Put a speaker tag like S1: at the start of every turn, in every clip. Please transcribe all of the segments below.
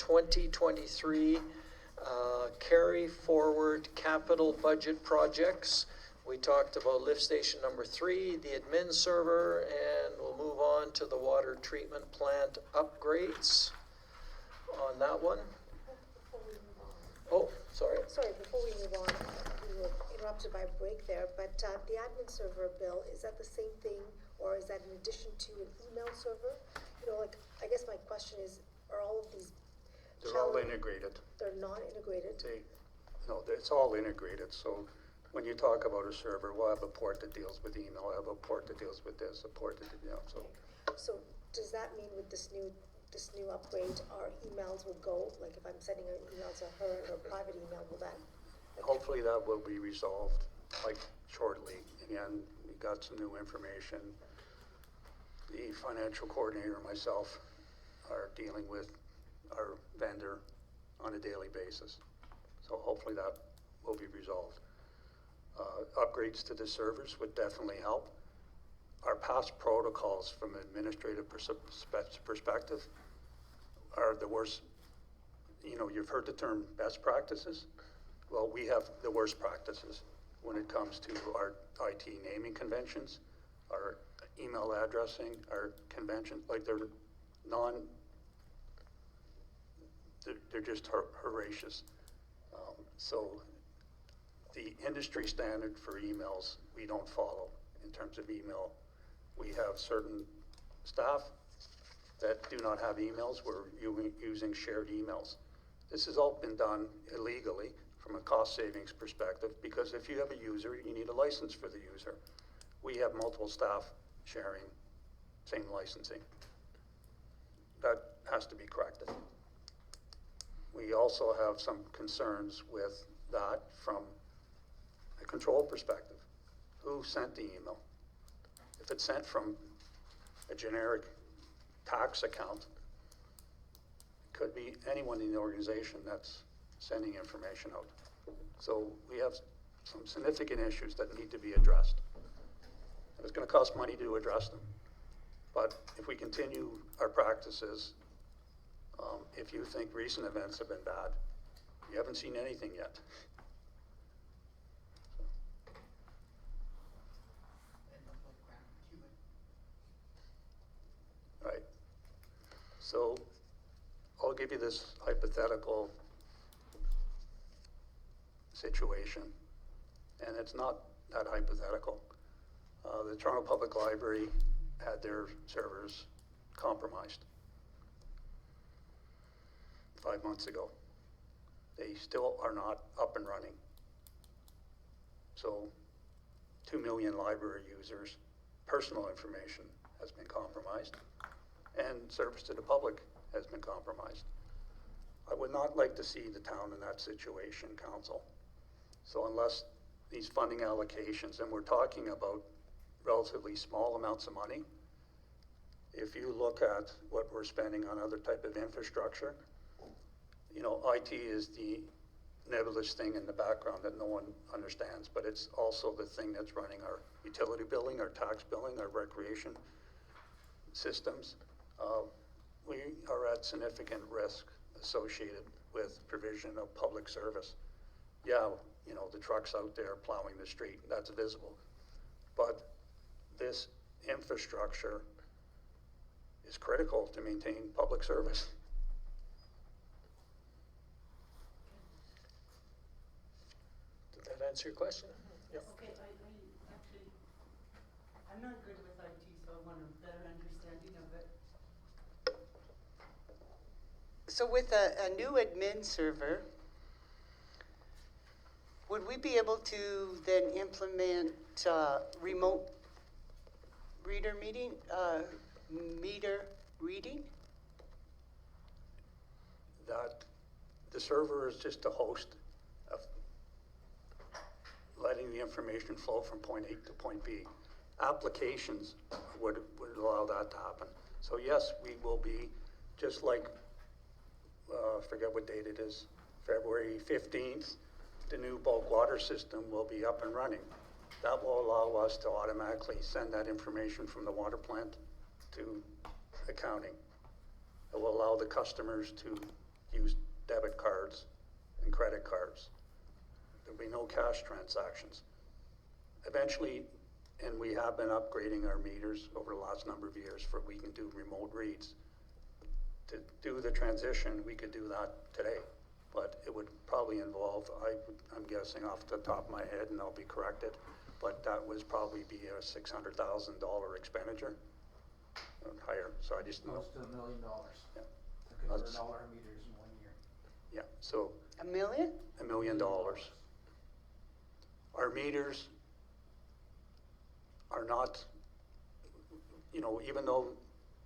S1: 2023 carry forward capital budget projects. We talked about lift station number 3, the admin server, and we'll move on to the water treatment plant upgrades on that one.
S2: Before we move on.
S1: Oh, sorry.
S2: Sorry, before we move on, we were interrupted by a break there, but the admin server bill, is that the same thing, or is that in addition to an email server? You know, like, I guess my question is, are all of these?
S3: They're all integrated.
S2: They're not integrated?
S3: No, it's all integrated. So when you talk about a server, we'll have a port that deals with email, we'll have a port that deals with this, a port that,
S2: So does that mean with this new upgrade, our emails will go, like if I'm sending an email to her, or a private email, will that?
S3: hopefully that will be resolved like shortly. Again, we got some new information. The financial coordinator and myself are dealing with our vendor on a daily basis. So hopefully that will be resolved. Upgrades to the servers would definitely help. Our past protocols from an administrative perspective are the worst. You know, you've heard the term best practices. Well, we have the worst practices when it comes to our IT naming conventions, our email addressing, our conventions, like they're just horrendous. So the industry standard for emails, we don't follow in terms of email. We have certain staff that do not have emails. We're using shared emails. This has all been done illegally from a cost savings perspective, because if you have a user, you need a license for the user. We have multiple staff sharing same licensing. That has to be corrected. We also have some concerns with that from a control perspective. Who sent the email? If it's sent from a generic tax account, it could be anyone in the organization that's sending information out. So we have some significant issues that need to be addressed. It's going to cost money to address them. But if we continue our practices, if you think recent events have been bad, you haven't seen anything yet. Right. So I'll give you this hypothetical situation, and it's not that hypothetical. The Toronto Public Library had their servers compromised 5 months ago. They still are not up and running. So 2 million library users' personal information has been compromised, and service to the public has been compromised. I would not like to see the town in that situation, council. So unless these funding allocations, and we're talking about relatively small amounts of money, if you look at what we're spending on other type of infrastructure, you know, IT is the nebulous thing in the background that no one understands, but it's also the thing that's running our utility billing, our tax billing, our recreation systems. We are at significant risk associated with provision of public service. Yeah, you know, the trucks out there plowing the street, that's visible. But this infrastructure is critical to maintain public service.
S1: Did that answer your question?
S4: Yes. Okay, I'm not good with IT, so I want a better understanding of it.
S5: So with a new admin server, would we be able to then implement remote meter reading?
S3: That the server is just a host of letting the information flow from point A to point B. Applications would allow that to happen. So yes, we will be, just like, I forget what date it is, February 15th, the new bulk water system will be up and running. That will allow us to automatically send that information from the water plant to accounting. It will allow the customers to use debit cards and credit cards. There'll be no cash transactions. Eventually, and we have been upgrading our meters over the last number of years for we can do remote reads. To do the transition, we could do that today, but it would probably involve, I'm guessing off the top of my head, and I'll be corrected, but that would probably be a $600,000 expenditure, higher, so I just know.
S6: Close to $1 million.
S3: Yeah.
S6: To convert
S3: That's-
S6: all our meters in 1 year.
S3: Yeah, so
S5: $1 million?
S3: $1 million. Our meters are not, you know, even though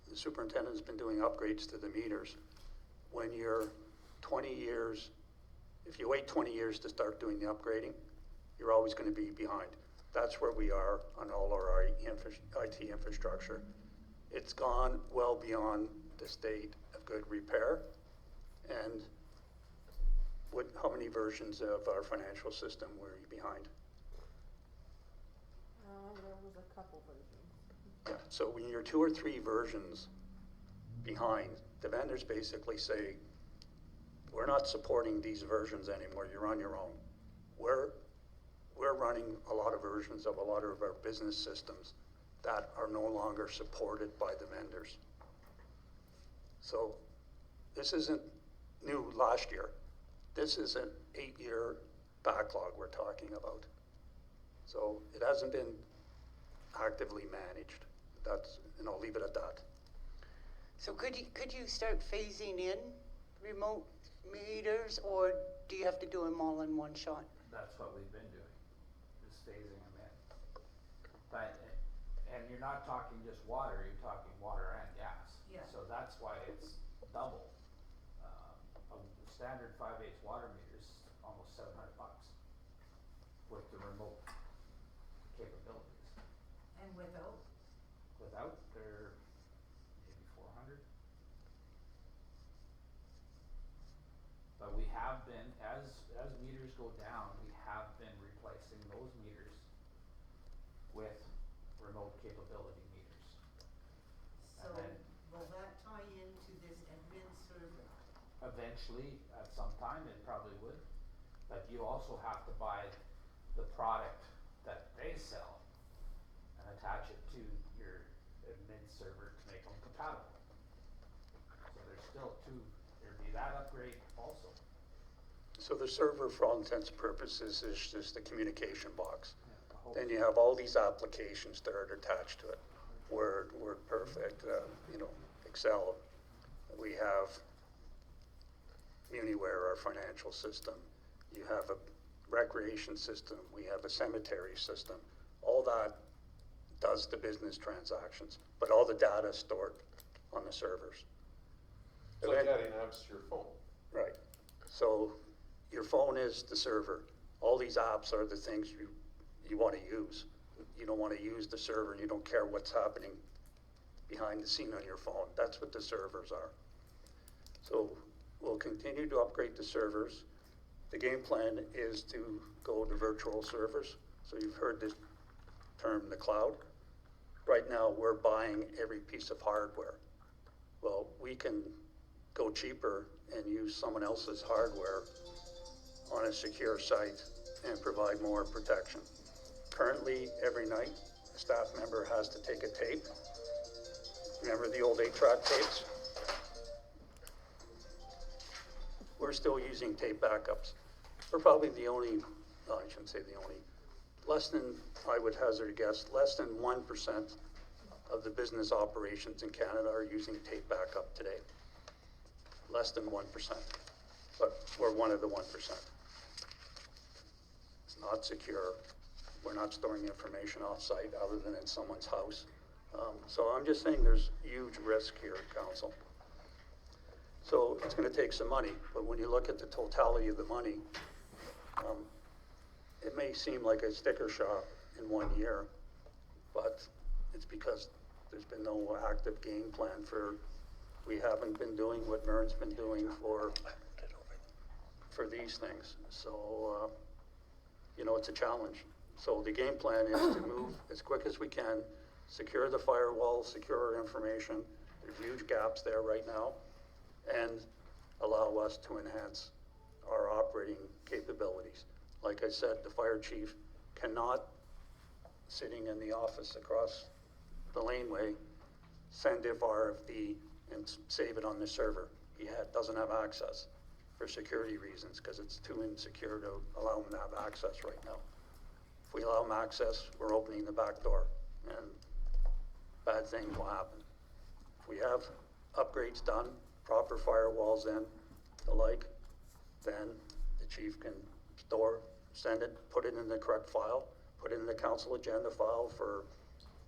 S3: the superintendent's been doing upgrades to the meters, when you're 20 years, if you wait 20 years to start doing the upgrading, you're always going to be behind. That's where we are on all our IT infrastructure. It's gone well beyond the state of good repair. And how many versions of our financial system were you behind?
S4: There was a couple versions.
S3: Yeah, so when you're 2 or 3 versions behind, the vendors basically say, we're not supporting these versions anymore, you're on your own. We're running a lot of versions of a lot of our business systems that are no longer supported by the vendors. So this isn't new last year. This is an 8-year backlog we're talking about. So it hasn't been actively managed. And I'll leave it at that.
S5: So could you start phasing in remote meters, or do you have to do them all in one shot?
S6: That's what we've been doing, is phasing them in. But, and you're not talking just water, you're talking water and gas.
S4: Yeah.
S6: So that's why it's double. A standard 5/8 water meter is almost $700 with the remote capabilities.
S4: And without,
S6: Without, they're maybe 400. But we have been, as meters go down, we have been replacing those meters with remote capability meters.
S4: so
S6: And then
S4: will that tie into this admin server?
S6: eventually, at some time, it probably would. But you also have to buy the product that they sell and attach it to your admin server to make them compatible. So there's still there'd be that upgrade also.
S3: So the server, for all intents and purposes, is just a communication box.
S6: The whole-
S3: Then you have all these applications that are attached to it. Word Perfect, Excel. We have MuniWare, our financial system. You have a recreation system. We have a cemetery system. All that does the business transactions, but all the data is stored on the servers.
S7: It's like adding apps to your phone.
S3: Right. So your phone is the server. All these apps are the things you want to use. You don't want to use the server and you don't care what's happening behind the scene on your phone. That's what the servers are. So we'll continue to upgrade the servers. The game plan is to go to virtual servers. So you've heard this term, the cloud. Right now, we're buying every piece of hardware. Well, we can go cheaper and use someone else's hardware on a secure site and provide more protection. Currently, every night, a staff member has to take a tape. Remember the old 8-track tapes? We're still using tape backups. We're probably the only, I shouldn't say the only, I would hazard a guess, less than 1% of the business operations in Canada are using tape backup today. Less than 1%, but we're one of the 1%. It's not secure. We're not storing information off-site other than in someone's house. So I'm just saying there's huge risk here, Council. So it's going to take some money, but when you look at the totality of the money, it may seem like a sticker shock in 1 year, but it's because there's been no active game plan we haven't been doing what Vern's been doing for these things. So, it's a challenge. So the game plan is to move as quick as we can, secure the firewall, secure our information. There's huge gaps there right now. And allow us to enhance our operating capabilities. Like I said, the fire chief cannot, sitting in the office across the laneway, send if RFD and save it on the server. He doesn't have access for security reasons, because it's too insecure to allow him to have access right now. If we allow him access, we're opening the back door, and bad things will happen. If we have upgrades done, proper firewalls in, the like, then the chief can send it, put it in the correct file, put it in the council agenda file for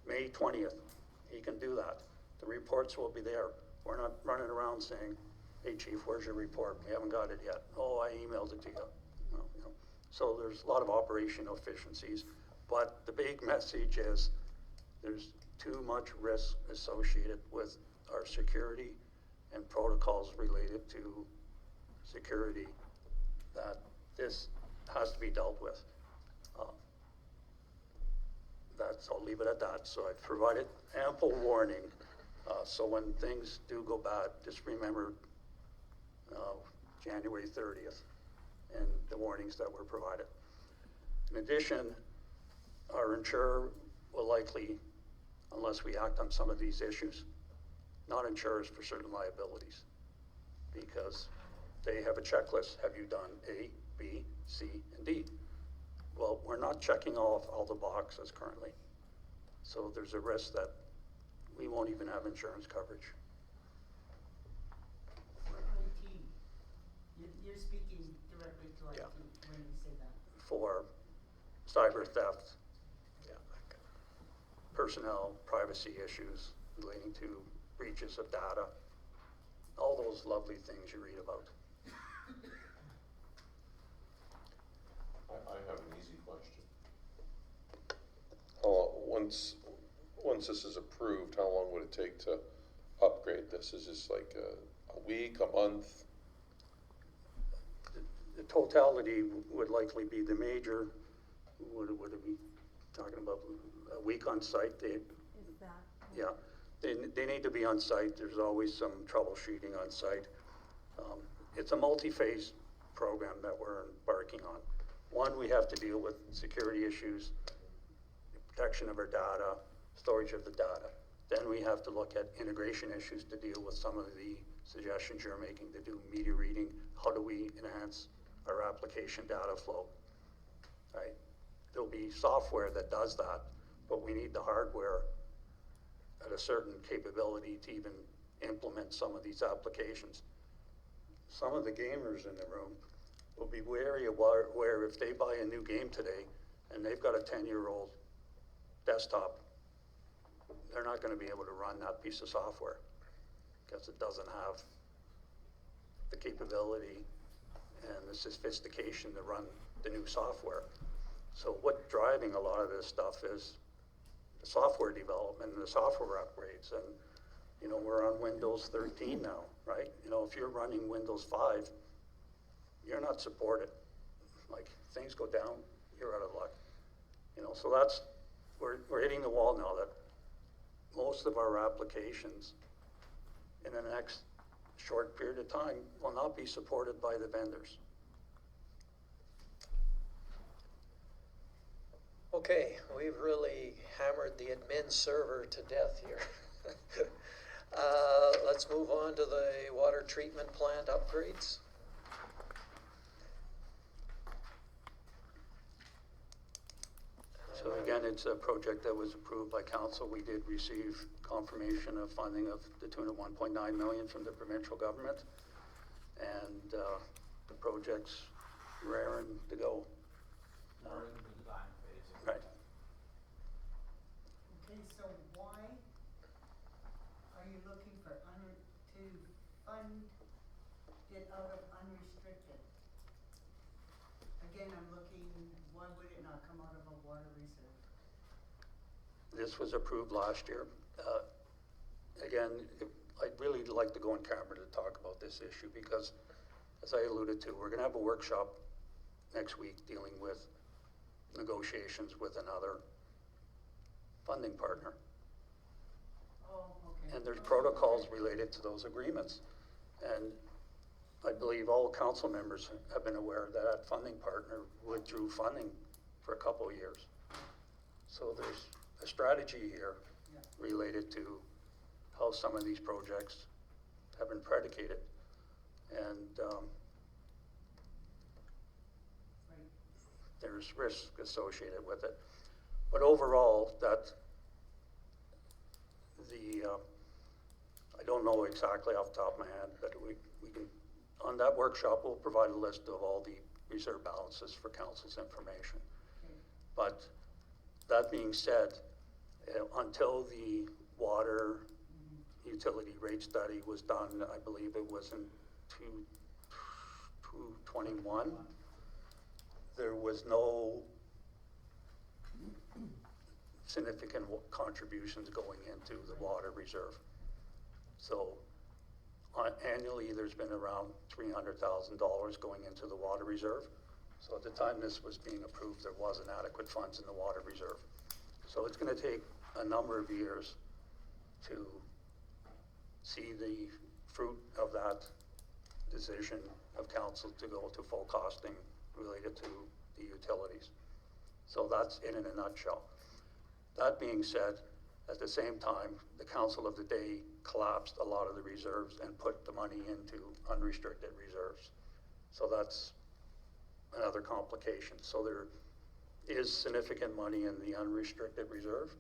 S3: May 20th. He can do that. The reports will be there. We're not running around saying, hey chief, where's your report? We haven't got it yet. Oh, I emailed it to you. Well, you know. So there's a lot of operational efficiencies, but the big message is there's too much risk associated with our security and protocols related to security that this has to be dealt with. I'll leave it at that. So I've provided ample warning. So when things do go bad, just remember January 30th and the warnings that were provided. In addition, our insurer will likely, unless we act on some of these issues, not insure us for certain liabilities, because they have a checklist. Have you done A, B, C, and D? Well, we're not checking off all the boxes currently. So there's a risk that we won't even have insurance coverage.
S4: For IT, you're speaking directly to IT
S1: Yeah.
S4: when you say that.
S3: For cyber theft,
S1: Yeah.
S3: personnel, privacy issues relating to breaches of data, all those lovely things you read about.
S7: I have an easy question. Once this is approved, how long would it take to upgrade this? Is this like a week, a month?
S3: The totality would likely be the major, would it be talking about a week on site?
S4: Is that?
S3: Yeah, they need to be on site. There's always some troubleshooting on site. It's a multi-phase program that we're embarking on. One, we have to deal with security issues, protection of our data, storage of the data. Then we have to look at integration issues to deal with some of the suggestions you're making to do media reading. How do we enhance our application data flow, right? There'll be software that does that, but we need the hardware at a certain capability to even implement some of these applications. Some of the gamers in the room will be wary of where if they buy a new game today and they've got a 10-year-old desktop, they're not going to be able to run that piece of software because it doesn't have the capability and the sophistication to run the new software. So what's driving a lot of this stuff is the software development and the software upgrades. And, you know, we're on Windows 13 now, right? You know, if you're running Windows 5, you're not supported. Like, things go down, you're out of luck. You know, so that's, we're hitting the wall now that most of our applications in the next short period of time will not be supported by the vendors.
S1: Okay, we've really hammered the admin server to death here. Let's move on to the water treatment plant upgrades.
S3: So again, it's a project that was approved by council. We did receive confirmation of funding of the tune of 1.9 million from the provincial government. And the project's raring to go.
S6: We're in the design phase.
S3: Right.
S4: Okay, so why are you looking for to fund it out of unrestricted? Again, I'm looking, why would it not come out of a water reserve?
S3: This was approved last year. Again, I'd really like to go on camera to talk about this issue because, as I alluded to, we're gonna have a workshop next week dealing with negotiations with another funding partner.
S4: Oh, okay.
S3: And there's protocols related to those agreements. And I believe all council members have been aware that that funding partner withdrew funding for a couple of years. So there's a strategy here related to how some of these projects have been predicated. And
S4: Right.
S3: there's risk associated with it. But overall, that I don't know exactly off the top of my head, but we can, on that workshop, we'll provide a list of all the reserve balances for council's information.
S4: Okay.
S3: But that being said, until the water utility rate study was done, I believe it was in 2021, there was no significant contributions going into the water reserve. So annually, there's been around $300,000 going into the water reserve. So at the time this was being approved, there wasn't adequate funds in the water reserve. So it's going to take a number of years to see the fruit of that decision of council to go to full costing related to the utilities. So that's in a nutshell. That being said, at the same time, the council of the day collapsed a lot of the reserves and put the money into unrestricted reserves. So that's another complication. So there is significant money in the unrestricted reserve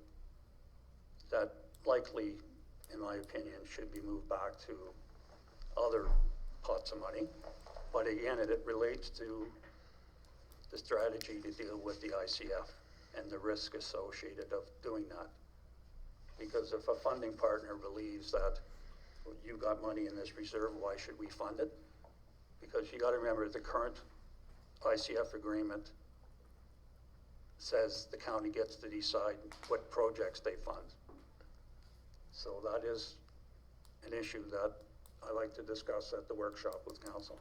S3: that likely, in my opinion, should be moved back to other pots of money. But again, it relates to the strategy to deal with the ICF and the risk associated of doing that. Because if a funding partner believes that, well, you got money in this reserve, why should we fund it? Because you gotta remember, the current ICF agreement says the county gets to decide what projects they fund. So that is an issue that I like to discuss at the workshop with council.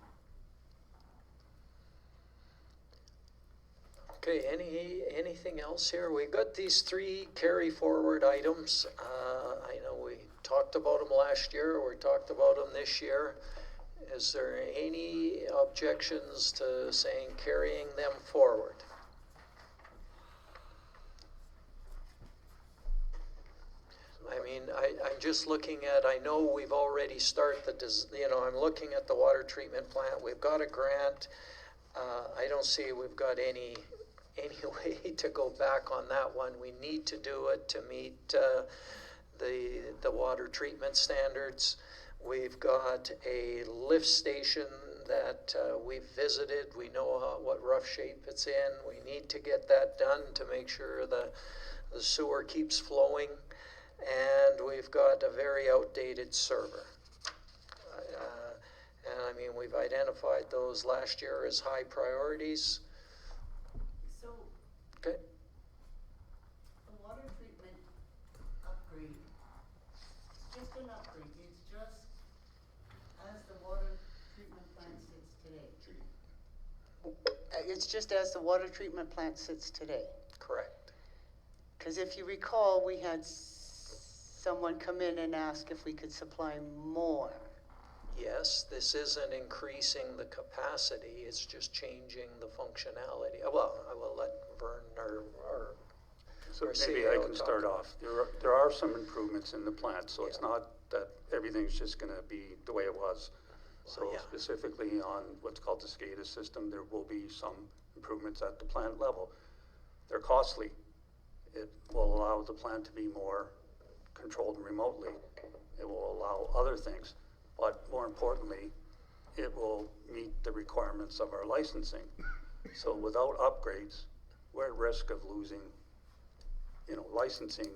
S1: Okay, anything else here? We got these three carry forward items. I know we talked about them last year, we talked about them this year. Is there any objections to saying carrying them forward? I mean, I'm just looking at, I know we've already started I'm looking at the water treatment plant. We've got a grant. I don't see we've got any way to go back on that one. We need to do it to meet the water treatment standards. We've got a lift station that we've visited. We know what rough shape it's in. We need to get that done to make sure the sewer keeps flowing. And we've got a very outdated server. And I mean, we've identified those last year as high priorities.
S4: So,
S1: Okay.
S4: the water treatment upgrade, it's just an upgrade, it's just as the water treatment plant sits today.
S5: It's just as the water treatment plant sits today.
S1: Correct.
S5: Because if you recall, we had someone come in and ask if we could supply more.
S1: Yes, this isn't increasing the capacity, it's just changing the functionality. Well, I will let Vern or
S3: So
S1: Our
S3: maybe
S1: CEO
S3: I can start
S1: talked
S3: off. There are some improvements in the plant, so it's
S1: Yeah.
S3: not that everything's just gonna be the way it was. So
S1: yeah.
S3: specifically on what's called the SCADA system, there will be some improvements at the plant level. They're costly. It will allow the plant to be more controlled remotely. It will allow other things, but more importantly, it will meet the requirements of our licensing. So without upgrades, we're at risk of losing, licensing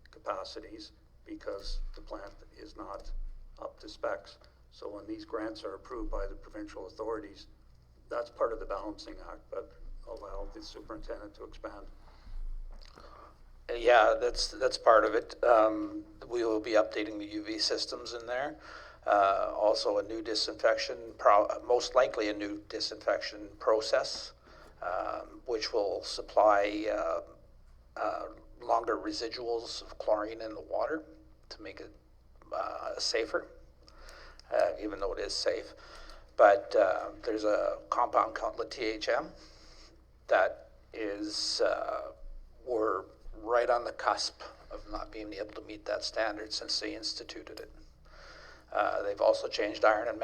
S3: capacities because the plant is not up to specs. So when these grants are approved by the provincial authorities, that's part of the balancing act, but allow the superintendent to expand.
S6: Yeah, that's part of it. We will be updating the UV systems in there. Also a new disinfection, most likely a new disinfection process, which will supply longer residuals of chlorine in the water to make it safer, even though it is safe. But there's a compound called the THM that is, we're right on the cusp of not being able to meet that standard since they instituted it. They've also changed iron and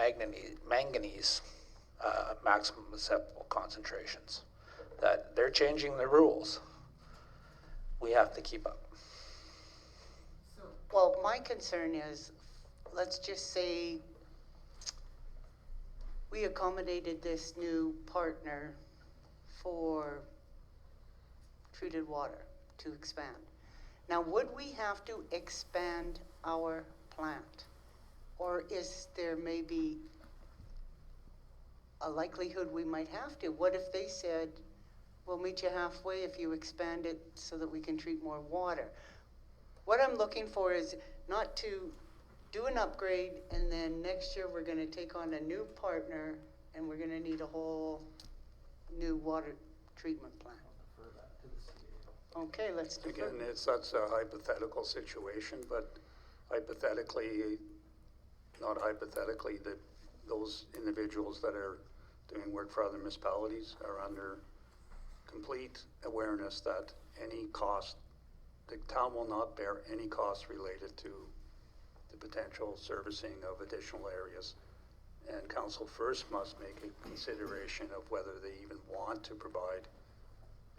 S6: manganese maximum acceptable concentrations. That they're changing the rules. We have to keep up.
S4: So,
S5: Well, my concern is, let's just say we accommodated this new partner for treated water to expand. Now, would we have to expand our plant? Or is there maybe a likelihood we might have to? What if they said, we'll meet you halfway if you expand it so that we can treat more water? What I'm looking for is not to do an upgrade and then next year we're gonna take on a new partner and we're gonna need a whole new water treatment plant.
S6: I'll defer that to the CAO.
S5: Okay, let's defer.
S3: Again, that's a hypothetical situation, but hypothetically, not hypothetically, that those individuals that are doing work for other municipalities are under complete awareness that any cost, the town will not bear any costs related to the potential servicing of additional areas. And council first must make a consideration of whether they even want to provide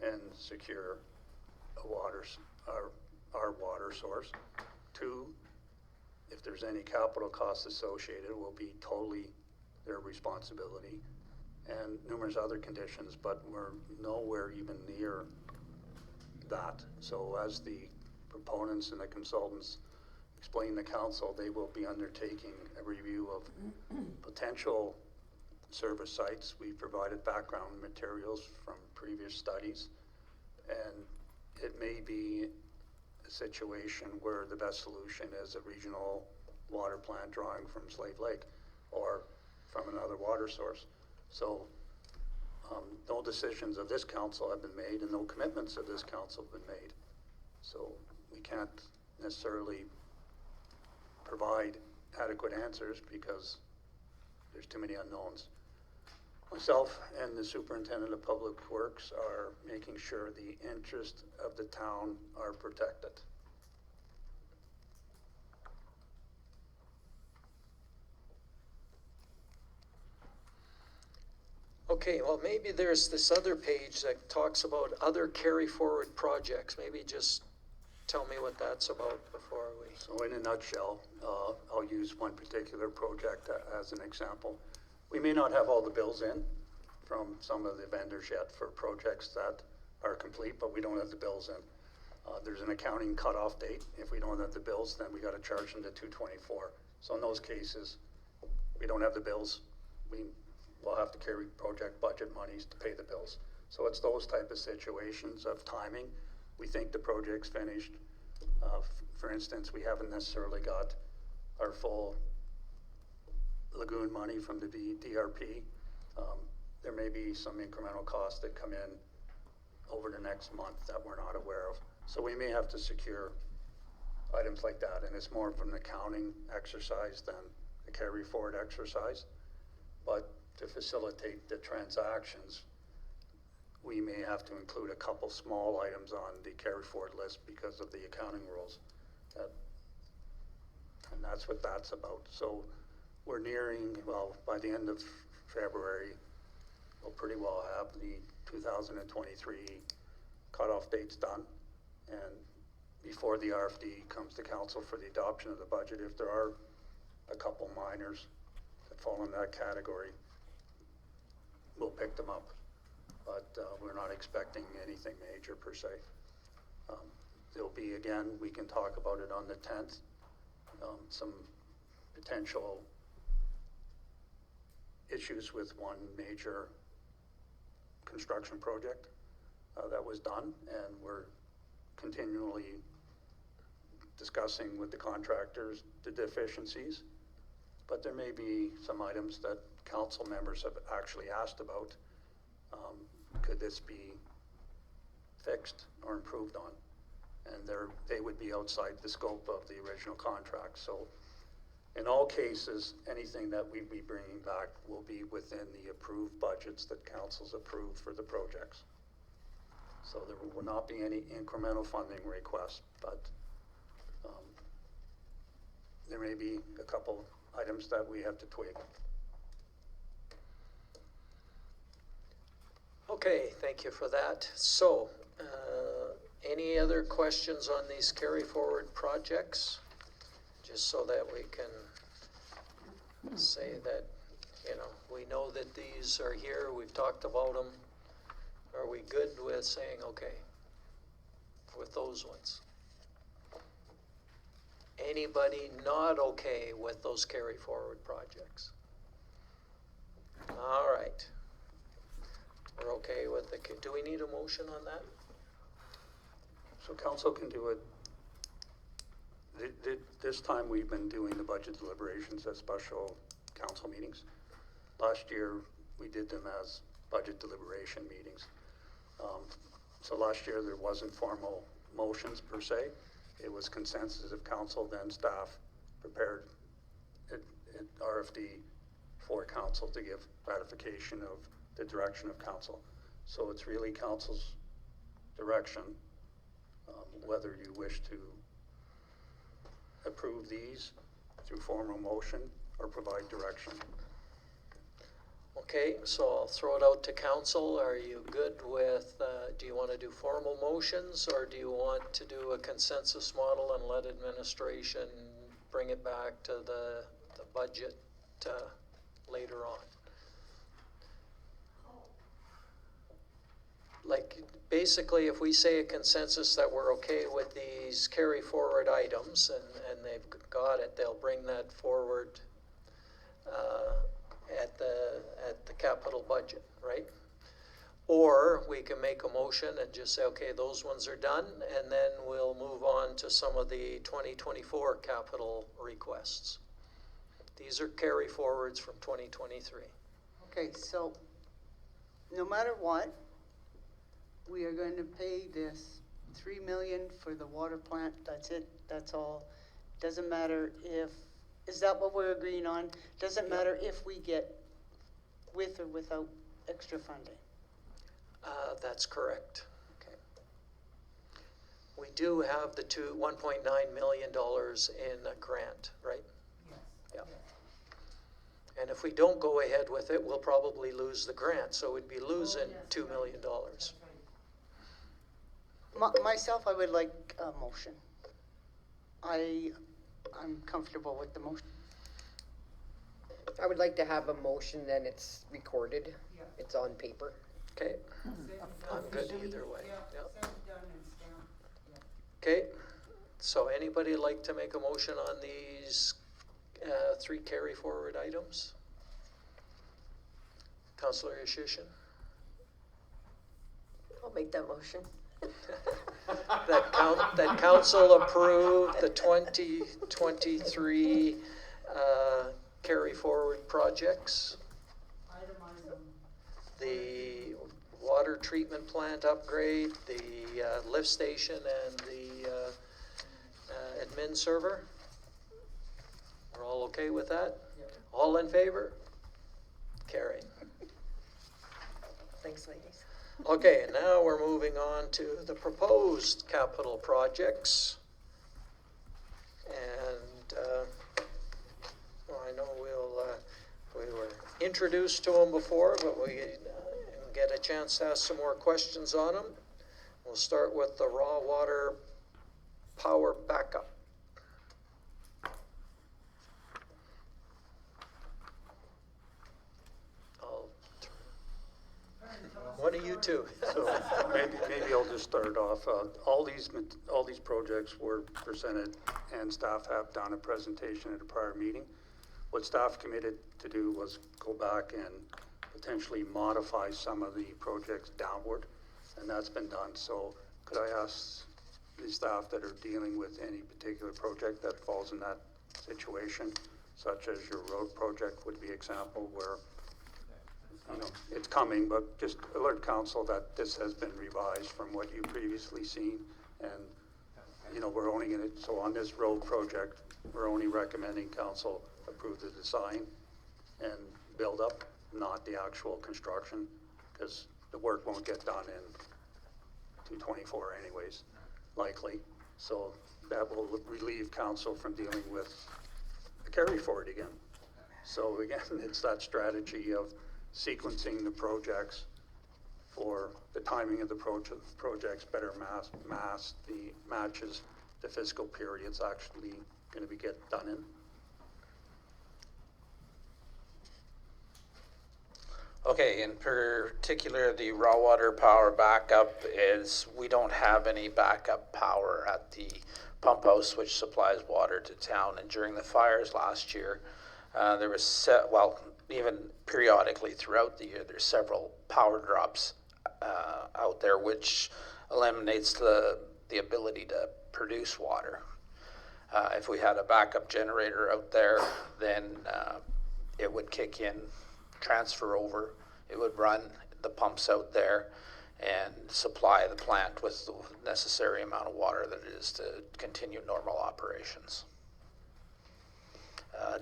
S3: and secure a our water source. Two, if there's any capital costs associated, it will be totally their responsibility, and numerous other conditions, but we're nowhere even near that. So as the proponents and the consultants explain to council, they will be undertaking a review of potential service sites. We provided background materials from previous studies, and it may be a situation where the best solution is a regional water plant drawing from Slave Lake or from another water source. So no decisions of this council have been made and no commitments of this council have been made. So we can't necessarily provide adequate answers because there's too many unknowns. Myself and the superintendent of public works are making sure the interests of the town are protected.
S1: Okay, well, maybe there's this other page that talks about other carry forward projects. Maybe just tell me what that's about before we.
S3: So in a nutshell, I'll use one particular project as an example. We may not have all the bills in from some of the vendors yet for projects that are complete, but we don't have the bills in. There's an accounting cutoff date. If we don't have the bills, then we got to charge them to 224. So in those cases, we don't have the bills. We'll have to carry project budget monies to pay the bills. So it's those type of situations of timing. We think the project's finished. For instance, we haven't necessarily got our full lagoon money from the DRP. There may be some incremental costs that come in over the next month that we're not aware of. So we may have to secure items like that, and it's more of an accounting exercise than a carry forward exercise. But to facilitate the transactions, we may have to include a couple small items on the carry forward list because of the accounting rules. And that's what that's about. So we're nearing, well, by the end of February, we'll pretty well have the 2023 cutoff dates done. And before the RFD comes to council for the adoption of the budget, if there are a couple minors that fall in that category, we'll pick them up. But we're not expecting anything major per se. There'll be, again, we can talk about it on the 10th, some potential issues with one major construction project that was done, and we're continually discussing with the contractors the deficiencies. But there may be some items that council members have actually asked about. Could this be fixed or improved on? And they would be outside the scope of the original contract. So In all cases, anything that we'd be bringing back will be within the approved budgets that council's approved for the projects. So there will not be any incremental funding requests, but there may be a couple items that we have to tweak.
S1: Okay, thank you for that. So, any other questions on these carry forward projects? Just so that we can say that, we know that these are here, we've talked about them. Are we good with saying, okay, with those ones? Anybody not okay with those carry forward projects? All right. We're okay with do we need a motion on that?
S3: So council can do it. This time we've been doing the budget deliberations as special council meetings. Last year, we did them as budget deliberation meetings. So last year, there wasn't formal motions per se. It was consensus of council, then staff prepared an RFD for council to give ratification of the direction of council. So it's really council's direction, whether you wish to approve these through formal motion or provide direction.
S1: Okay, so I'll throw it out to council. Are you good with, do you want to do formal motions, or do you want to do a consensus model and let administration bring it back to the budget later on? Like, basically, if we say a consensus that we're okay with these carry forward items and they've got it, they'll bring that forward at the capital budget, right? Or we can make a motion and just say, okay, those ones are done, and then we'll move on to some of the 2024 capital requests. These are carry forwards from 2023.
S5: Okay, so no matter what, we are going to pay this $3 million for the water plant. That's it. That's all. Doesn't matter if, is that what we're agreeing on? Doesn't matter if we get with or without extra funding.
S1: That's correct. Okay. We do have the $1.9 million in a grant, right?
S4: Yes.
S1: Yeah.
S4: yes.
S1: And if we don't go ahead with it, we'll probably lose the grant, so we'd be losing
S4: yes,
S1: $2 million.
S4: That's right.
S5: Myself, I would like a motion. I'm comfortable with the motion.
S8: I would like to have a motion, then it's recorded,
S4: Yeah.
S8: it's on paper.
S1: Okay,
S4: Send it
S1: I'm
S4: done.
S1: good either way.
S4: Yeah,
S1: Yep.
S4: send it done and stamp. Yeah.
S1: Okay, so anybody like to make a motion on these 3 carry forward items? Councillor Ishishin?
S8: I'll make that motion.
S1: That council approved the 2023 carry forward projects,
S4: Itemize them.
S1: the water treatment plant upgrade, the lift station, and the admin server. We're all okay with that?
S4: Yep.
S1: All in favor? Carried.
S8: Thanks, ladies.
S1: Okay, now we're moving on to the proposed capital projects. And I know we were introduced to them before, but we get a chance to ask some more questions on them. We'll start with the raw water power backup. One of you two.
S3: So maybe I'll just start off. All these projects were presented, and staff have done a presentation at a prior meeting. What staff committed to do was go back and potentially modify some of the projects downward, and that's been done. So could I ask the staff that are dealing with any particular project that falls in that situation, such as your road project would be example, where it's coming, but just alert council that this has been revised from what you've previously seen, and you know, we're only gonna, so on this road project, we're only recommending council approve the design and build up, not the actual construction, because the work won't get done in 224 anyways, likely. So that will relieve council from dealing with the carry forward again. So again, it's that strategy of sequencing the projects for the timing of the projects better matches the fiscal period it's actually going to be get done in.
S6: Okay, in particular, the raw water power backup is, we don't have any backup power at the pump house which supplies water to town. And during the fires last year, there was, even periodically throughout the year, there's several power drops out there, which eliminates the ability to produce water. If we had a backup generator out there, then it would kick in, transfer over, it would run the pumps out there and supply the plant with the necessary amount of water that it is to continue normal operations.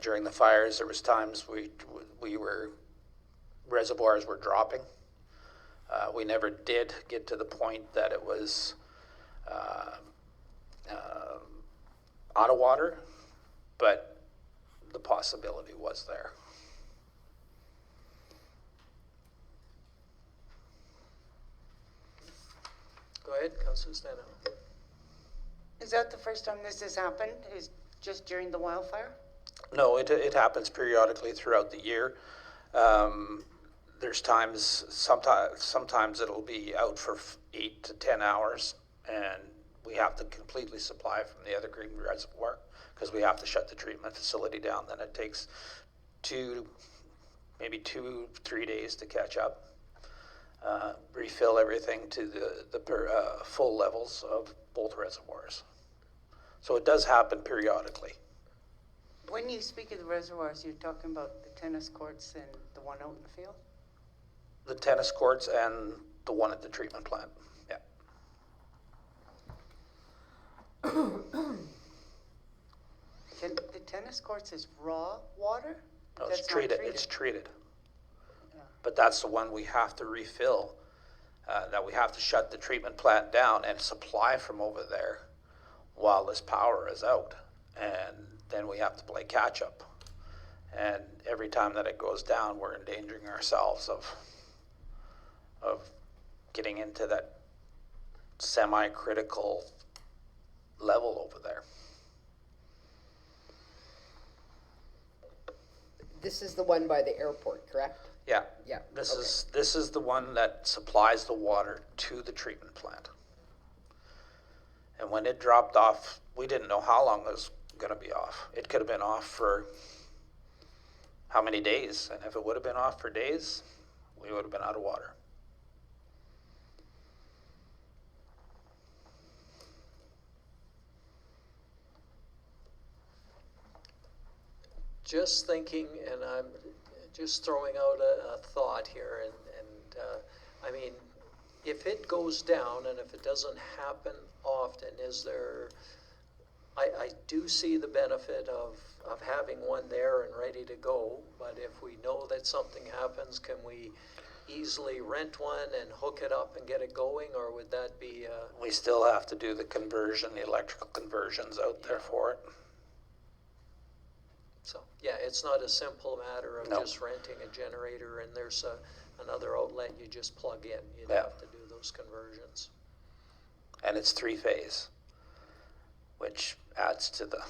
S6: During the fires, there was times reservoirs were dropping. We never did get to the point that it was out of water, but the possibility was there.
S1: Go ahead, Councilor Stano.
S5: Is that the first time this has happened, is just during the wildfire?
S6: No, it happens periodically throughout the year. There's times, sometimes it'll be out for 8 to 10 hours, and we have to completely supply from the other green reservoir because we have to shut the treatment facility down. Then it takes maybe 2-3 days to catch up, refill everything to the full levels of both reservoirs. So it does happen periodically.
S5: When you speak of the reservoirs, you're talking about the tennis courts and the one out in the field?
S6: The tennis courts and the one at the treatment plant, yeah.
S5: The tennis courts is raw water?
S6: No,
S5: That's
S6: it's
S5: not
S6: treated, it's treated.
S5: Yeah.
S6: But that's the one we have to refill, that we have to shut the treatment plant down and supply from over there while this power is out. And then we have to play catch up. And every time that it goes down, we're endangering ourselves of getting into that semi-critical level over there.
S8: This is the one by the airport, correct?
S6: Yeah.
S8: Yeah,
S6: This
S8: okay.
S6: is the one that supplies the water to the treatment plant. And when it dropped off, we didn't know how long it was going to be off. It could have been off for how many days? And if it would have been off for days, we would have been out of water.
S1: Just thinking, and I'm just throwing out a thought here, and I mean, if it goes down and if it doesn't happen often, is there, I do see the benefit of having one there and ready to go, but if we know that something happens, can we easily rent one and hook it up and get it going, or would that be
S6: We still have to do the conversion, the electrical conversions out there for it.
S1: so, yeah, it's not a simple matter of
S6: No.
S1: just renting a generator and there's another outlet you just plug in. You'd
S6: Yeah.
S1: have to do those conversions.
S6: And it's 3-phase, which adds to the...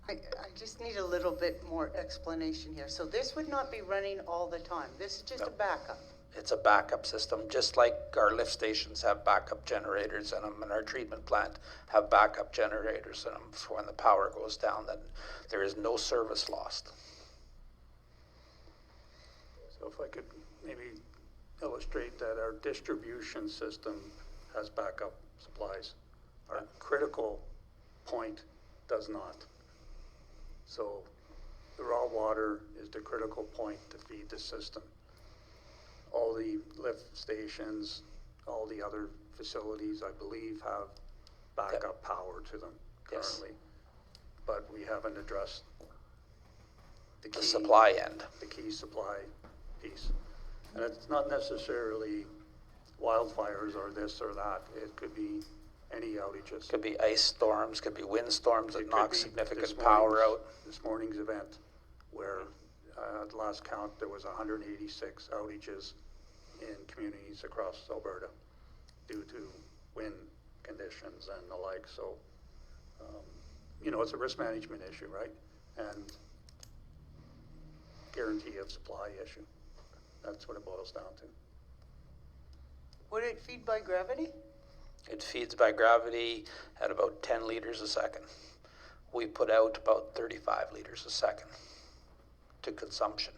S5: I just need a little bit more explanation here. So this would not be running all the time. This is just a
S6: No.
S5: backup.
S6: It's a backup system, just like our lift stations have backup generators in them, and our treatment plant have backup generators in them. So when the power goes down, then there is no service lost.
S3: So if I could maybe illustrate that our distribution system has backup supplies. Our critical point does not. So the raw water is the critical point to feed the system. All the lift stations, all the other facilities, I believe, have backup power to them
S6: Yes.
S3: currently. But we haven't addressed the
S6: The
S3: key.
S6: supply end.
S3: The key supply piece. And it's not necessarily wildfires or this or that. It could be any outages.
S6: Could be ice storms, could be wind storms
S3: It
S6: that
S3: could
S6: knock
S3: be
S6: significant
S3: this
S6: power
S3: morning's-
S6: out.
S3: This morning's event, where, at last count, there was 186 outages in communities across Alberta due to wind conditions and the like, so, it's a risk management issue, right? And guarantee of supply issue. That's what it boils down to.
S5: Would it feed by gravity?
S6: It feeds by gravity at about 10 liters a second. We put out about 35 liters a second to consumption.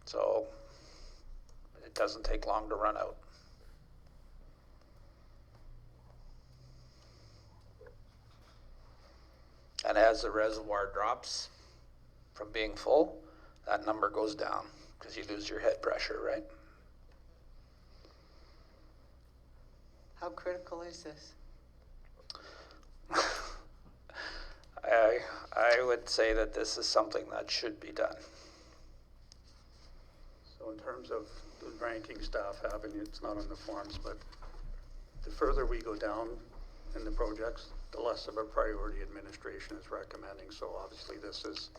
S6: So it doesn't take long to run out. And as the reservoir drops from being full, that number goes down because you lose your head pressure, right?
S5: How critical is this?
S6: I would say that this is something that should be done.
S3: So in terms of the ranking staff having, it's not on the forms, but the further we go down in the projects, the less of a priority administration is recommending. So obviously this is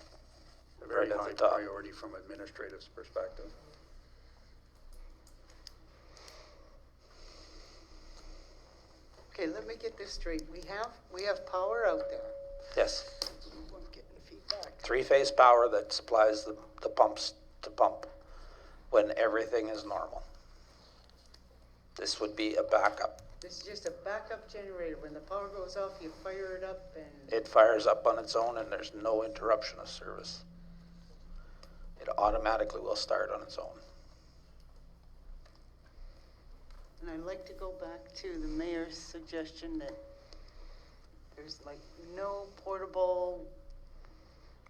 S3: a very
S6: Right at
S3: high
S6: the top.
S3: priority from administrative's perspective.
S5: Okay, let me get this straight. We have power out there.
S6: Yes,
S5: I'm getting feedback.
S6: three-phase power that supplies the pumps to pump when everything is normal. This would be a backup.
S5: This is just a backup generator. When the power goes off, you fire it up and
S6: It fires up on its own and there's no interruption of service. It automatically will start on its own.
S5: And I'd like to go back to the mayor's suggestion that there's like no portable,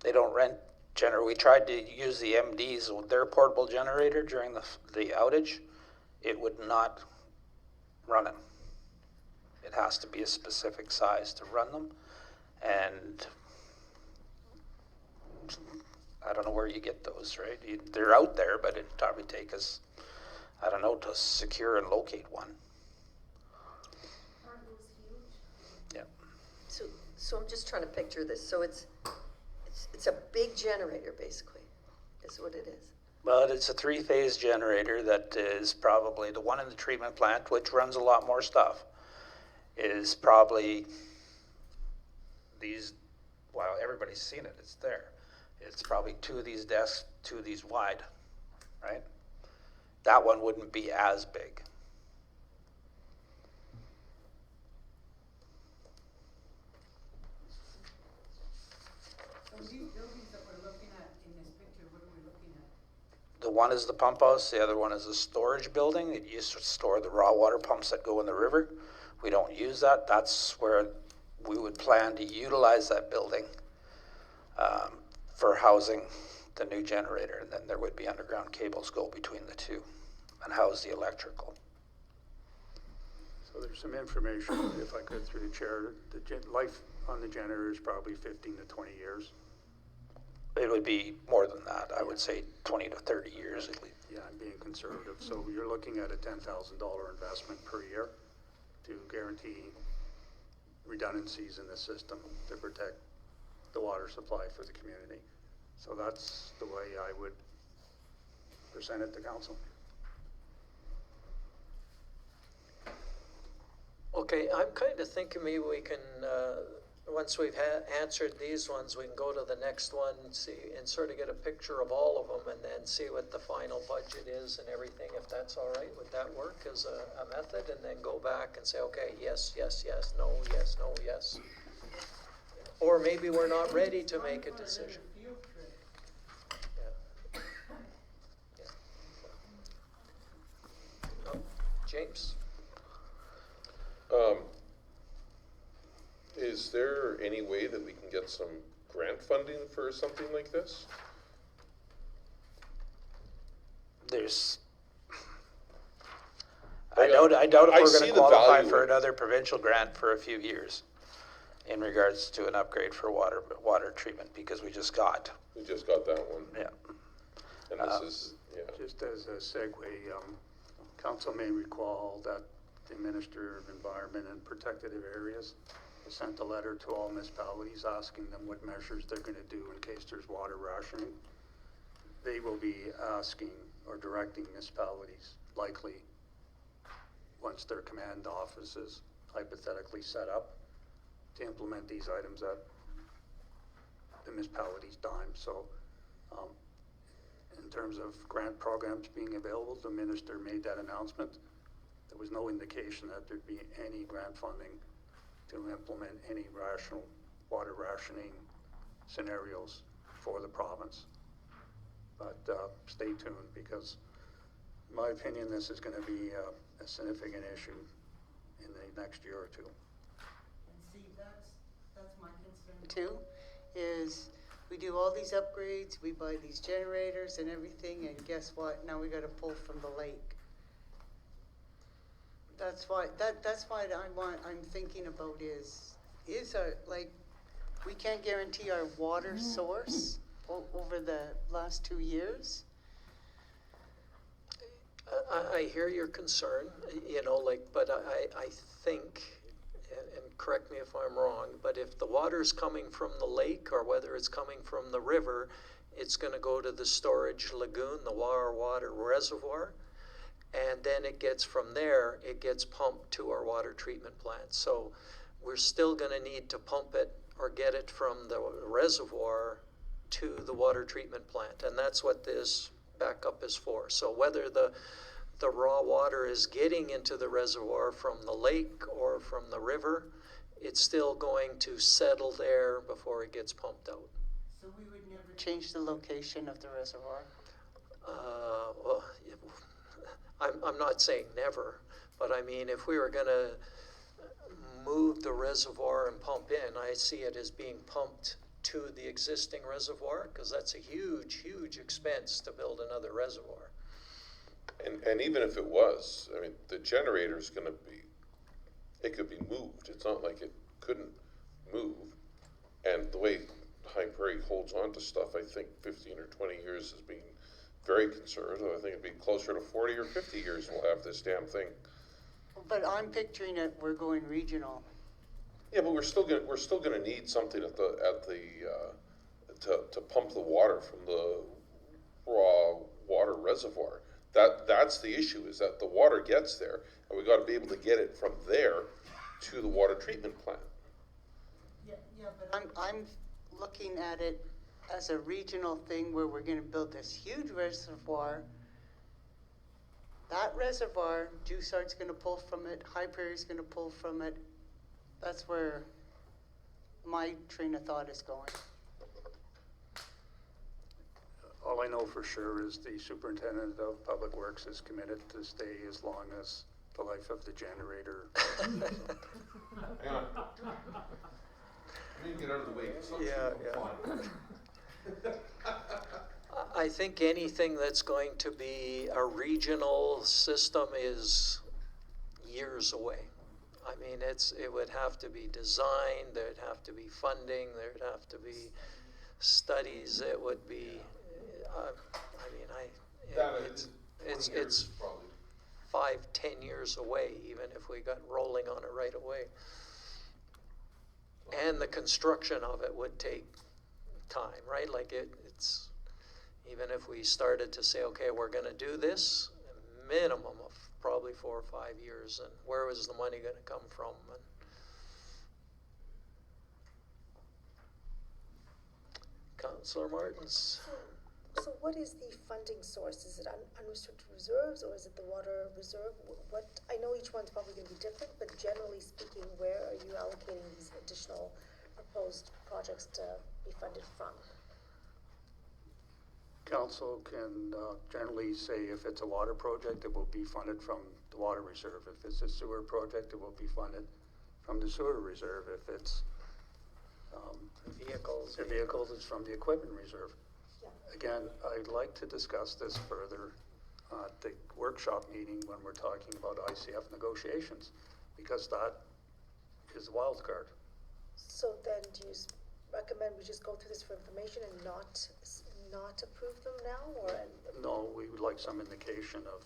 S6: They don't rent generator. We tried to use the MDs with their portable generator during the outage. It would not run it. It has to be a specific size to run them. And I don't know where you get those, right? They're out there, but it'd probably take us, I don't know, to secure and locate one.
S4: Aren't those huge?
S6: Yeah.
S9: So I'm just trying to picture this. So it's a big generator, basically, is what it is.
S6: Well, it's a three-phase generator that is probably the one in the treatment plant, which runs a lot more stuff, is probably these, well, everybody's seen it, it's there. It's probably two of these desks, two of these wide, right? That one wouldn't be as big.
S5: those buildings that we're looking at in this picture, what are we looking at?
S6: The one is the pump house, the other one is a storage building. It used to store the raw water pumps that go in the river. We don't use that. That's where we would plan to utilize that building for housing the new generator. And then there would be underground cables go between the two and house the electrical.
S3: So there's some information, if I could, through the chair. The life on the generator is probably 15 to 20 years.
S6: It would be more than that. I would say 20 to 30 years at least.
S3: Yeah, I'm being conservative. So you're looking at a $10,000 investment per year to guarantee redundancies in the system to protect the water supply for the community. So that's the way I would present it to council.
S1: Okay, I'm kind of thinking maybe we can, once we've answered these ones, we can go to the next one and see, and sort of get a picture of all of them and then see what the final budget is and everything, if that's all right. Would that work as a method? And then go back and say, okay, yes, yes, yes, no, yes, no, yes. Or maybe we're not ready to make a decision.
S4: Field trip.
S1: Yeah. Yeah. Oh, James?
S7: Is there any way that we can get some grant funding for something like this?
S6: I doubt if
S7: I
S6: we're
S7: see
S6: gonna
S7: the
S6: qualify
S7: value
S6: for
S7: in it.
S6: another provincial grant for a few years in regards to an upgrade for water treatment, because we just got,
S7: We just got that one,
S6: yeah.
S7: and this is, yeah.
S3: Just as a segue, council may recall that the Minister of Environment and Protected Areas sent a letter to all municipalities asking them what measures they're gonna do in case there's water rationing. They will be asking or directing municipalities, likely, once their command office is hypothetically set up, to implement these items at the municipality's dime. So, in terms of grant programs being available, the minister made that announcement. There was no indication that there'd be any grant funding to implement any water rationing scenarios for the province. But stay tuned, because in my opinion, this is gonna be a significant issue in the next year or two.
S4: And see, that's my concern.
S5: Too, is we do all these upgrades, we buy these generators and everything, and guess what? Now we gotta pull from the lake. That's why I'm thinking about is our, like, we can't guarantee our water source over the last 2 years.
S1: I hear your concern, you know, like, but I think, and correct me if I'm wrong, but if the water's coming from the lake or whether it's coming from the river, it's gonna go to the storage lagoon, the water reservoir, and then it gets from there, it gets pumped to our water treatment plant. So we're still gonna need to pump it or get it from the reservoir to the water treatment plant, and that's what this backup is for. So whether the raw water is getting into the reservoir from the lake or from the river, it's still going to settle there before it gets pumped out.
S4: So we would never
S5: Change the location of the reservoir.
S1: Well, I'm not saying never, but I mean, if we were gonna move the reservoir and pump in, I see it as being pumped to the existing reservoir, because that's a huge, huge expense to build another reservoir.
S7: And even if it was, I mean, the generator's gonna be, it could be moved, it's not like it couldn't move. And the way High Prairie holds on to stuff, I think 15 or 20 years is being very conservative. I think it'd be closer to 40 or 50 years we'll have this damn thing.
S5: But I'm picturing it, we're going regional.
S7: Yeah, but we're still gonna need something to pump the water from the raw water reservoir. That's the issue, is that the water gets there, and we gotta be able to get it from there to the water treatment plant.
S4: Yeah, but
S5: I'm looking at it as a regional thing where we're gonna build this huge reservoir. That reservoir, Dusart's gonna pull from it, High Prairie's gonna pull from it. That's where my train of thought is going.
S3: All I know for sure is the superintendent of public works is committed to stay as long as the life of the generator.
S7: Hang on. We need to get out of the way.
S1: I think anything that's going to be a regional system is years away. I mean, it would have to be designed, there'd have to be funding, there'd have to be studies, it would be, it's
S7: probably.
S1: 5-10 years away, even if we got rolling on it right away. And the construction of it would take time, right? Like it's, even if we started to say, okay, we're gonna do this, a minimum of probably 4 or 5 years, and where was the money gonna come from? And Councillor Martins?
S2: So what is the funding source? Is it unrestricted reserves, or is it the water reserve? What, I know each one's probably gonna be different, but generally speaking, where are you allocating these additional proposed projects to be funded from?
S3: Council can generally say if it's a water project, it will be funded from the water reserve. If it's a sewer project, it will be funded from the sewer reserve. If it's
S1: Vehicles.
S3: the vehicles, it's from the equipment reserve.
S2: Yeah.
S3: Again, I'd like to discuss this further at the workshop meeting when we're talking about ICF negotiations, because that is the wild card.
S2: So then do you recommend we just go through this for information and not approve them now, or?
S3: No, we would like some indication of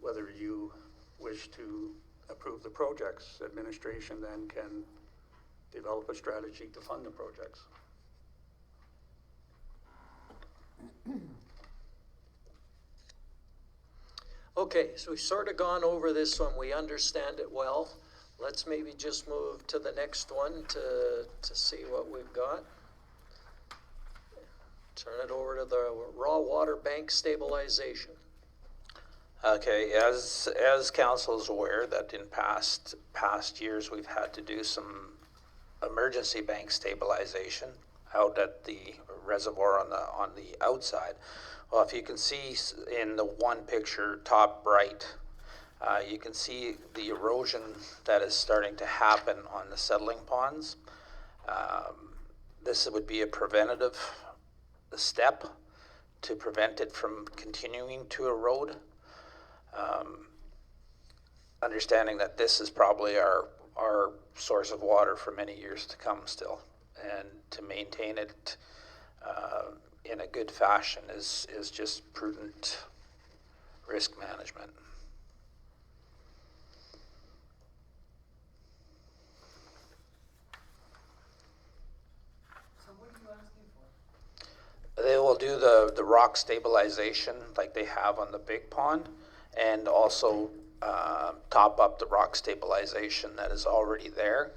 S3: whether you wish to approve the projects. Administration then can develop a strategy to fund the projects.
S1: Okay, so we've sort of gone over this one, we understand it well. Let's maybe just move to the next one to see what we've got. Turn it over to the raw water bank stabilization.
S6: Okay, as council is aware that in past years, we've had to do some emergency bank stabilization out at the reservoir on the outside. Well, if you can see in the one picture, top right, you can see the erosion that is starting to happen on the settling ponds. This would be a preventative step to prevent it from continuing to erode. Understanding that this is probably our source of water for many years to come still, and to maintain it in a good fashion is just prudent risk management.
S4: So what are you asking for?
S6: They will do the rock stabilization like they have on the big pond, and also top up the rock stabilization that is already there.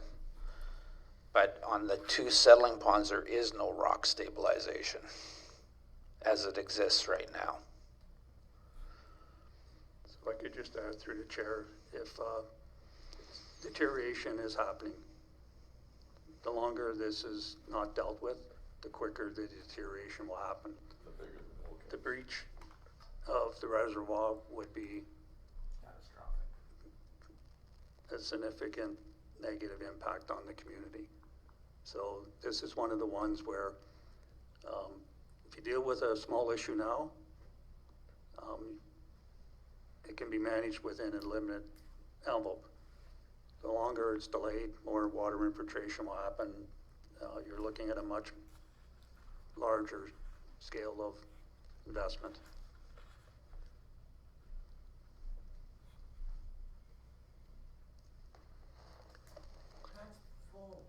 S6: But on the two settling ponds, there is no rock stabilization as it exists right now.
S3: So if I could just add through the chair, if deterioration is happening, the longer this is not dealt with, the quicker the deterioration will happen. The breach of the reservoir would be
S6: Catastrophic.
S3: a significant negative impact on the community. So this is one of the ones where if you deal with a small issue now, it can be managed within a limited envelope. The longer it's delayed, more water infiltration will happen. You're looking at a much larger scale of investment.
S4: That's full.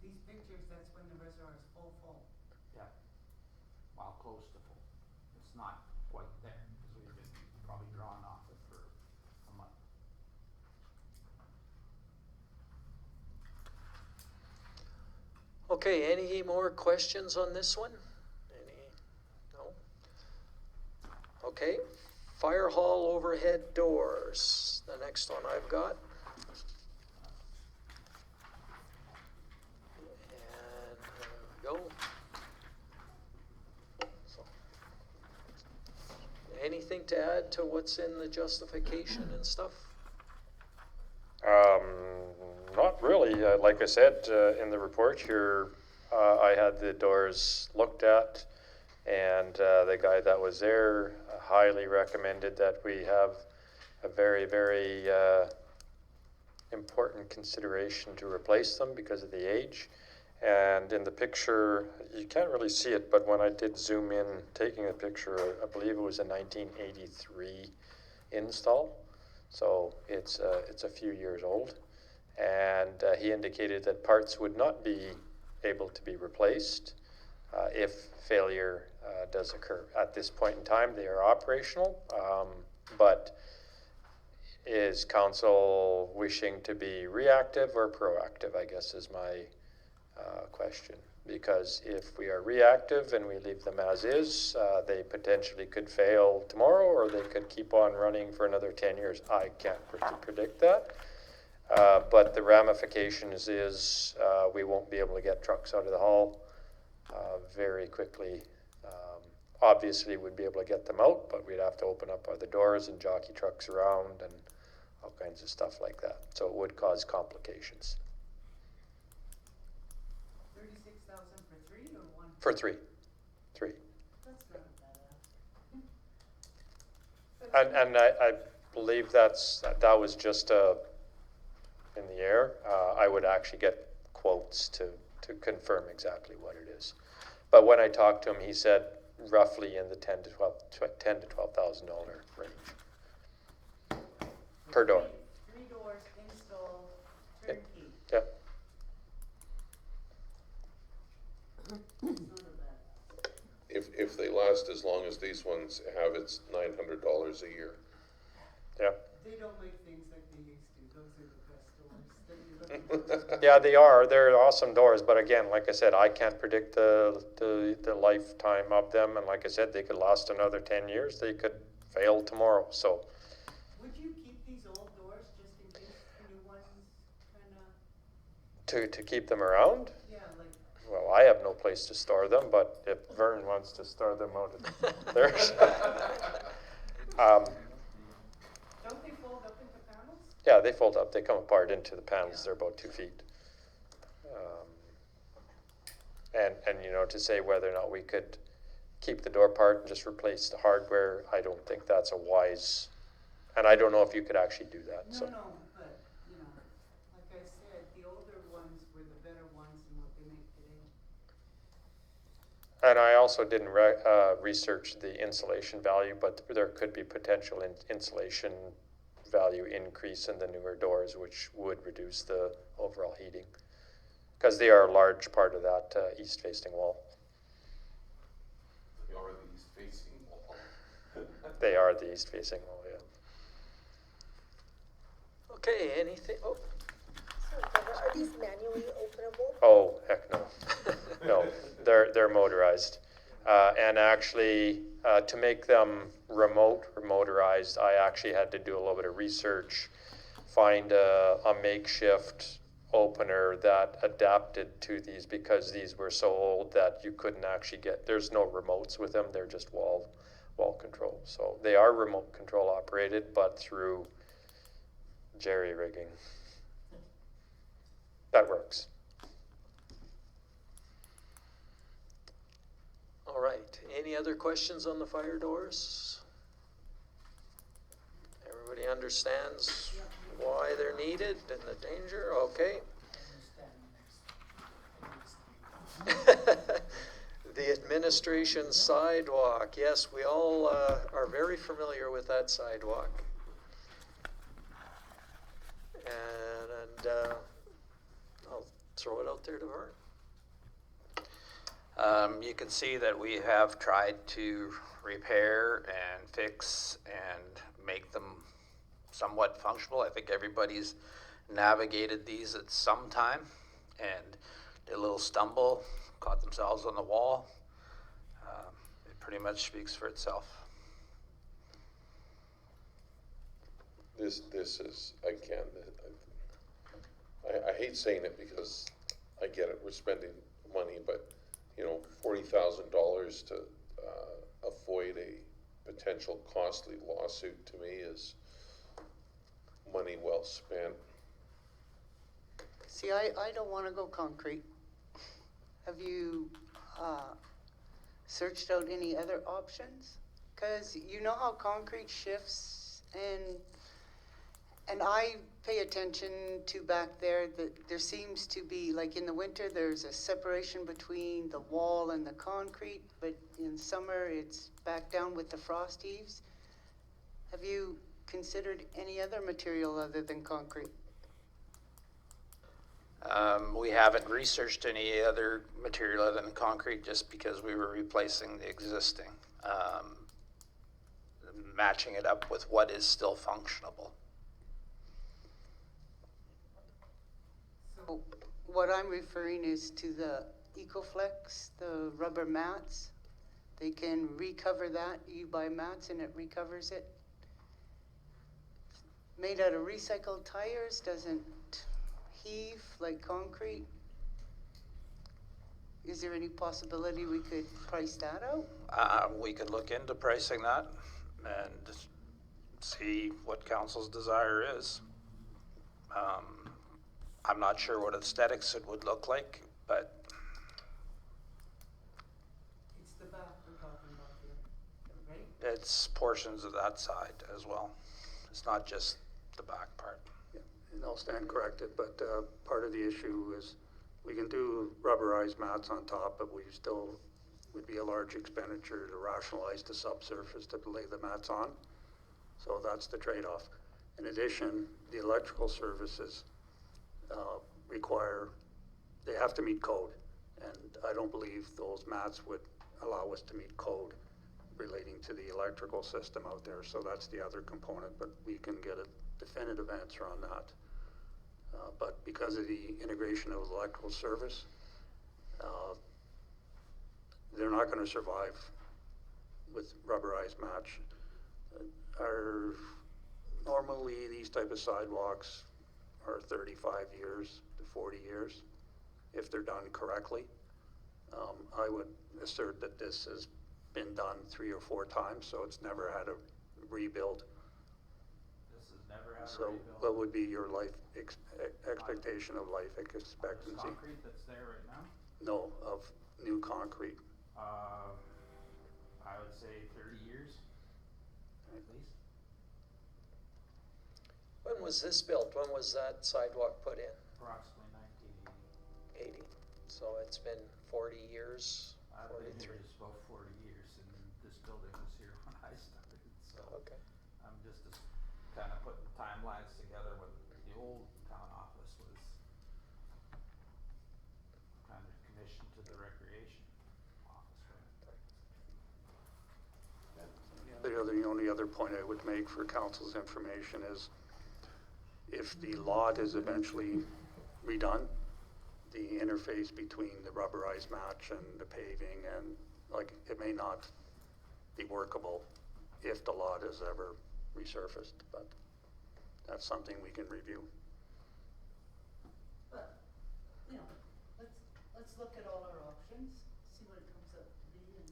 S4: These pictures, that's when the reservoir is full.
S6: Yeah, while close to full. It's not quite there, because we've been probably drawn off it for a month.
S1: Okay, any more questions on this one? No? Okay, fire hall overhead doors, the next one I've got. And there we go. So, anything to add to what's in the justification and stuff?
S10: Not really. Like I said in the report here, I had the doors looked at, and the guy that was there highly recommended that we have a very, very important consideration to replace them because of the age. And in the picture, you can't really see it, but when I did zoom in taking the picture, I believe it was a 1983 install. So it's a few years old. And he indicated that parts would not be able to be replaced if failure does occur. At this point in time, they are operational, but is council wishing to be reactive or proactive, I guess is my question. Because if we are reactive and we leave them as is, they potentially could fail tomorrow, or they could keep on running for another 10 years. I can't predict that. But the ramifications is we won't be able to get trucks out of the hall very quickly. Obviously, we'd be able to get them out, but we'd have to open up other doors and jockey trucks around and all kinds of stuff like that. So it would cause complications.
S4: 36,000 for 3 or 1?
S10: For three.
S4: That's not bad.
S10: And I believe that was just in the air. I would actually get quotes to confirm exactly what it is. But when I talked to him, he said roughly in the $10,000 to $12,000 range per door.
S4: Three doors installed, turnkey.
S10: Yep.
S4: It's not a bad.
S7: If they last as long as these ones have, it's $900 a year.
S10: Yeah.
S4: They don't make things like they used to. Those are the best doors that you're looking for.
S10: Yeah, they are. They're awesome doors, but again, like I said, I can't predict the lifetime of them. And like I said, they could last another 10 years. They could fail tomorrow. So
S4: Would you keep these old doors just in case the new ones kinda,
S10: to keep them around,
S4: yeah, like,
S10: well, I have no place to store them, but if Vern wants to store them out at theirs.
S4: don't they fold up into panels?
S10: Yeah, they fold up. They come apart into the panels. They're about 2 feet. And you know, to say whether or not we could keep the door part and just replace the hardware, I don't think that's a wise. And I don't know if you could actually do that.
S4: No,
S10: So
S4: no, but, you know, like I said, the older ones were the better ones than what they make today.
S10: and I also didn't research the insulation value, but there could be potential insulation value increase in the newer doors, which would reduce the overall heating, because they are a large part of that east-facing wall.
S11: They are the east-facing wall.
S10: They are the east-facing wall, yeah.
S1: Okay, anything, oh,
S2: Sorry, Trevor, are these manually openable?
S10: Oh, heck no. No, they're motorized. And actually, to make them remote or motorized, I actually had to do a little bit of research, find a makeshift opener that adapted to these, because these were so old that you couldn't actually there's no remotes with them. They're just wall control. So they are remote control operated, but through jerry rigging. That works.
S1: all right. Any other questions on the fire doors? Everybody understands why they're needed and the danger? Okay. The administration sidewalk. Yes, we all are very familiar with that sidewalk. And I'll throw it out there to Vern.
S6: You can see that we have tried to repair and fix and make them somewhat functional. I think everybody's navigated these at some time and did a little stumble, caught themselves on the wall. It pretty much speaks for itself.
S7: This is, again, I hate saying it because I get it, we're spending money, but, you know, $40,000 to avoid a potential costly lawsuit, to me, is money well spent.
S5: See, I don't want to go concrete. Have you searched out any other options? Because you know how concrete shifts, and I pay attention to back there that there seems to be, like in the winter, there's a separation between the wall and the concrete, but in summer it's back down with the frost heaves. Have you considered any other material other than concrete?
S6: We haven't researched any other material other than concrete just because we were replacing the existing, matching it up with what is still functionable.
S5: So what I'm referring is to the EcoFlex, the rubber mats. They can recover that. You buy mats and it recovers it. Made out of recycled tires, doesn't heave like concrete. Is there any possibility we could price that out?
S6: We could look into pricing that and see what council's desire is. I'm not sure what aesthetics it would look like, but
S4: it's the back we're talking about here, right?
S6: it's portions of that side as well. It's not just the back part.
S3: And I'll stand corrected, but part of the issue is we can do rubberized mats on top, but we still would be a large expenditure to rationalize the subsurface to lay the mats on. So that's the trade-off. In addition, the electrical services they have to meet code. And I don't believe those mats would allow us to meet code relating to the electrical system out there. So that's the other component, but we can get a definitive answer on that. But because of the integration of electrical service, they're not going to survive with rubberized mats. Normally these type of sidewalks are 35 years to 40 years if they're done correctly. I would assert that this has been done 3 or 4 times, so it's never had a rebuild.
S6: This has never had a
S3: So
S6: rebuild.
S3: what would be your life expectation of life
S6: This
S3: expectancy?
S6: concrete that's there right now,
S3: No, of new concrete.
S6: I would say 30 years at least.
S1: When was this built? When was that sidewalk put in?
S6: Approximately 1980.
S1: 80. So it's been 40 years,
S6: I've been
S1: 43.
S6: here just about 40 years, and this building was here when I started, so
S1: Okay.
S6: I'm just kind of putting timelines together when the old town office was kind of commissioned to the recreation office, right?
S3: The only other point I would make for council's information is if the lot is eventually redone, the interface between the rubberized match and the paving and it may not be workable if the lot is ever resurfaced, but that's something we can review.
S4: But, let's look at all our options, see what it comes up to be, and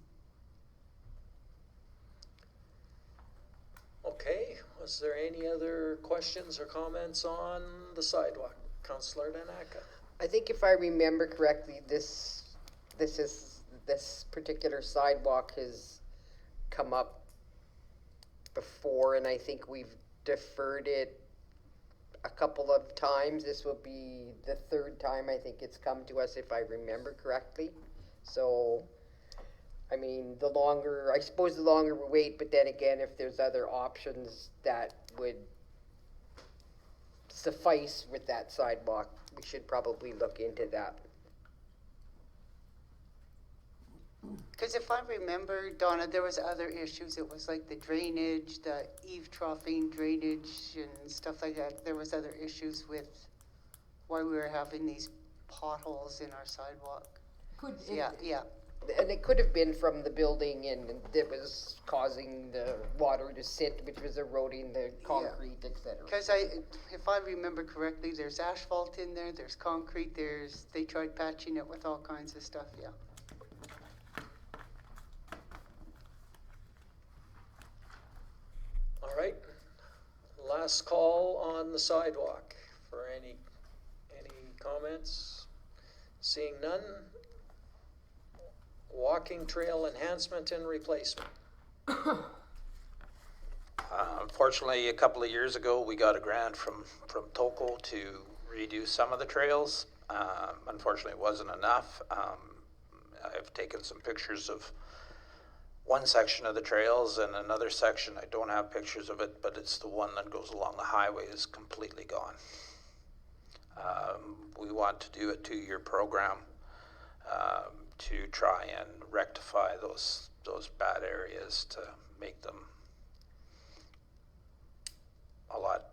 S1: Okay, was there any other questions or comments on the sidewalk? Councillor Danaka?
S8: I think if I remember correctly, this particular sidewalk has come up before, and I think we've deferred it a couple of times. This will be the 3rd time I think it's come to us, if I remember correctly. So, I mean, I suppose the longer we wait, but then again, if there's other options that would suffice with that sidewalk, we should probably look into that.
S5: Because if I remember, Donna, there was other issues. It was like the drainage, the eavesdropping drainage and stuff like that. There was other issues with why we were having these potholes in our sidewalk. Yeah.
S8: And it could have been from the building, and it was causing the water to sit, which was eroding the concrete, et cetera.
S5: Because if I remember correctly, there's asphalt in there, there's concrete, they tried patching it with all kinds of stuff, yeah.
S1: All right, last call on the sidewalk for any comments? Seeing none. Walking trail enhancement and replacement.
S6: Unfortunately, a couple of years ago, we got a grant from TOCO to redo some of the trails. Unfortunately, it wasn't enough. I've taken some pictures of one section of the trails, and another section, I don't have pictures of it, but it's the one that goes along the highway is completely gone. We want to do a 2-year program to try and rectify those bad areas to make them a lot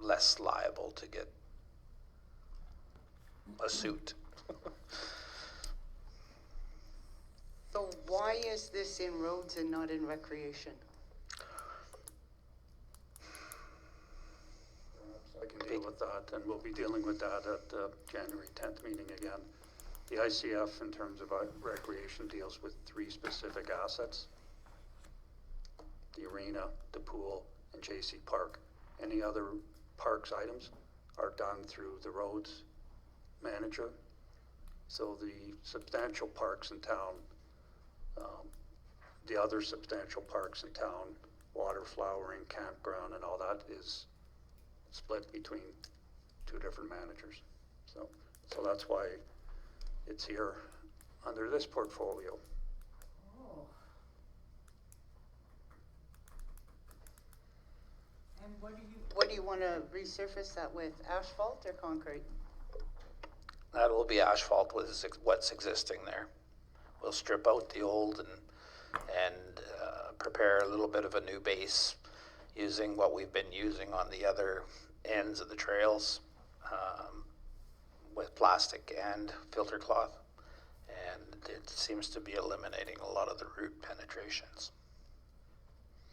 S6: less liable to get a suit.
S5: So why is this in roads and not in recreation?
S3: I can deal with that, and we'll be dealing with that at the January 10th meeting again. The ICF, in terms of recreation, deals with 3 specific assets: the arena, the pool, and J.C. Park. Any other parks items are done through the roads manager. So the substantial parks in town, the other substantial parks in town, water flowering, campground and all that is split between two different managers. So that's why it's here under this portfolio.
S4: Oh. And
S5: What do you wanna resurface that with, asphalt or concrete?
S6: That will be asphalt with what's existing there. We'll strip out the old and prepare a little bit of a new base using what we've been using on the other ends of the trails, with plastic and filter cloth. And it seems to be eliminating a lot of the root penetrations.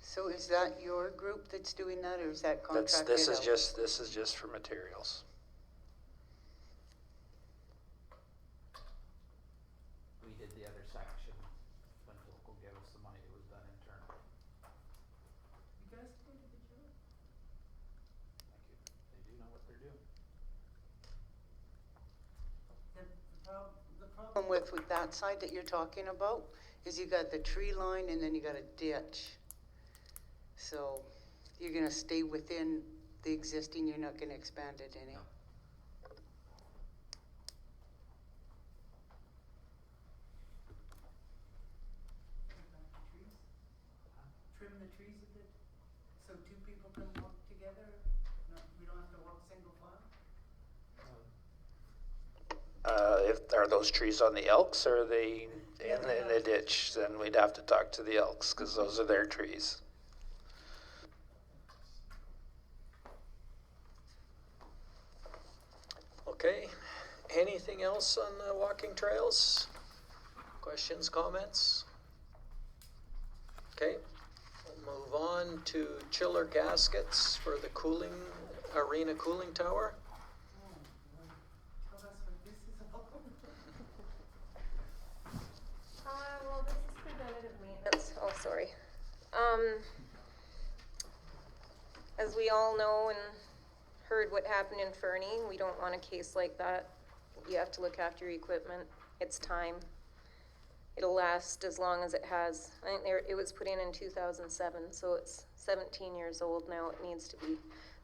S5: So is that your group that's doing that, or is that contracted out?
S6: This is just for materials. We did the other section when local gave us the money, it was done internally.
S4: you guys did a good job.
S6: Thank you. They do know what they're doing.
S4: The problem
S5: With that side that you're talking about is you got the tree line and then you got a ditch. So you're gonna stay within the existing, you're not gonna expand it any.
S6: No.
S4: trim the trees a bit, so two people can walk together, we don't have to walk single file?
S6: Are those trees on the Elks or are they in the ditch? Then we'd have to talk to the Elks because those are their trees.
S1: Okay, anything else on the walking trails? Questions, comments? Okay, we'll move on to chiller gaskets for the cooling, arena cooling tower.
S4: Tell us what this is about.
S12: Well, this is preventative maintenance. Oh, sorry. As we all know and heard what happened in Fernie, we don't want a case like that. You have to look after your equipment. It's time. It'll last as long as it has. I think it was put in 2007, so it's 17 years old now. It needs to be.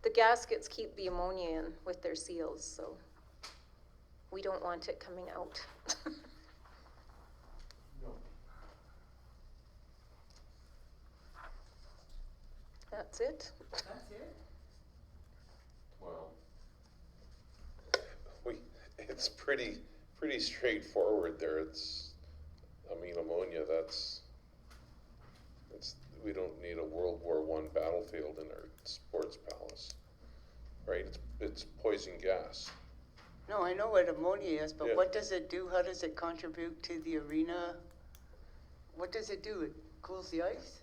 S12: The gaskets keep the ammonia in with their seals, so we don't want it coming out. That's it.
S4: That's it?
S7: Well, it's pretty straightforward there. It's, ammonia, we don't need a World War I battlefield in our sports palace, right? It's poison gas.
S5: No, I know what ammonia is, but
S7: Yeah.
S5: what does it do? How does it contribute to the arena? What does it do? It cools the ice?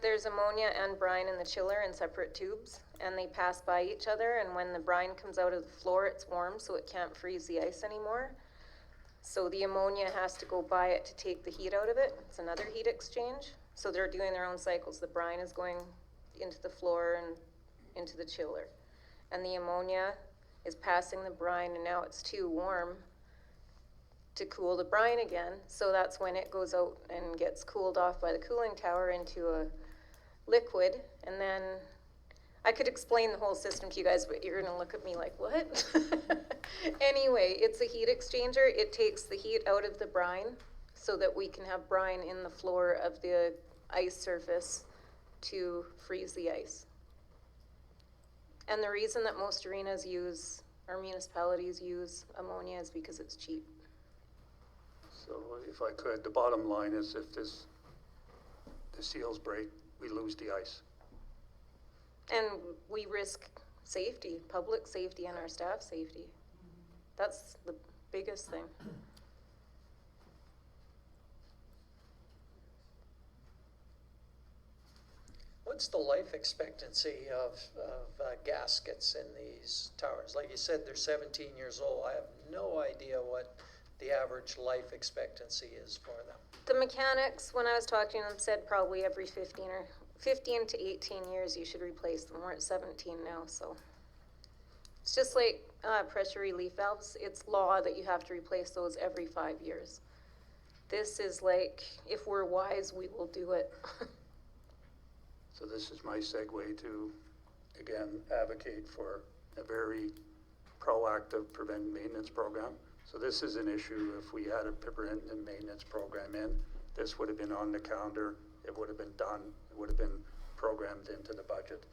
S12: There's ammonia and brine in the chiller in separate tubes, and they pass by each other, and when the brine comes out of the floor, it's warm, so it can't freeze the ice anymore. So the ammonia has to go by it to take the heat out of it. It's another heat exchange. So they're doing their own cycles. The brine is going into the floor and into the chiller. And the ammonia is passing the brine, and now it's too warm to cool the brine again. So that's when it goes out and gets cooled off by the cooling tower into a liquid. And then I could explain the whole system to you guys, but you're gonna look at me like, what? Anyway, it's a heat exchanger. It takes the heat out of the brine so that we can have brine in the floor of the ice surface to freeze the ice. And the reason that most arenas use, or municipalities use ammonia is because it's cheap.
S3: So if I could, the bottom line is if the seals break, we lose the ice.
S12: And we risk safety, public safety and our staff safety. That's the biggest thing.
S1: What's the life expectancy of gaskets in these towers? Like you said, they're 17 years old. I have no idea what the average life expectancy is for them.
S12: The mechanics, when I was talking to them, said probably every 15 to 18 years you should replace them. We're at 17 now, so. It's just like pressure relief valves. It's law that you have to replace those every 5 years. This is like, if we're wise, we will do it.
S3: So this is my segue to, again, advocate for a very proactive preventive maintenance program. So this is an issue, if we had a preventive maintenance program in, this would have been on the calendar, it would have been done, it would have been programmed into the budget.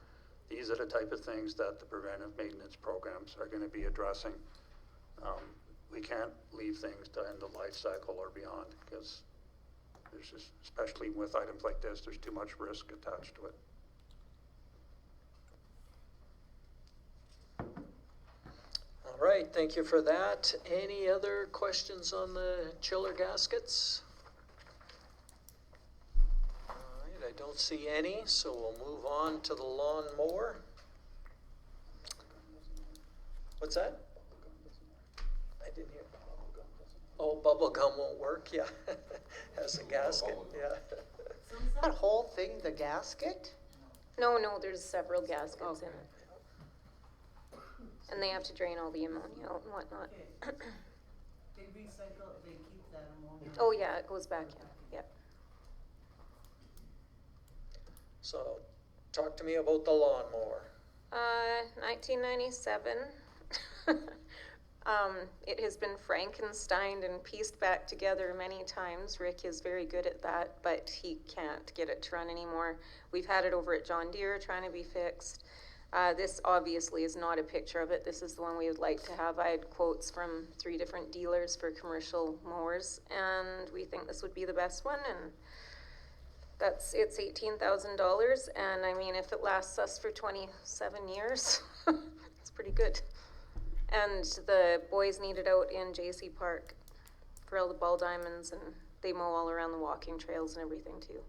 S3: These are the type of things that the preventive maintenance programs are gonna be addressing. We can't leave things to end of life cycle or beyond, because there's just, especially with items like this, there's too much risk attached to it.
S1: All right, thank you for that. Any other questions on the chiller gaskets? All right, I don't see any, so we'll move on to the lawnmower. What's that? I didn't hear. Oh, bubble gum won't work, yeah. Has a gasket, yeah.
S4: So is
S5: That
S4: that,
S5: whole thing, the gasket?
S12: No, there's several gaskets in
S5: Okay.
S12: it. And they have to drain all the ammonia out and whatnot.
S4: okay, they recycle, they keep that ammonia?
S12: Oh, yeah, it goes back in, yep.
S1: So, talk to me about the lawnmower.
S12: 1997. It has been Frankensteined and pieced back together many times. Rick is very good at that, but he can't get it to run anymore. We've had it over at John Deere trying to be fixed. This obviously is not a picture of it. This is the one we would like to have. I had quotes from 3 different dealers for commercial mowers, and we think this would be the best one, and it's $18,000, and I mean, if it lasts us for 27 years, it's pretty good. And the boys need it out in JC Park for all the ball diamonds, and they mow all around the walking trails and everything too.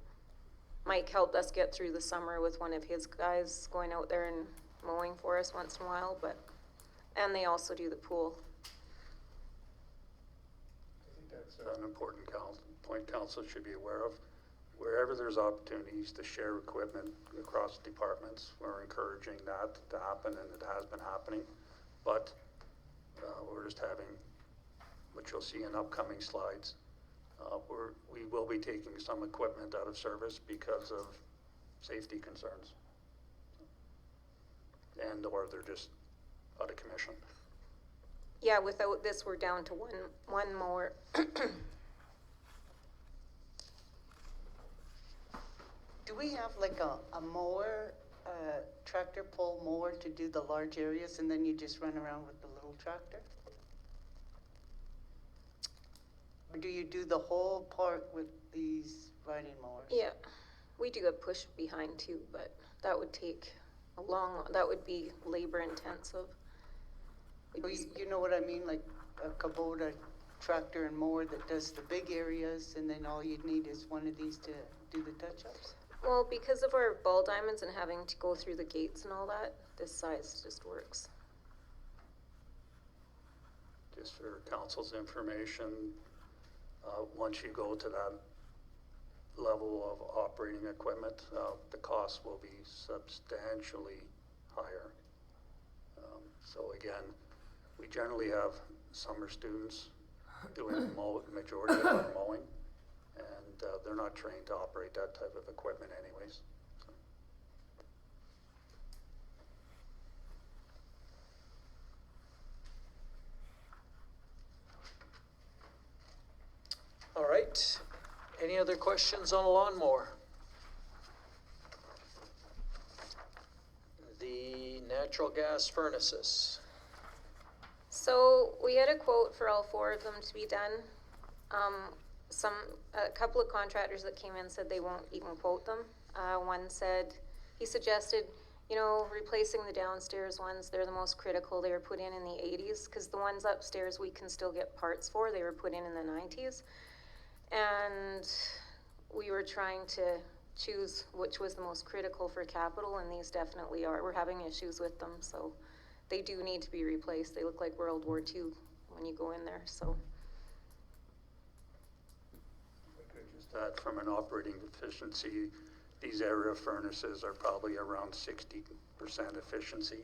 S12: Mike helped us get through the summer with one of his guys going out there and mowing for us once in a while, and they also do the pool.
S3: I think that's an important point council should be aware of. Wherever there's opportunities to share equipment across departments, we're encouraging that to happen, and it has been happening. But we're just having, which you'll see in upcoming slides, we will be taking some equipment out of service because of safety concerns. And or they're just out of commission.
S12: Yeah, without this, we're down to one mower.
S5: Do we have like a mower, tractor pull mower to do the large areas and then you just run around with the little tractor? Or do you do the whole part with these riding mowers?
S12: Yeah, we do a push behind too, but that would take that would be labor intensive.
S5: Well, you know what I mean, like a Kubota tractor and mower that does the big areas and then all you'd need is one of these to do the touch-ups?
S12: Well, because of our ball diamonds and having to go through the gates and all that, this size just works.
S3: Just for council's information, once you go to that level of operating equipment, the cost will be substantially higher. So again, we generally have summer students doing the majority of our mowing, and they're not trained to operate that type of equipment anyways.
S1: All right, any other questions on a lawnmower? The natural gas furnaces.
S12: So we had a quote for all 4 of them to be done. A couple of contractors that came in said they won't even quote them. One said, he suggested, replacing the downstairs ones. They're the most critical. They were put in the 80s, because the ones upstairs we can still get parts for. They were put in the 90s. And we were trying to choose which was the most critical for capital, and these definitely are. We're having issues with them, so they do need to be replaced. They look like World War II when you go in there, so.
S3: Just that from an operating efficiency, these area furnaces are probably around 60% efficiency.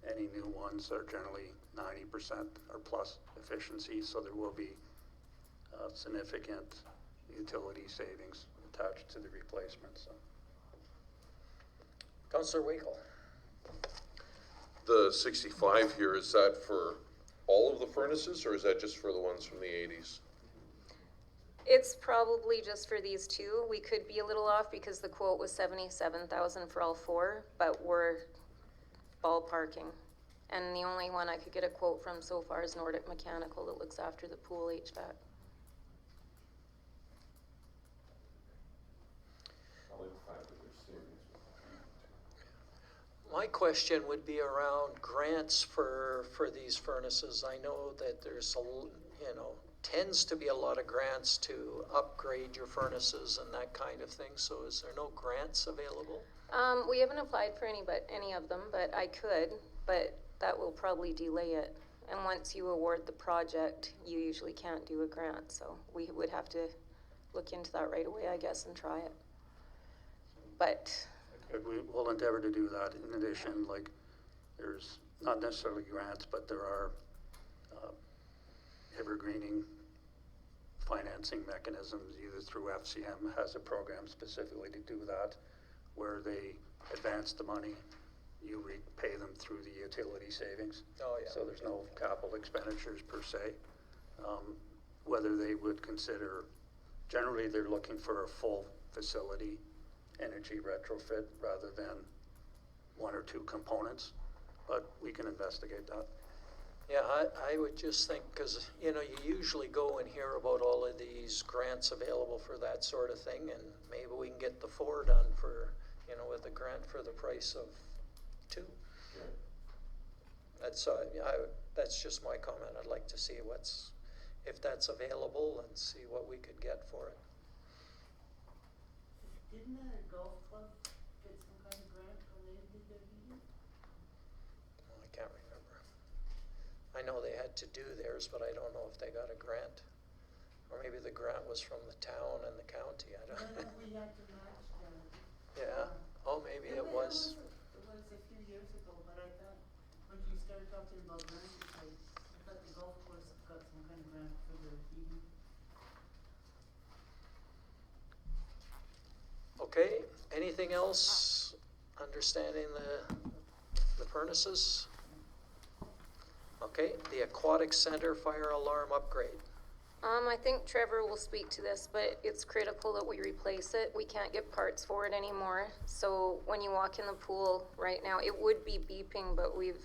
S3: Any new ones are generally 90% or plus efficiency, so there will be significant utility savings attached to the replacement, so.
S1: Councillor Wakel.
S7: The 65 here, is that for all of the furnaces, or is that just for the ones from the 80s?
S12: It's probably just for these two. We could be a little off because the quote was 77,000 for all four, but we're ballparking. And the only one I could get a quote from so far is Nordic Mechanical that looks after the pool HVAC.
S11: Probably the fact that there's savings.
S1: My question would be around grants for these furnaces. I know that there's tends to be a lot of grants to upgrade your furnaces and that kind of thing. So is there no grants available?
S12: We haven't applied for any of them, but I could, but that will probably delay it. And once you award the project, you usually can't do a grant, so we would have to look into that right away, I guess, and try it. But
S3: We will endeavor to do that. In addition, like, there's not necessarily grants, but there are evergreening financing mechanisms, either through FCM has a program specifically to do that, where they advance the money, you repay them through the utility savings.
S1: Oh, yeah.
S3: So there's no capital expenditures per se. Whether they would consider, generally they're looking for a full facility energy retrofit rather than one or two components, but we can investigate that.
S1: Yeah, I would just think, because, you usually go and hear about all of these grants available for that sort of thing, and maybe we can get the 4 done for, with a grant for the price of 2. That's, that's just my comment. I'd like to see if that's available and see what we could get for it.
S4: Didn't the golf club get some kind of grant when they did their meeting?
S1: I can't remember. I know they had to do theirs, but I don't know if they got a grant. Or maybe the grant was from the town and the county, I don't know.
S4: We had to match them.
S1: Yeah, oh, maybe it was.
S4: It was a few years ago, but I thought, when you started talking about grants, I thought the golf course got some kind of grant for their heating.
S1: Okay, anything else? Understanding the furnaces? Okay, the aquatic center fire alarm upgrade.
S12: I think Trevor will speak to this, but it's critical that we replace it. We can't get parts for it anymore. So when you walk in the pool right now, it would be beeping, but we've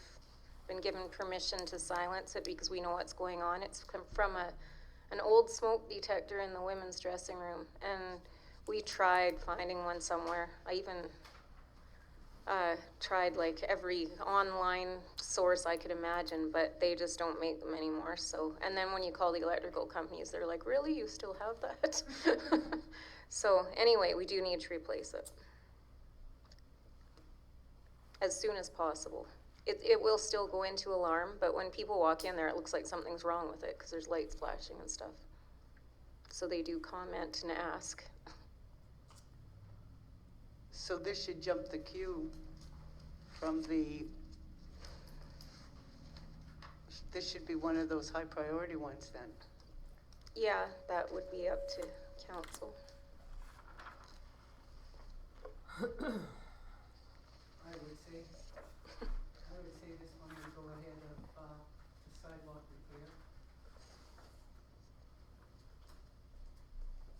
S12: been given permission to silence it because we know what's going on. It's come from an old smoke detector in the women's dressing room, and we tried finding one somewhere. I even tried like every online source I could imagine, but they just don't make them anymore. So, and then when you call the electrical companies, they're like, really, you still have that? So anyway, we do need to replace it as soon as possible. It will still go into alarm, but when people walk in there, it looks like something's wrong with it because there's lights flashing and stuff. So they do comment and ask.
S5: So this should jump the queue from this should be one of those high priority ones then.
S12: Yeah, that would be up to council.
S4: I would say this one would go ahead of the sidewalk repair.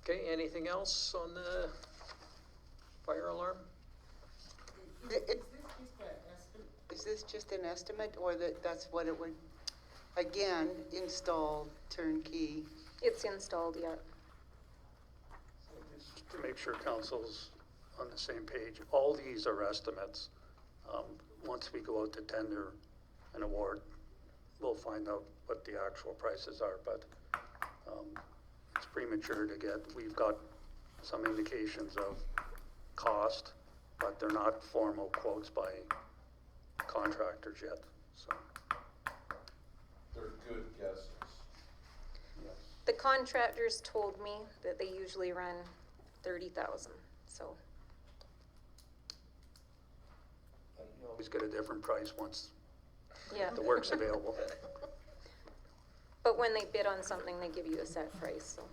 S1: Okay, anything else on the fire alarm?
S5: Is this just an estimate, or that's what it would, again, install turnkey?
S12: It's installed yet.
S3: Just to make sure council's on the same page, all these are estimates. Once we go out to tender an award, we'll find out what the actual prices are, but it's premature to get, we've got some indications of cost, but they're not formal quotes by contractors yet, so.
S11: They're good guesses.
S3: Yes.
S12: The contractors told me that they usually run 30,000, so.
S3: You always get a different price once
S12: Yeah.
S3: the work's available.
S12: But when they bid on something, they give you a set price, so.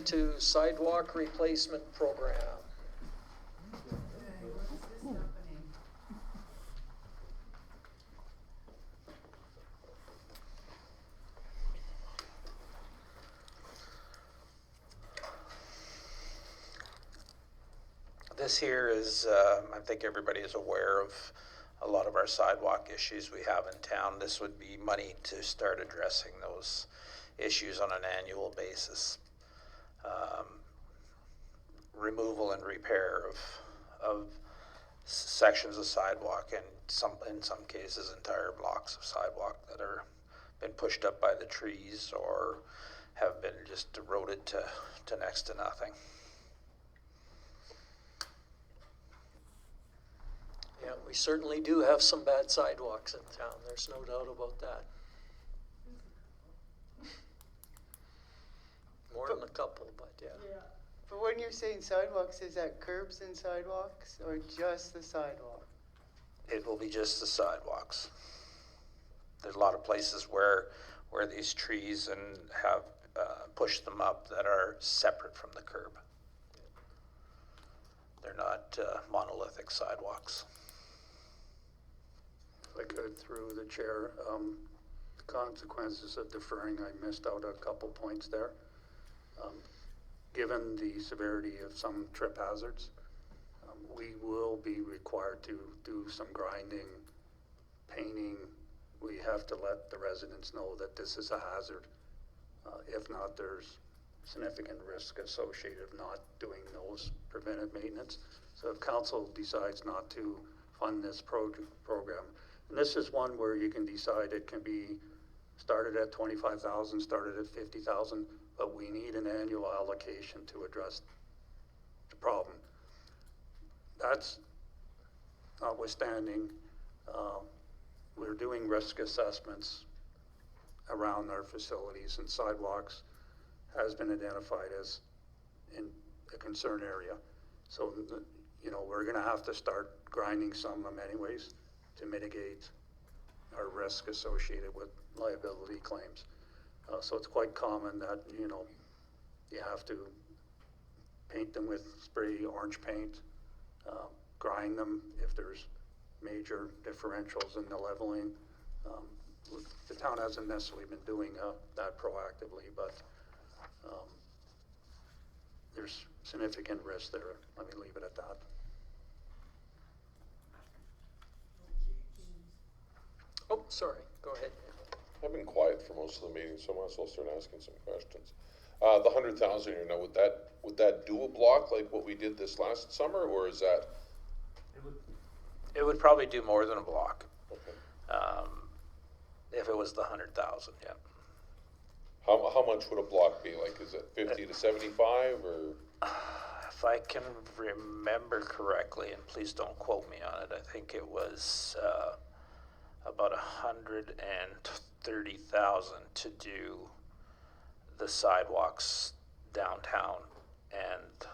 S1: on to sidewalk replacement program.
S4: What is this happening?
S6: This here is, I think everybody is aware of a lot of our sidewalk issues we have in town. This would be money to start addressing those issues on an annual basis. Removal and repair of sections of sidewalk and in some cases, entire blocks of sidewalk that are been pushed up by the trees or have been just eroded to next to nothing.
S1: Yeah, we certainly do have some bad sidewalks in town, there's no doubt about that. More than a couple, but yeah.
S5: But when you're saying sidewalks, is that curbs and sidewalks or just the sidewalk?
S6: It will be just the sidewalks. There's a lot of places where these trees and have pushed them up that are separate from the curb. They're not monolithic sidewalks.
S3: If I could, through the chair, the consequences of deferring, I missed out a couple points there. Given the severity of some trip hazards, we will be required to do some grinding, painting. We have to let the residents know that this is a hazard. If not, there's significant risk associated with not doing those preventive maintenance. So if council decides not to fund this program, and this is one where you can decide it can be started at 25,000, started at 50,000, but we need an annual allocation to address the problem. That's notwithstanding, we're doing risk assessments around our facilities, and sidewalks has been identified as in a concern area. So, you know, we're gonna have to start grinding some of them anyways to mitigate our risk associated with liability claims. So it's quite common that, you know, you have to paint them with spray orange paint, grind them if there's major differentials in the leveling. The town hasn't necessarily been doing that proactively, but there's significant risk there. Let me leave it at that.
S1: Oh, sorry, go ahead.
S7: I've been quiet for most of the meeting, so I might as well start asking some questions. The 100,000 here, now would that do a block like what we did this last summer, or is that?
S6: It would probably do more than a block.
S7: Okay.
S6: If it was the 100,000, yeah.
S7: How much would a block be? Like, is it 50 to 75 or?
S6: If I can remember correctly, and please don't quote me on it, I think it was about 130,000 to do the sidewalks downtown and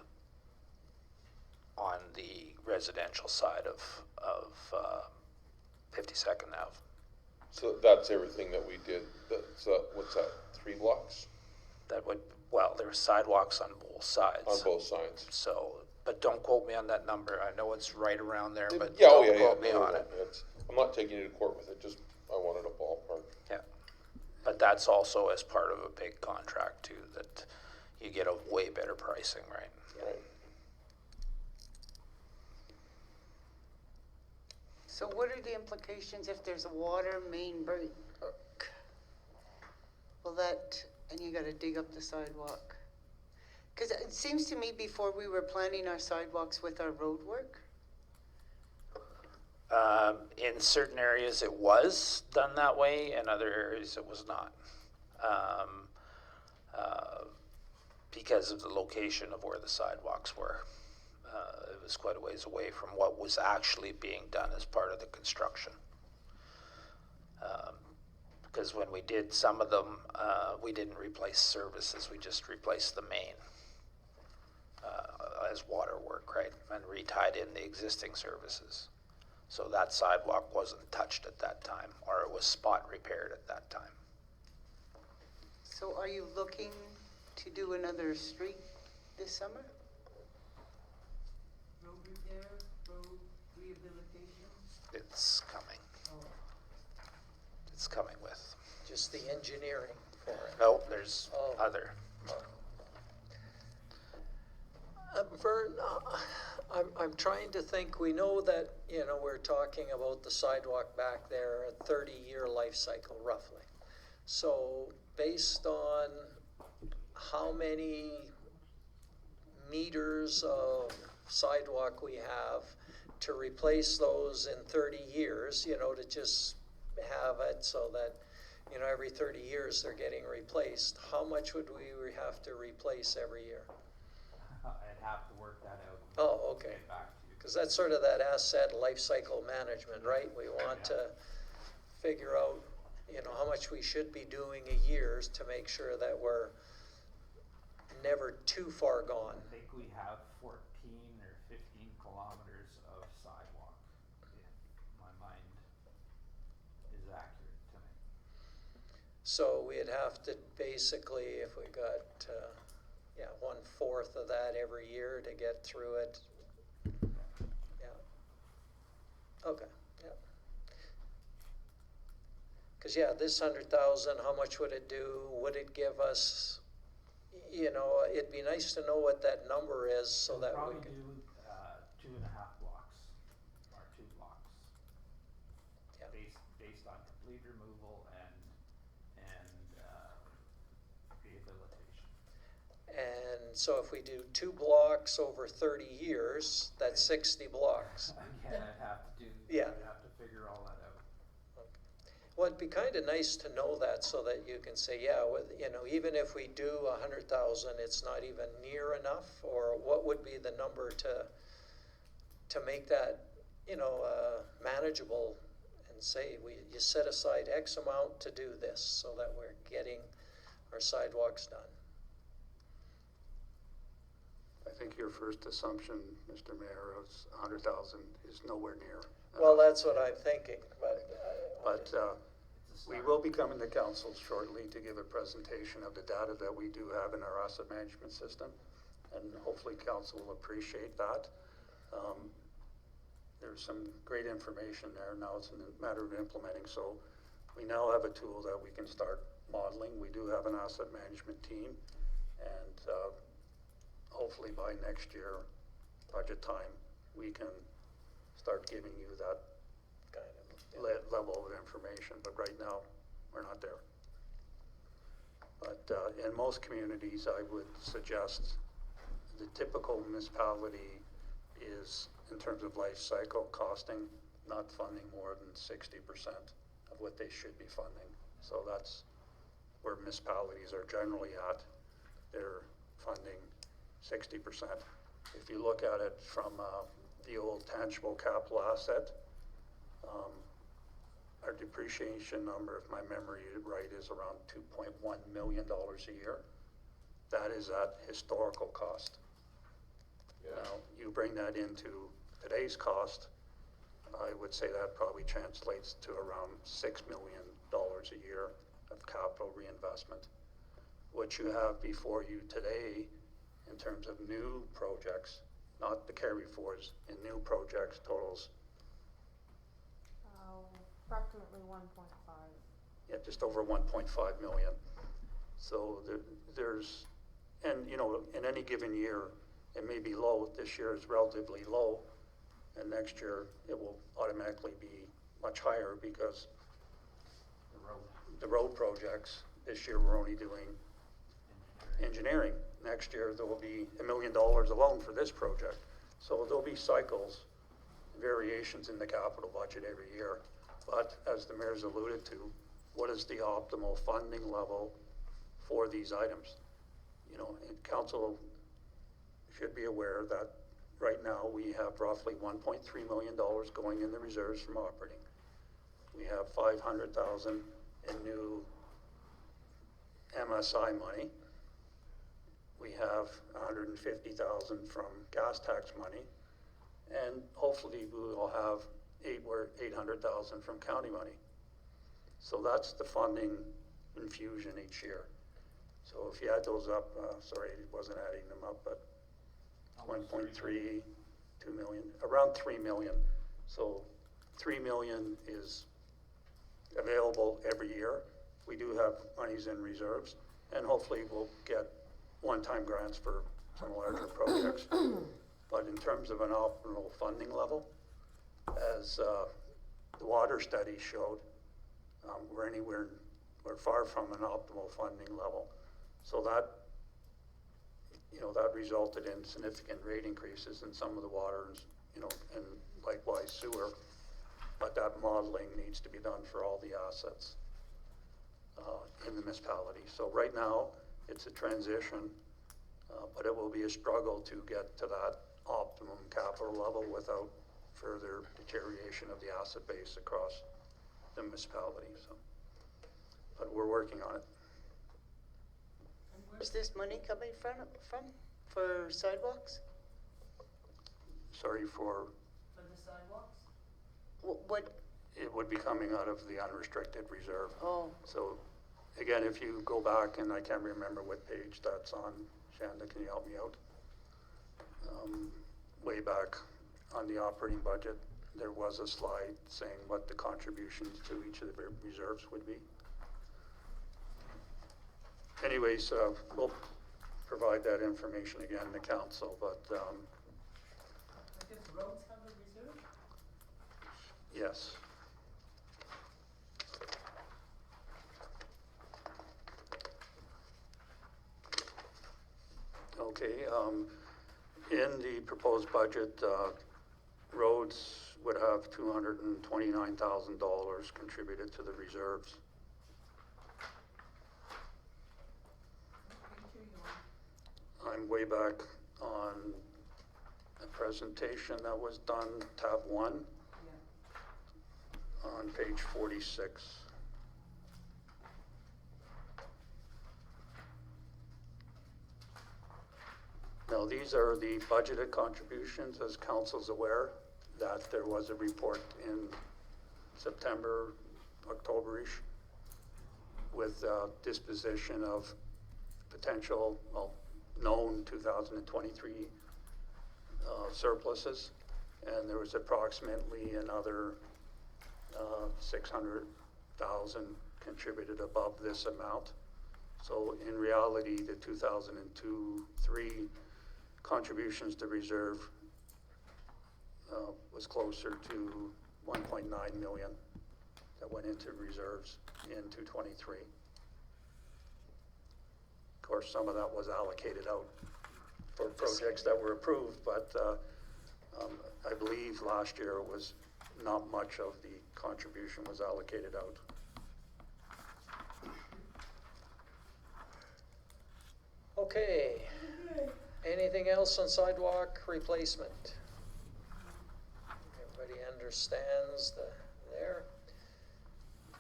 S6: on the residential side of 52nd Ave.
S7: So that's everything that we did. That's, what's that, 3 blocks?
S6: That would, well, there were sidewalks on both sides.
S7: On both sides.
S6: So, but don't quote me on that number. I know it's right around there, but
S7: Yeah,
S6: don't
S7: oh, yeah,
S6: quote
S7: yeah.
S6: me on it.
S7: I'm not taking you to court with it, just I wanted a ballpark.
S6: Yeah, but that's also as part of a big contract too, that you get a way better pricing, right?
S7: Right.
S5: So what are the implications if there's a water main break? Well, and you gotta dig up the sidewalk. Cause it seems to me before we were planning our sidewalks with our road work.
S6: In certain areas it was done that way, in other areas it was not. Because of the location of where the sidewalks were. It was quite a ways away from what was actually being done as part of the construction. Because when we did some of them, we didn't replace services, we just replaced the main as water work, right? And retied in the existing services. So that sidewalk wasn't touched at that time, or it was spot repaired at that time.
S5: So are you looking to do another street this summer?
S4: Road repair, road rehabilitation?
S13: It's coming.
S4: Oh,
S13: It's coming with.
S1: Just the engineering for it.
S13: No, there's
S1: Oh.
S13: other.
S1: Vern, I'm trying to think, we know that, you know, we're talking about the sidewalk back there, a 30-year life cycle roughly. So based on how many meters of sidewalk we have to replace those in 30 years, you know, to just have it so that, you know, every 30 years they're getting replaced, how much would we have to replace every year?
S6: I'd have to work that out.
S1: Oh, okay.
S6: Get back to you.
S1: Because that's sort of that asset life cycle management, right? We want to figure out, you know, how much we should be doing a year to make sure that we're never too far gone.
S6: I think we have 14 or 15 kilometers of sidewalk, if my mind is accurate to me.
S1: So we'd have to basically, if we got, 1/4 of that every year to get through it. Yeah. Okay, yeah. Cause yeah, this 100,000, how much would it do? Would it give us, you know, it'd be nice to know what that number is so that we
S6: Probably
S1: can.
S6: do 2.5 blocks, or 2 blocks.
S1: Yeah.
S6: Based on complete removal and rehabilitation.
S1: And so if we do 2 blocks over 30 years, that's 60 blocks.
S6: Again, I'd have to do,
S1: Yeah.
S6: I'd have to figure all that out.
S1: Well, it'd be kind of nice to know that so that you can say, yeah, you know, even if we do 100,000, it's not even near enough, or what would be the number to make that, you know, manageable, and say you set aside X amount to do this so that we're getting our sidewalks done.
S3: I think your first assumption, Mr. Mayor, of 100,000 is nowhere near.
S1: Well, that's what I'm thinking, but.
S3: But we will be coming to council shortly to give a presentation of the data that we do have in our asset management system. And hopefully council will appreciate that. There's some great information there. Now it's a matter of implementing. So we now have a tool that we can start modeling. We do have an asset management team. And hopefully by next year, budget time, we can start giving you that
S1: Kind of.
S3: level of information, but right now, we're not there. But in most communities, I would suggest the typical municipality is, in terms of life cycle costing, not funding more than 60% of what they should be funding. So that's where municipalities are generally at. They're funding 60%. If you look at it from the old tangible capital asset, our depreciation number, if my memory is right, is around $2.1 million a year. That is at historical cost.
S11: Yeah.
S3: Now, you bring that into today's cost, I would say that probably translates to around $6 million a year of capital reinvestment. What you have before you today in terms of new projects, not the carry forwards, in new projects totals,
S14: Approximately 1.5.
S3: yeah, just over 1.5 million. So there's, and you know, in any given year, it may be low. This year is relatively low, and next year it will automatically be much higher because the road projects, this year we're only doing engineering. Next year there will be $1 million alone for this project. So there'll be cycles, variations in the capital budget every year. But as the mayor's alluded to, what is the optimal funding level for these items? You know, and council should be aware that right now we have roughly $1.3 million going in the reserves from operating. We have 500,000 in new MSI money. We have 150,000 from gas tax money, and hopefully we will have 800,000 from county money. So that's the funding infusion each year. So if you add those up, sorry, it wasn't adding them up, but 1.3, 2 million, around 3 million. So 3 million is available every year. We do have monies in reserves, and hopefully we'll get one-time grants for some larger projects. But in terms of an optimal funding level, as the water study showed, we're far from an optimal funding level. So that, that resulted in significant rate increases in some of the water, and likewise sewer. But that modeling needs to be done for all the assets in the municipality. So right now, it's a transition, but it will be a struggle to get to that optimum capital level without further deterioration of the asset base across the municipality. So, but we're working on it.
S5: Where's this money coming from for sidewalks?
S3: Sorry for.
S4: For the sidewalks?
S5: What,
S3: It would be coming out of the unrestricted reserve.
S5: oh,
S3: So, again, if you go back, and I can't remember what page that's on, Shanda, can you help me out? Way back on the operating budget, there was a slide saying what the contributions to each of the reserves would be. Anyways, we'll provide that information again to council, but
S4: I guess roads have a reserve?
S3: yes. Okay, in the proposed budget, roads would have $229,000 contributed to the reserves. I'm way back on a presentation that was done, tab 1, on page 46. Now, these are the budgeted contributions, as council's aware, that there was a report in September, October-ish, with disposition of potential, known 2023 surpluses, and there was approximately another 600,000 contributed above this amount. So in reality, the 2002-3 contributions to reserve was closer to 1.9 million that went into reserves in 223. Of course, some of that was allocated out for projects that were approved, but I believe last year it was not much of the contribution was allocated out.
S1: Okay, anything else on sidewalk replacement? Everybody understands there.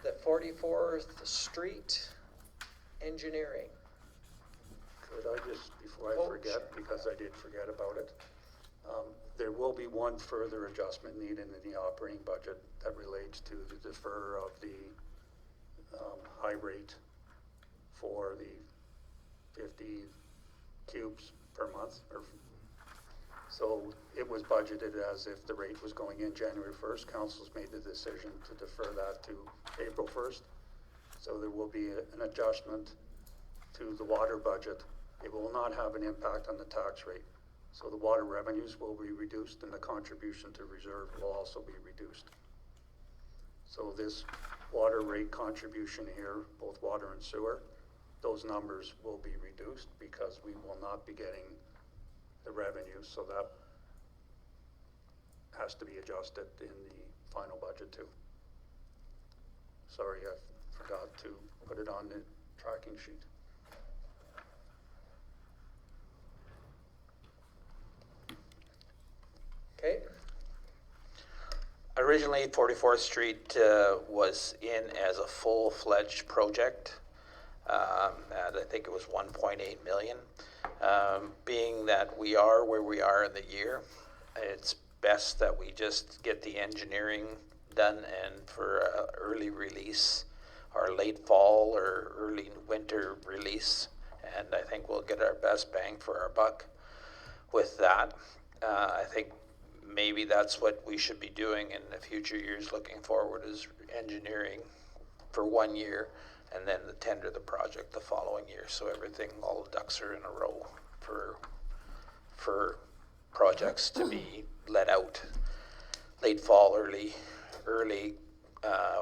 S1: The 44th Street engineering.
S3: Could I just, before I
S1: Oh,
S3: forget,
S1: sure.
S3: because I did forget about it, there will be one further adjustment needed in the operating budget that relates to the defer of the high rate for the 50 cubes per month. So it was budgeted as if the rate was going in January 1st. Council's made the decision to defer that to April 1st. So there will be an adjustment to the water budget. It will not have an impact on the tax rate. So the water revenues will be reduced and the contribution to reserve will also be reduced. So this water rate contribution here, both water and sewer, those numbers will be reduced because we will not be getting the revenue. So that has to be adjusted in the final budget too. Sorry, I forgot to put it on the tracking sheet.
S1: Okay,
S13: Originally, 44th Street was in as a full-fledged project, and I think it was 1.8 million. Being that we are where we are in the year, it's best that we just get the engineering done and for early release, or late fall or early winter release, and I think we'll get our best bang for our buck with that. I think maybe that's what we should be doing in the future years looking forward, is engineering for 1 year and then the tender the project the following year, so everything, all the ducks are in a row for projects to be let out late fall, early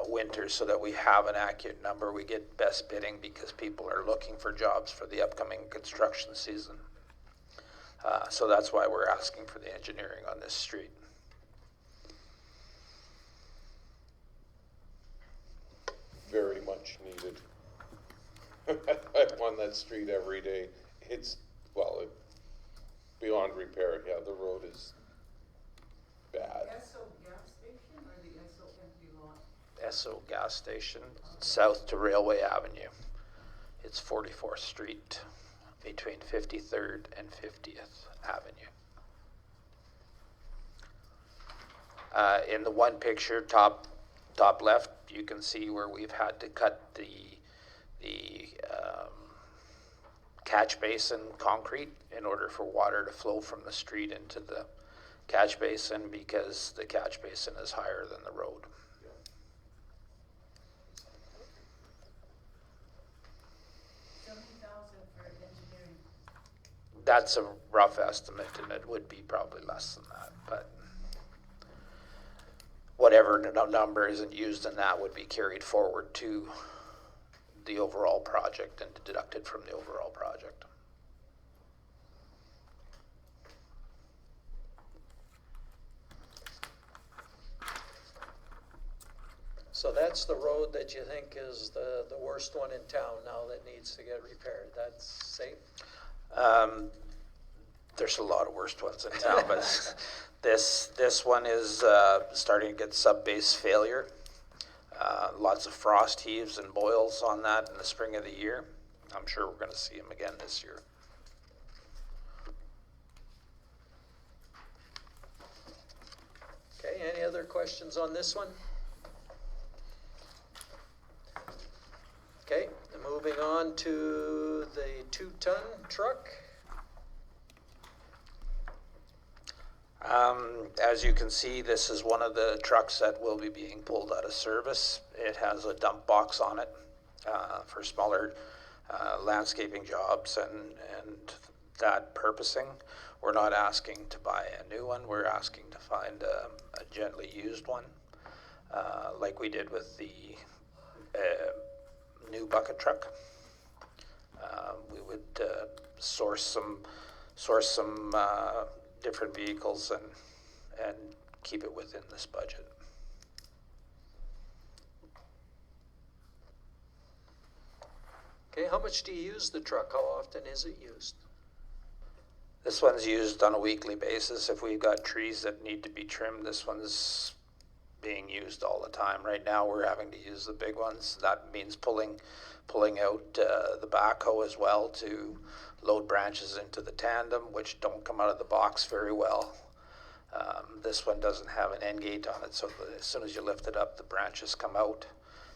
S13: winter, so that we have an accurate number. We get best bidding because people are looking for jobs for the upcoming construction season. So that's why we're asking for the engineering on this street.
S7: Very much needed. I'm on that street every day. It's, well, beyond repair. Yeah, the road is bad.
S4: Esso gas station or the Esso empty lot?
S13: Esso gas station, south to Railway Avenue. It's 44th Street between 53rd and 50th Avenue. In the one picture, top left, you can see where we've had to cut the catch basin concrete in order for water to flow from the street into the catch basin, because the catch basin is higher than the road.
S4: $70,000 for engineering.
S13: That's a rough estimate, and it would be probably less than that, but whatever number isn't used in that would be carried forward to the overall project and deducted from the overall project.
S1: So that's the road that you think is the worst one in town now that needs to get repaired. That's safe?
S13: There's a lot of worst ones in town, but this one is starting to get sub-base failure. Lots of frost heaves and boils on that in the spring of the year. I'm sure we're going to see them again this year.
S1: Okay, any other questions on this one? Okay, moving on to the 2-ton truck.
S13: As you can see, this is one of the trucks that will be being pulled out of service. It has a dump box on it for smaller landscaping jobs and that purposing. We're not asking to buy a new one. We're asking to find a gently used one, like we did with the new bucket truck. We would source some different vehicles and keep it within this budget.
S1: Okay, how much do you use the truck? How often is it used?
S13: This one's used on a weekly basis. If we've got trees that need to be trimmed, this one's being used all the time. Right now, we're having to use the big ones. That means pulling out the backhoe as well to load branches into the tandem, which don't come out of the box very well. This one doesn't have an end gate on it, so as soon as you lift it up, the branches come out.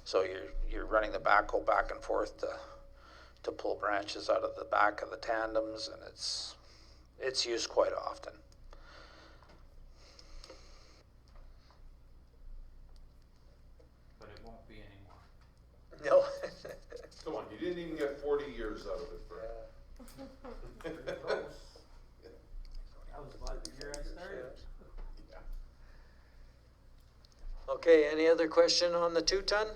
S13: So you're running the backhoe back and forth to pull branches out of the back of the tandems, and it's used quite often.
S6: But it won't be anymore.
S1: No.
S11: Come on, you didn't even get 40 years out of it, Fred.
S6: That was about the year I started.
S1: Okay, any other question on the 2-ton?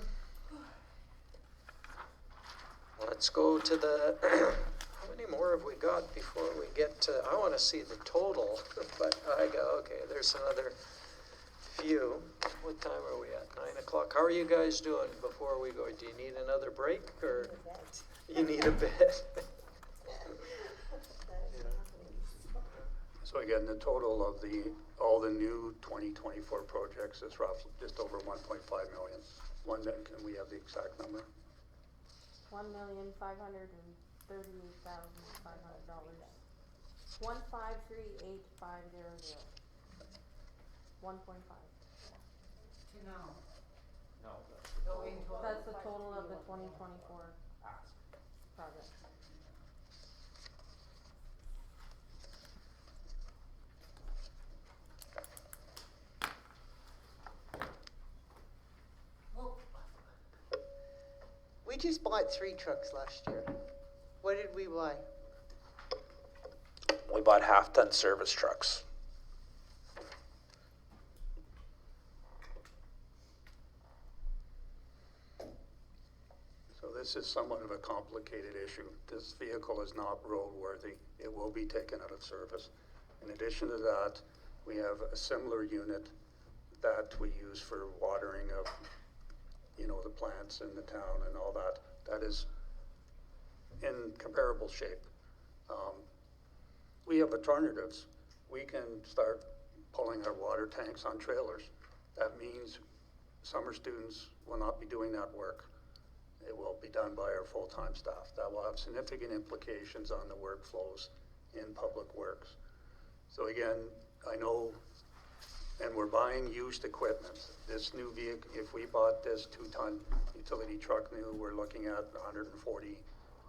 S1: Let's go to the, how many more have we got before we get to, I want to see the total, but okay, there's another few. What time are we at? 9 o'clock. How are you guys doing before we go? Do you need another break, or you need a bit?
S3: So again, the total of all the new 2024 projects is roughly just over 1.5 million. Can we have the exact number?
S14: $1,538,500. $1,538,500. 1.5.
S4: To now.
S6: No,
S4: No, in total.
S14: That's the total of the 2024 project.
S5: We just bought 3 trucks last year. What did we buy?
S13: We bought half-ton service trucks.
S3: So this is somewhat of a complicated issue. This vehicle is not roadworthy. It will be taken out of service. In addition to that, we have a similar unit that we use for watering of, you know, the plants in the town and all that. That is in comparable shape. We have alternatives. We can start pulling our water tanks on trailers. That means summer students will not be doing that work. It will be done by our full-time staff. That will have significant implications on the workflows in public works. So again, I know, and we're buying used equipment. This new vehicle, if we bought this 2-ton utility truck new, we're looking at $140,000,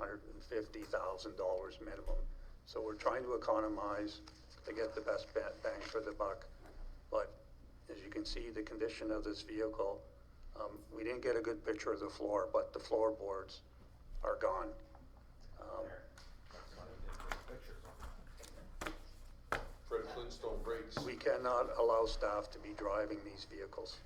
S3: $150,000 minimum. So we're trying to economize to get the best bang for the buck. But as you can see, the condition of this vehicle, we didn't get a good picture of the floor, but the floorboards are gone.
S11: Fred Flintstone brakes.
S3: We cannot allow staff to be driving these vehicles.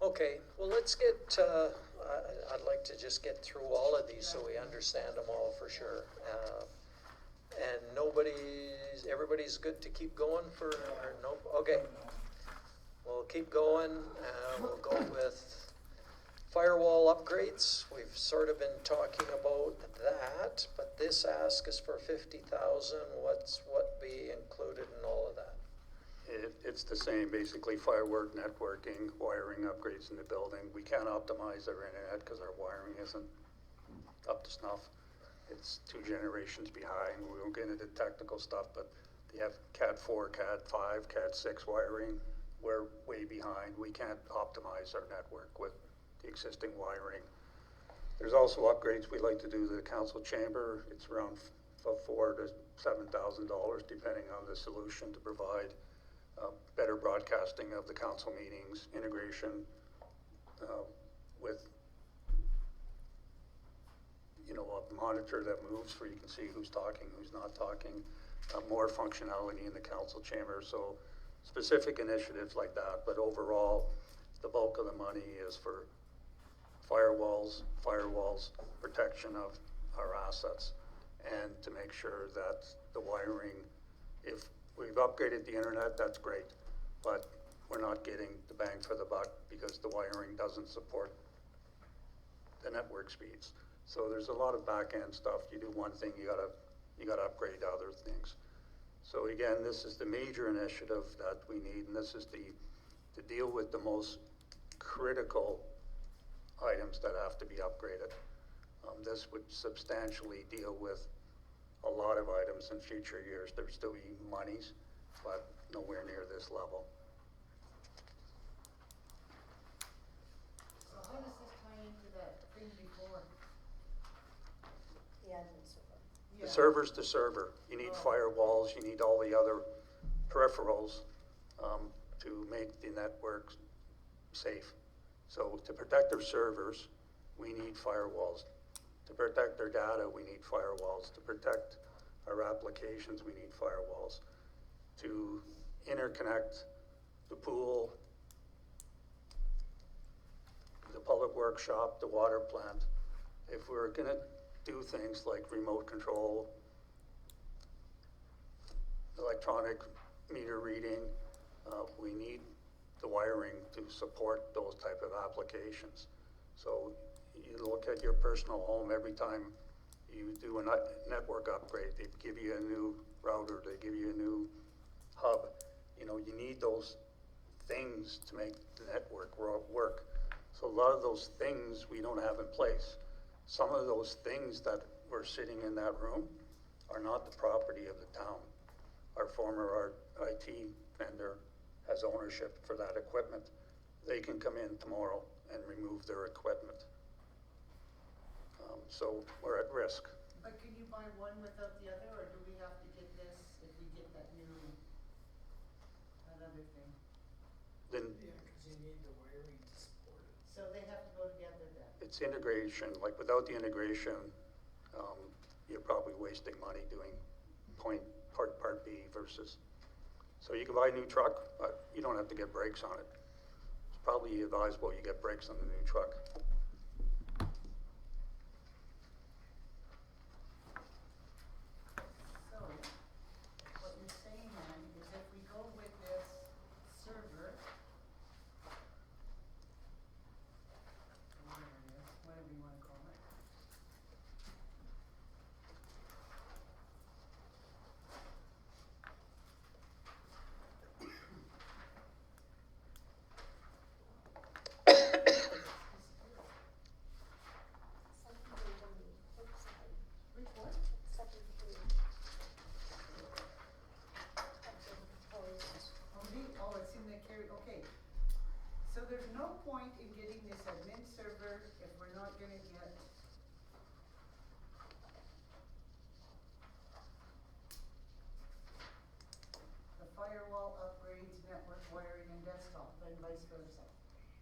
S1: Okay, well, let's get, I'd like to just get through all of these so we understand them all for sure. And everybody's good to keep going for, or nope, okay. We'll keep going, we'll go with firewall upgrades. We've sort of been talking about that, but this ask is for 50,000. What be included in all of that?
S3: It's the same, basically firework, networking, wiring upgrades in the building. We can't optimize our internet because our wiring isn't up to snuff. It's 2 generations behind. We won't get into technical stuff, but they have Cat 4, Cat 5, Cat 6 wiring. We're way behind. We can't optimize our network with the existing wiring. There's also upgrades we like to do to the council chamber. It's around $4,000 to $7,000 depending on the solution to provide better broadcasting of the council meetings, integration with, you know, a monitor that moves where you can see who's talking, who's not talking, more functionality in the council chamber. So specific initiatives like that, but overall, the bulk of the money is for firewalls, protection of our assets, and to make sure that the wiring, if we've upgraded the internet, that's great, but we're not getting the bang for the buck because the wiring doesn't support the network speeds. So there's a lot of back-end stuff. You do one thing, you gotta upgrade other things. So again, this is the major initiative that we need, and this is to deal with the most critical items that have to be upgraded. This would substantially deal with a lot of items in future years. There'd still be monies, but nowhere near this level.
S4: So how does this tie into that thing before?
S2: The admin server.
S3: The server's the server. You need firewalls, you need all the other peripherals to make the network safe. So to protect our servers, we need firewalls. To protect our data, we need firewalls. To protect our applications, we need firewalls. To interconnect the pool, the public workshop, the water plant, if we're gonna do things like remote control, electronic meter reading, we need the wiring to support those type of applications. So you look at your personal home, every time you do a network upgrade, they give you a new router, they give you a new hub. You know, you need those things to make the network work. So a lot of those things we don't have in place. Some of those things that were sitting in that room are not the property of the town. Our former IT vendor has ownership for that equipment. They can come in tomorrow and remove their equipment. So we're at risk.
S4: But can you buy one without the other, or do we have to get this if we get that other thing?
S3: Then it's integration, like without the integration, you're probably wasting money doing part B versus. So you can buy a new truck, but you don't have to get brakes on it. It's probably advisable you get brakes on the new truck.
S4: So, what you're saying then is if we go with this server, whatever it is, whatever you wanna call it.
S2: Second page on the flip side.
S4: Report?
S2: Second page. Of the proposed.
S4: It's in the carry, okay. So there's no point in getting this admin server if we're not gonna get the firewall upgrades, network wiring, and desktop, and vice versa.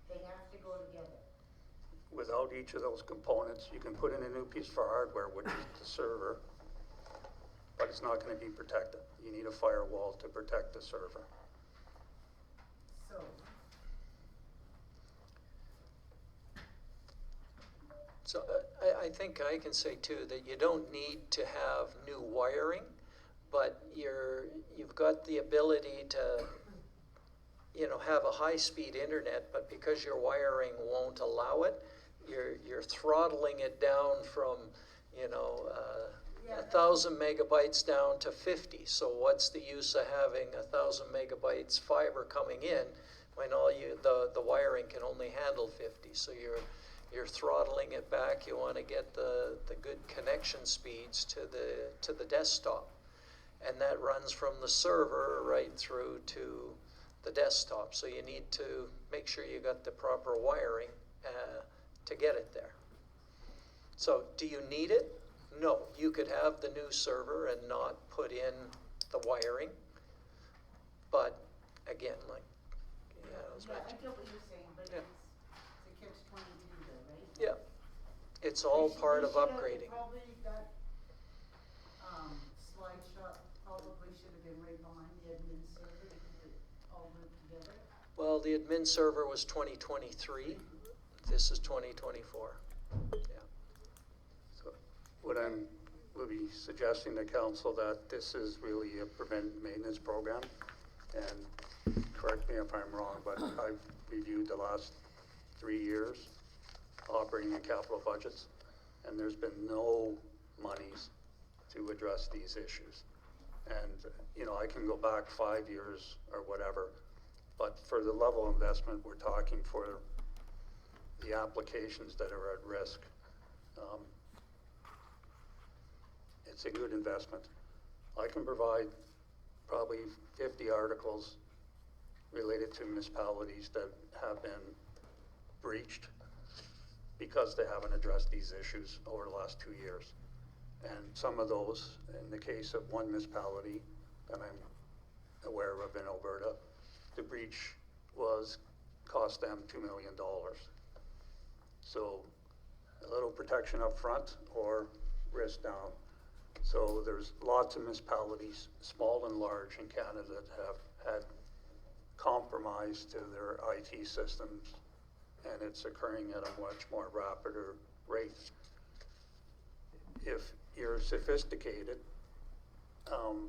S4: They have to go together.
S3: Without each of those components, you can put in a new piece for hardware, which is the server, but it's not gonna be protected. You need a firewall to protect the server.
S4: So,
S1: So I think I can say too that you don't need to have new wiring, but you've got the ability to, have a high-speed internet, but because your wiring won't allow it, you're throttling it down from, 1,000 megabytes down to 50. So what's the use of having 1,000 megabytes fiber coming in when the wiring can only handle 50? So you're throttling it back. You want to get the good connection speeds to the desktop, and that runs from the server right through to the desktop. So you need to make sure you got the proper wiring to get it there. So do you need it? No. You could have the new server and not put in the wiring, but again, I was
S4: yeah, I
S1: mentioning.
S4: get what you're saying, but
S1: Yeah.
S4: it's a catch-22 though, right?
S1: Yeah, it's all part of upgrading.
S4: Probably that, slide shot probably should have been right behind the admin server to keep it all grouped together.
S1: Well, the admin server was 2023. This is 2024. Yeah.
S3: So what will be suggesting to council that this is really a preventive maintenance program, and correct me if I'm wrong, but I've reviewed the last 3 years operating and capital budgets, and there's been no monies to address these issues. And, I can go back 5 years or whatever, but for the level of investment we're talking for the applications that are at risk, it's a good investment. I can provide probably 50 articles related to municipalities that have been breached because they haven't addressed these issues over the last 2 years. And some of those, in the case of one municipality that I'm aware of in Alberta, the breach cost them $2 million. So a little protection up front or risk down. So there's lots of municipalities, small and large in Canada, that have had compromise to their IT systems, and it's occurring at a much more rapid rate. If you're sophisticated, I'll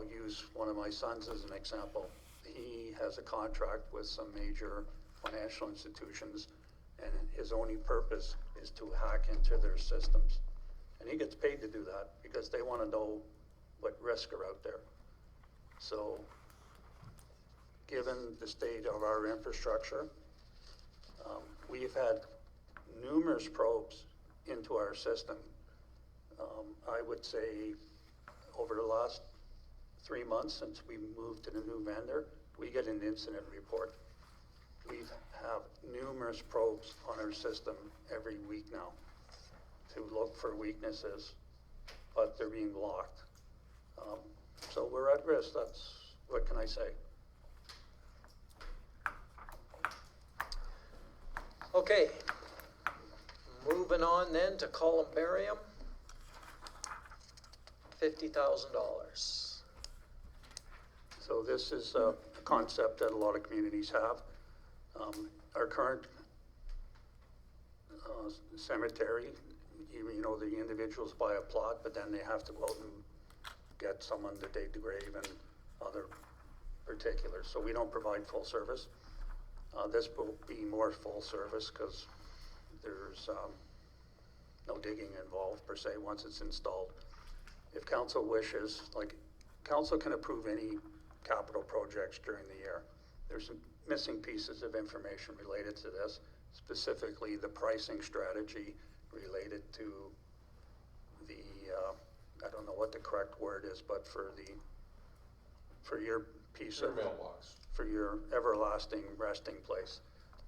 S3: use one of my sons as an example. He has a contract with some major financial institutions, and his only purpose is to hack into their systems. And he gets paid to do that because they want to know what risks are out there. So, given the state of our infrastructure, we've had numerous probes into our system. I would say over the last 3 months since we moved to the new vendor, we get an incident report. We have numerous probes on our system every week now to look for weaknesses, but they're being blocked. So we're at risk. What can I say?
S1: Okay. Moving on then to columbarium. $50,000.
S3: So this is a concept that a lot of communities have. Our current cemetery, you know, the individuals buy a plot, but then they have to go out and get someone to dig the grave and other particulars. So we don't provide full service. This will be more full service because there's no digging involved per se once it's installed. If council wishes, like, council can approve any capital projects during the year. There's some missing pieces of information related to this, specifically the pricing strategy related to the, I don't know what the correct word is, but for your piece
S11: Your
S3: of
S11: mailbox.
S3: for your everlasting resting place.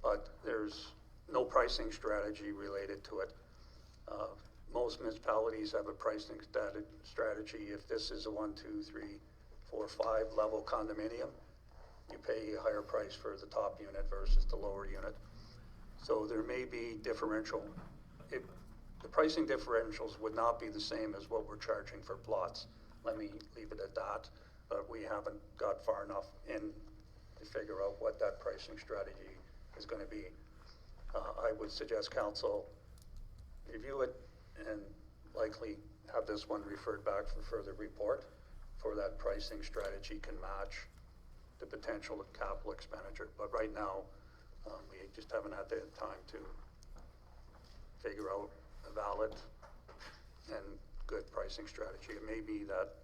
S3: But there's no pricing strategy related to it. Most municipalities have a pricing strategy. If this is a 1, 2, 3, 4, 5 level condominium, you pay a higher price for the top unit versus the lower unit. So there may be differential. The pricing differentials would not be the same as what we're charging for plots. Let me leave it at that. But we haven't got far enough in to figure out what that pricing strategy is going to be. I would suggest council review it and likely have this one referred back for further report for that pricing strategy can match the potential of capital expenditure. But right now, we just haven't had the time to figure out a valid and good pricing strategy. It may be that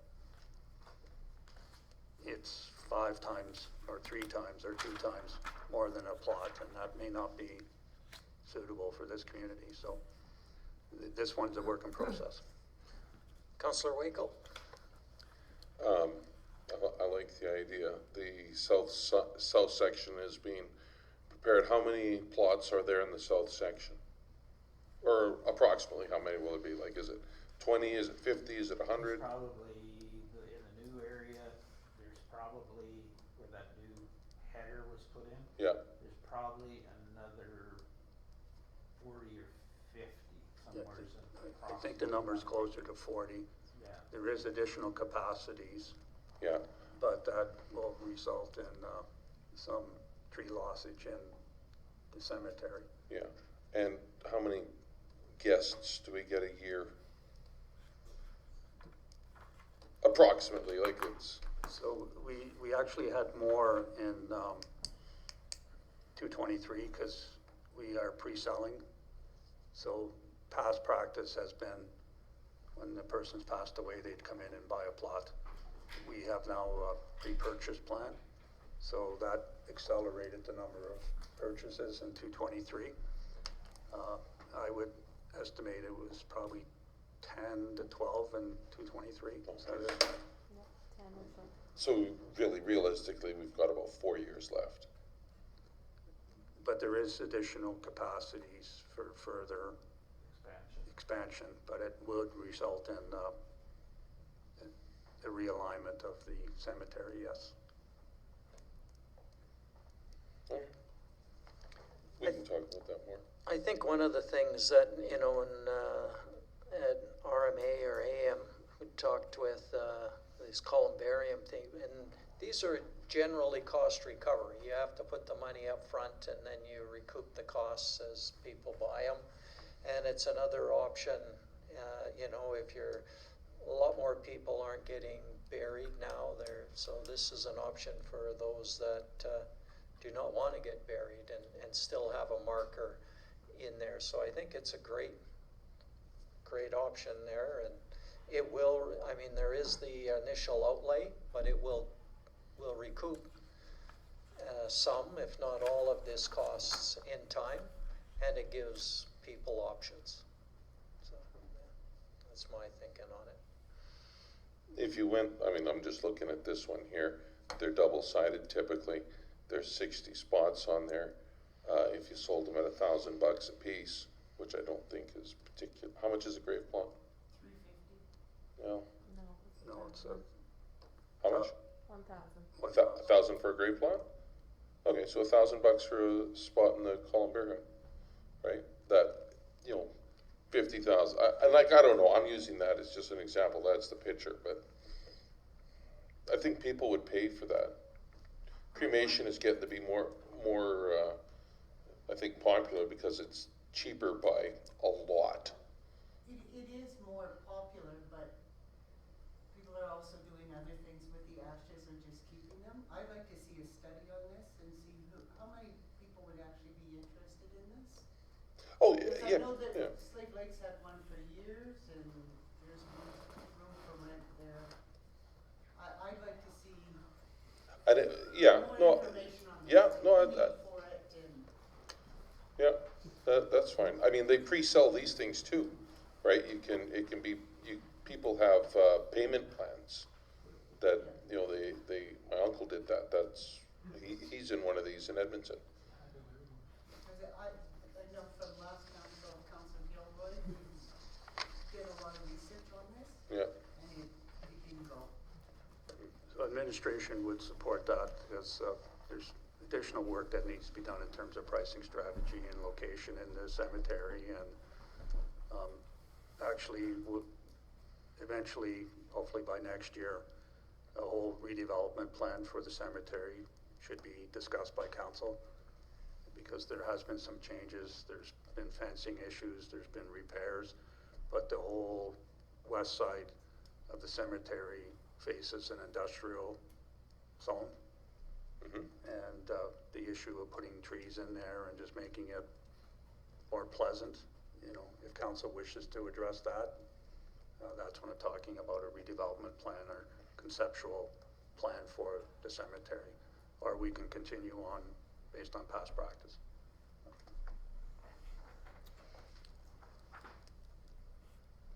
S3: it's 5 times or 3 times or 2 times more than a plot, and that may not be suitable for this community. So this one's a work in process.
S1: Councillor Wakel?
S7: I like the idea. The south section is being prepared. How many plots are there in the south section? Or approximately, how many will it be? Like, is it 20? Is it 50? Is it 100?
S6: Probably in the new area, there's probably where that new header was put in.
S7: Yeah.
S6: There's probably another 40 or 50 somewhere.
S3: I think the number's closer to 40.
S6: Yeah.
S3: There is additional capacities,
S7: Yeah.
S3: but that will result in some tree lossage in the cemetery.
S7: Yeah. And how many guests do we get a year? Approximately, like it's.
S3: So we actually had more in 223 because we are pre-selling. So past practice has been when the person's passed away, they'd come in and buy a plot. We have now a pre-purchase plan. So that accelerated the number of purchases in 223. I would estimate it was probably 10 to 12 in 223. Is that it?
S14: Yep, 10 or so.
S7: So really, realistically, we've got about 4 years left.
S3: But there is additional capacities for further expansion, but it would result in a realignment of the cemetery, yes.
S7: We can talk about that more.
S1: I think one of the things that, you know, at RMA or AM, we talked with this columbarium thing, and these are generally cost recovery. You have to put the money up front and then you recoup the costs as people buy them. And it's another option, you know, if a lot more people aren't getting buried now there. So this is an option for those that do not want to get buried and still have a marker in there. So I think it's a great option there. And it will, I mean, there is the initial outlay, but it will recoup some, if not all of this costs in time, and it gives people options. So that's my thinking on it.
S7: If you went, I mean, I'm just looking at this one here. They're double-sided typically. There's 60 spots on there. If you sold them at $1,000 a piece, which I don't think is particular. How much is a grave plot?
S4: $350.
S7: No.
S3: No, it's
S7: How much?
S14: 1,000.
S7: 1,000 for a grave plot? Okay, so $1,000 for a spot in the columbarium. right? That, 50,000, I don't know, I'm using that as just an example, that's the picture, but I think people would pay for that. Cremation is getting to be more, I think, popular because it's cheaper by a lot.
S4: It is more popular, but people are also doing other things with the ashes and just keeping them. I'd like to see a study on this and see how many people would actually be interested in this.
S7: Oh,
S4: Because
S7: yeah,
S4: I know that
S7: yeah.
S4: Slave Lake's had one for years, and there's room for rent there. I'd like to see more information on this.
S7: Yeah, no,
S4: the need for it and
S7: yeah, that's fine. I mean, they pre-sell these things too, right? People have, payment plans that, my uncle did that. He's in one of these in Edmonton.
S4: because I know from last council, Councilor Gilroy, he did a lot of research on this,
S7: Yeah.
S4: and he didn't go.
S3: So administration would support that because there's additional work that needs to be done in terms of pricing strategy and location in the cemetery, and actually would eventually, hopefully by next year, a whole redevelopment plan for the cemetery should be discussed by council, because there has been some changes. There's been fencing issues, there's been repairs, but the whole west side of the cemetery faces an industrial zone. And the issue of putting trees in there and just making it more pleasant, if council wishes to address that, that's when I'm talking about a redevelopment plan or conceptual plan for the cemetery, or we can continue on based on past practice.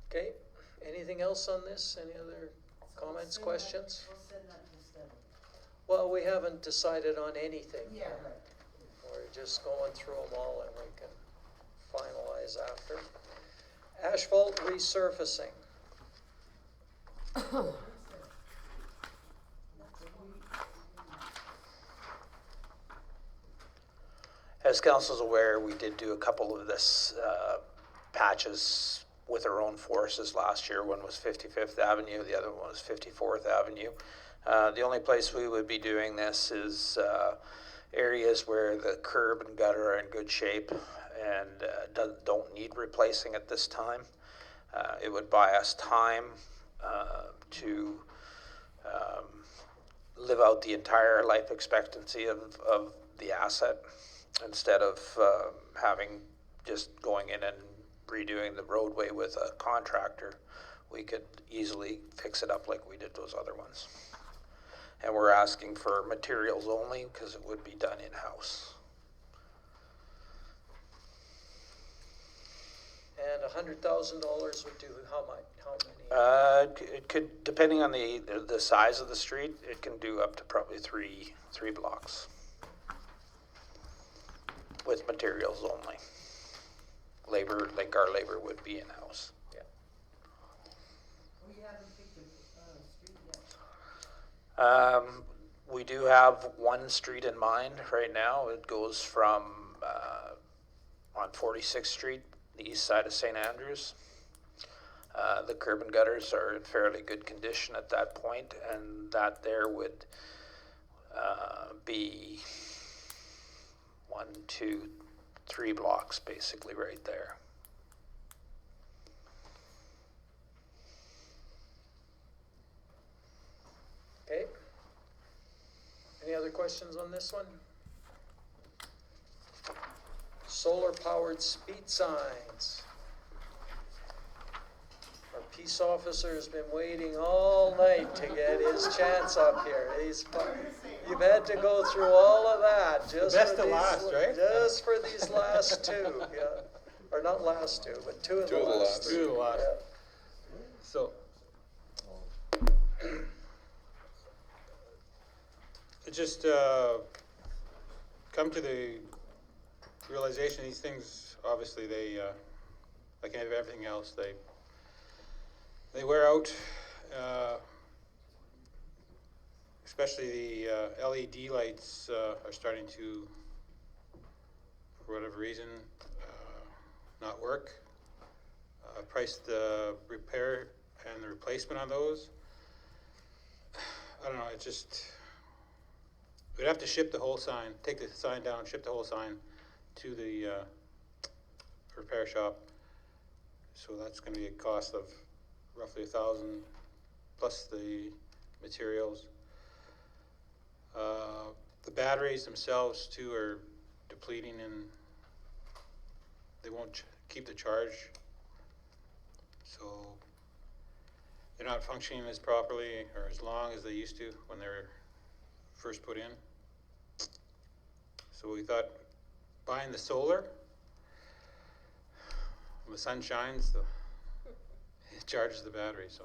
S1: Okay, anything else on this? Any other comments, questions?
S4: We'll send that to study.
S1: Well, we haven't decided on anything.
S4: Yeah, right.
S1: We're just going through them all and we can finalize after. Asphalt resurfacing.
S13: As council's aware, we did do a couple of this patches with our own forces last year. One was 55th Avenue, the other one was 54th Avenue. The only place we would be doing this is areas where the curb and gutter are in good shape and don't need replacing at this time. It would buy us time to live out the entire life expectancy of the asset, instead of having just going in and redoing the roadway with a contractor. We could easily fix it up like we did those other ones. And we're asking for materials only because it would be done in-house.
S1: And $100,000 would do how much? How many?
S13: It could, depending on the size of the street, it can do up to probably three blocks with materials only. Labor, like our labor would be in-house.
S1: Yeah.
S4: We haven't picked a street yet.
S13: We do have one street in mind right now. It goes from on 46th Street, the east side of St. Andrews. The curb and gutters are in fairly good condition at that point, and that there would be 1, 2, 3 blocks basically right there.
S1: Okay. Any other questions on this one? Solar powered speed signs. Our peace officer has been waiting all night to get his chance up here. You've had to go through all of that just
S15: best
S1: for
S15: to
S1: these,
S15: last, right?
S1: just for these last two, yeah. Or not last two, but two of the last.
S15: Two of the last.
S1: Yeah.
S15: So, it just come to the realization these things, obviously, they, like everything else, they wear out. Especially the LED lights are starting to, for whatever reason, not work. Priced the repair and the replacement on those. I don't know, it just, we'd have to ship the whole sign, take the sign down, ship the whole sign to the repair shop. So that's gonna be a cost of roughly $1,000 plus the materials. The batteries themselves too are depleting and they won't keep the charge. So they're not functioning as properly or as long as they used to when they were first put in. So we thought buying the solar, when the sun shines, it charges the battery. So,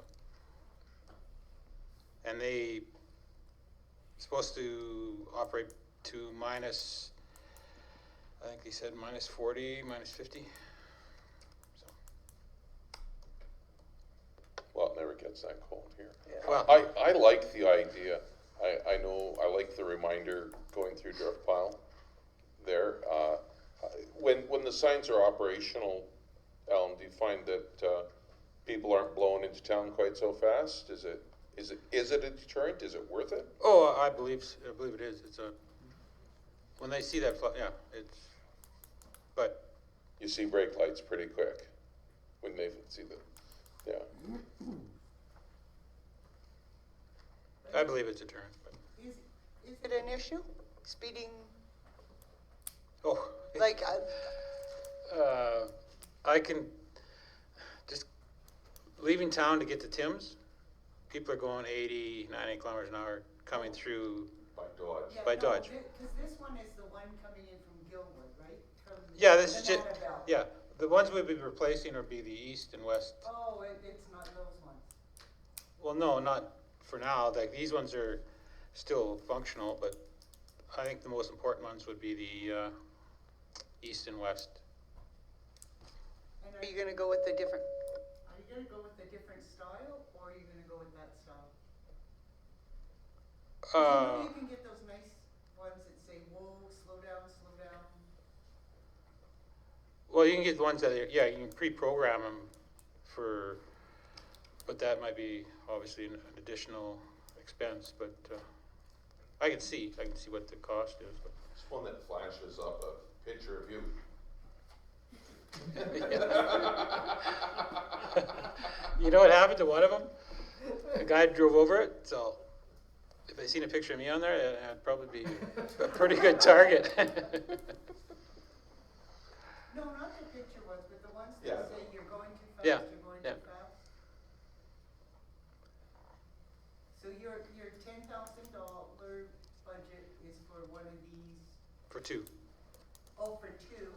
S15: and they supposed to operate to minus, I think they said minus 40, minus 50. So.
S7: Well, it never gets that cold here.
S15: Well,
S7: I like the idea. I know, I like the reminder going through Drift Pile there. When the signs are operational, Alan, do you find that people aren't blowing into town quite so fast? Is it a deterrent? Is it worth it?
S15: oh, I believe it is. It's a, when they see that, yeah, it's, but
S7: You see brake lights pretty quick when they see them. Yeah.
S15: I believe it's a turn. But,
S5: Is it an issue? Speeding,
S15: oh,
S5: like,
S15: I can just leaving town to get to Tim's. People are going 80, 90 kilometers an hour coming through.
S11: By Dodge.
S4: Yeah,
S15: By
S4: no,
S15: Dodge.
S4: Cause this one is the one coming in from Gilwood, right? From
S15: Yeah, this is
S4: Banana
S15: just,
S4: Belt.
S15: yeah, the ones we'll be replacing will be the east and west.
S4: Oh, it's not those ones.
S15: Well, no, not for now. Like, these ones are still functional, but I think the most important ones would be the east and west.
S4: And
S5: are you gonna go with the different,
S4: Are you gonna go with a different style, or are you gonna go with that style? 'Cause you know you can get those nice ones that say, whoa, slow down, slow down.
S15: Well, you can get the ones that are, yeah, you can pre-program them for, but that might be obviously an additional expense, but I can see what the cost is, but.
S11: It's one that flashes up a picture of you.
S15: You know what happened to one of them? A guy drove over it, so if they seen a picture of me on there, it'd probably be a pretty good target.
S4: No, not the picture ones, but the ones
S11: Yeah.
S4: that say you're going too fast,
S15: Yeah,
S4: you're going
S15: yeah.
S4: too fast. So your $10,000 budget is for one of these,
S15: For two.
S4: oh, for two,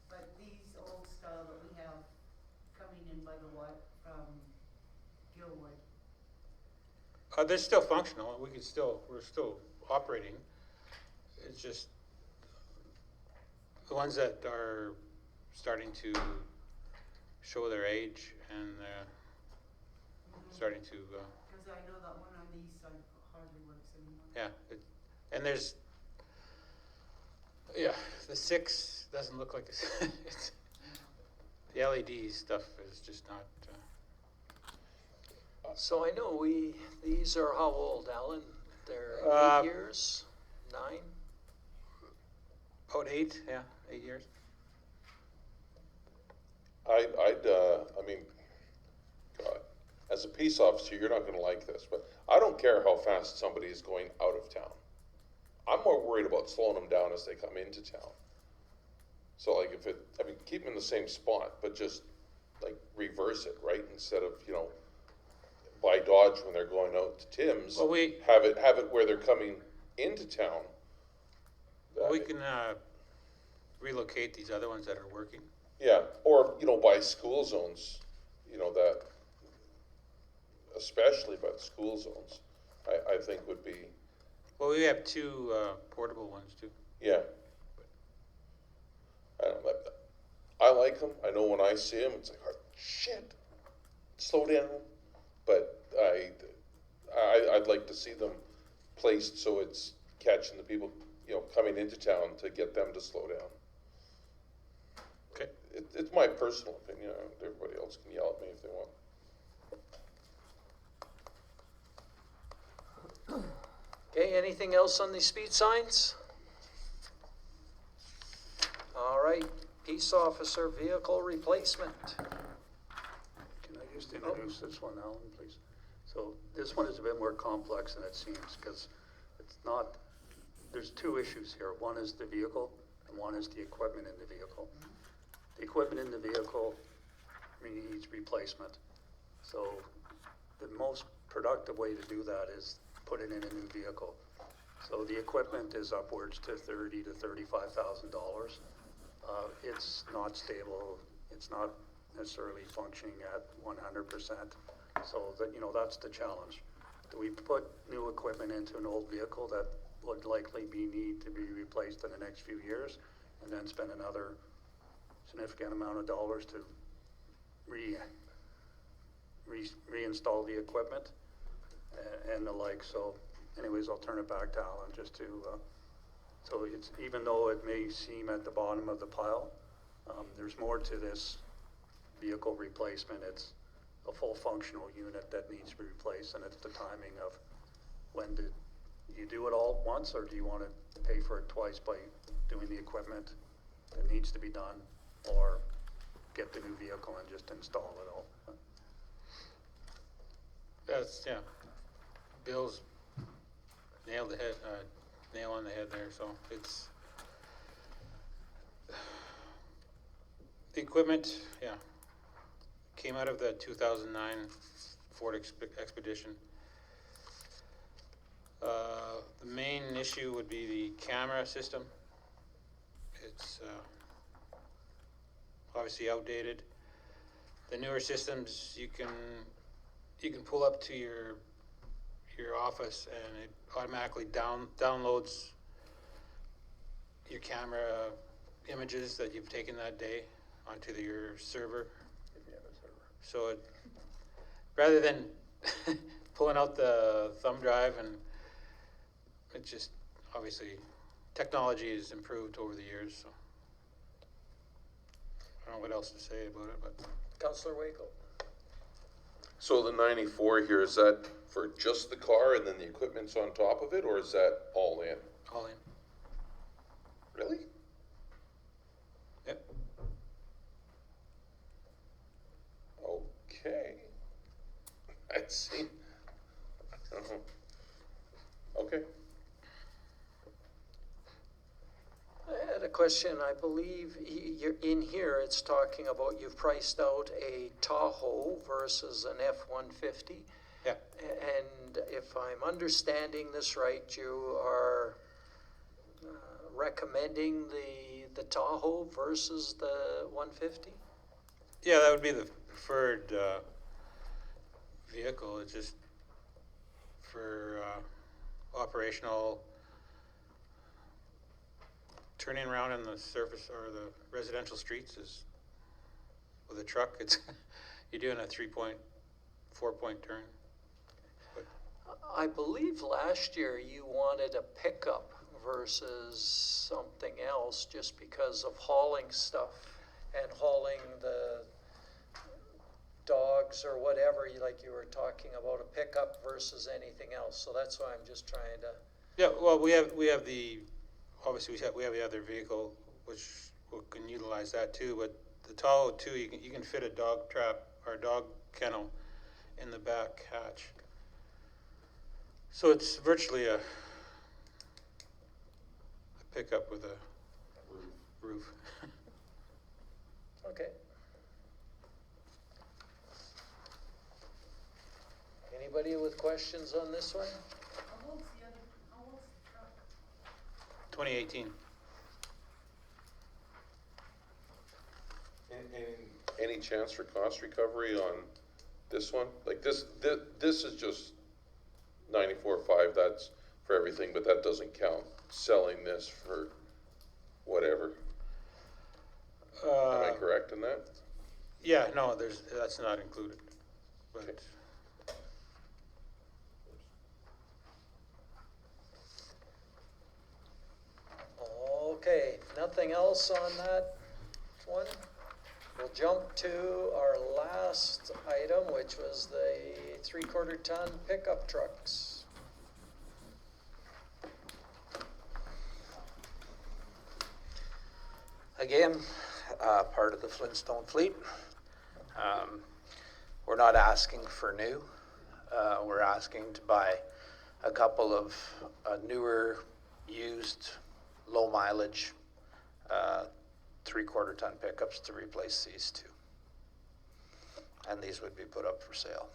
S4: but these old style that we have coming in by the what, from Gilwood.
S15: They're still functional, we're still operating. It's just the ones that are starting to show their age and starting to,
S4: Cause I know that one on the east side hardly works anymore.
S15: yeah. And there's, yeah, the 6 doesn't look like this. The LED stuff is just not,
S1: So I know these are how old, Alan? They're 8 years, 9?
S15: about 8, yeah, 8 years.
S7: I mean, God, as a peace officer, you're not gonna like this, but I don't care how fast somebody is going out of town. I'm more worried about slowing them down as they come into town. So like keep them in the same spot, but just like reverse it, right? Instead of, by Dodge when they're going out to Tim's,
S15: Well,
S7: have it where they're coming into town.
S15: we can relocate these other ones that are working.
S7: Yeah, or, by school zones, that, especially by the school zones, I think would be,
S15: Well, we have 2 portable ones too.
S7: yeah. I don't know, I like them, I know when I see them, it's like, oh, shit, slow down, but I'd like to see them placed so it's catching the people, coming into town to get them to slow down.
S15: Okay.
S7: it's my personal opinion, everybody else can yell at me if they want.
S1: Okay, anything else on these speed signs? All right, peace officer vehicle replacement.
S3: Can I just introduce this one, Alan, please? So this one is a bit more complex than it seems, because it's not, there's two issues here. One is the vehicle, and one is the equipment in the vehicle. The equipment in the vehicle needs replacement. So the most productive way to do that is put it in a new vehicle. So the equipment is upwards to $30,000 to $35,000. It's not stable. It's not necessarily functioning at 100%. So that, that's the challenge. Do we put new equipment into an old vehicle that would likely need to be replaced in the next few years, and then spend another significant amount of dollars to reinstall the equipment and the like? So anyways, I'll turn it back to Alan just to, so it's, even though it may seem at the bottom of the pile, there's more to this vehicle replacement. It's a full functional unit that needs to be replaced, and it's the timing of when did you do it all at once, or do you want to pay for it twice by doing the equipment that needs to be done, or get the new vehicle and just install it all?
S15: That's, yeah. Bill's nailed the head, nail on the head there, so it's, the equipment, yeah, came out of the 2009 Ford Expedition. The main issue would be the camera system. It's obviously outdated. The newer systems, you can pull up to your office and it automatically downloads your camera images that you've taken that day onto your server. So it, rather than pulling out the thumb drive, and it just, obviously, technology has improved over the years, so. I don't know what else to say about it, but.
S1: Councillor Waco.
S7: So the 94 here, is that for just the car and then the equipment's on top of it, or is that all in?
S15: All in.
S7: Really?
S15: Yep.
S7: Okay. I'd see. Okay.
S1: I had a question. I believe you're in here, it's talking about you've priced out a Tahoe versus an F-150.
S15: Yeah.
S1: And if I'm understanding this right, you are recommending the Tahoe versus the 150?
S15: Yeah, that would be the preferred vehicle. It's just for operational turning around in the surface or the residential streets is with a truck. It's you're doing a 4-point turn. But
S1: I believe last year you wanted a pickup versus something else just because of hauling stuff and hauling the dogs or whatever, like you were talking about a pickup versus anything else. So that's why I'm just trying to.
S15: yeah, well, we have the obviously we have the other vehicle which we can utilize that too. But the Tahoe too, you can fit a dog trap or a dog kennel in the back hatch. So it's virtually a pickup with a roof.
S1: Okay. Anybody with questions on this one?
S4: How old's the truck?
S15: 2018.
S7: Any chance for cost recovery on this one? Like this is just 94.5, that's for everything, but that doesn't count selling this for whatever. Am I correct in that?
S15: Yeah, no, that's not included. But
S7: Okay.
S1: Okay, nothing else on that one? We'll jump to our last item, which was the 3/4 ton pickup trucks.
S13: Again, part of the Flintstone fleet. We're not asking for new. We're asking to buy a couple of newer, used, low mileage 3/4 ton pickups to replace these two. And these would be put up for sale.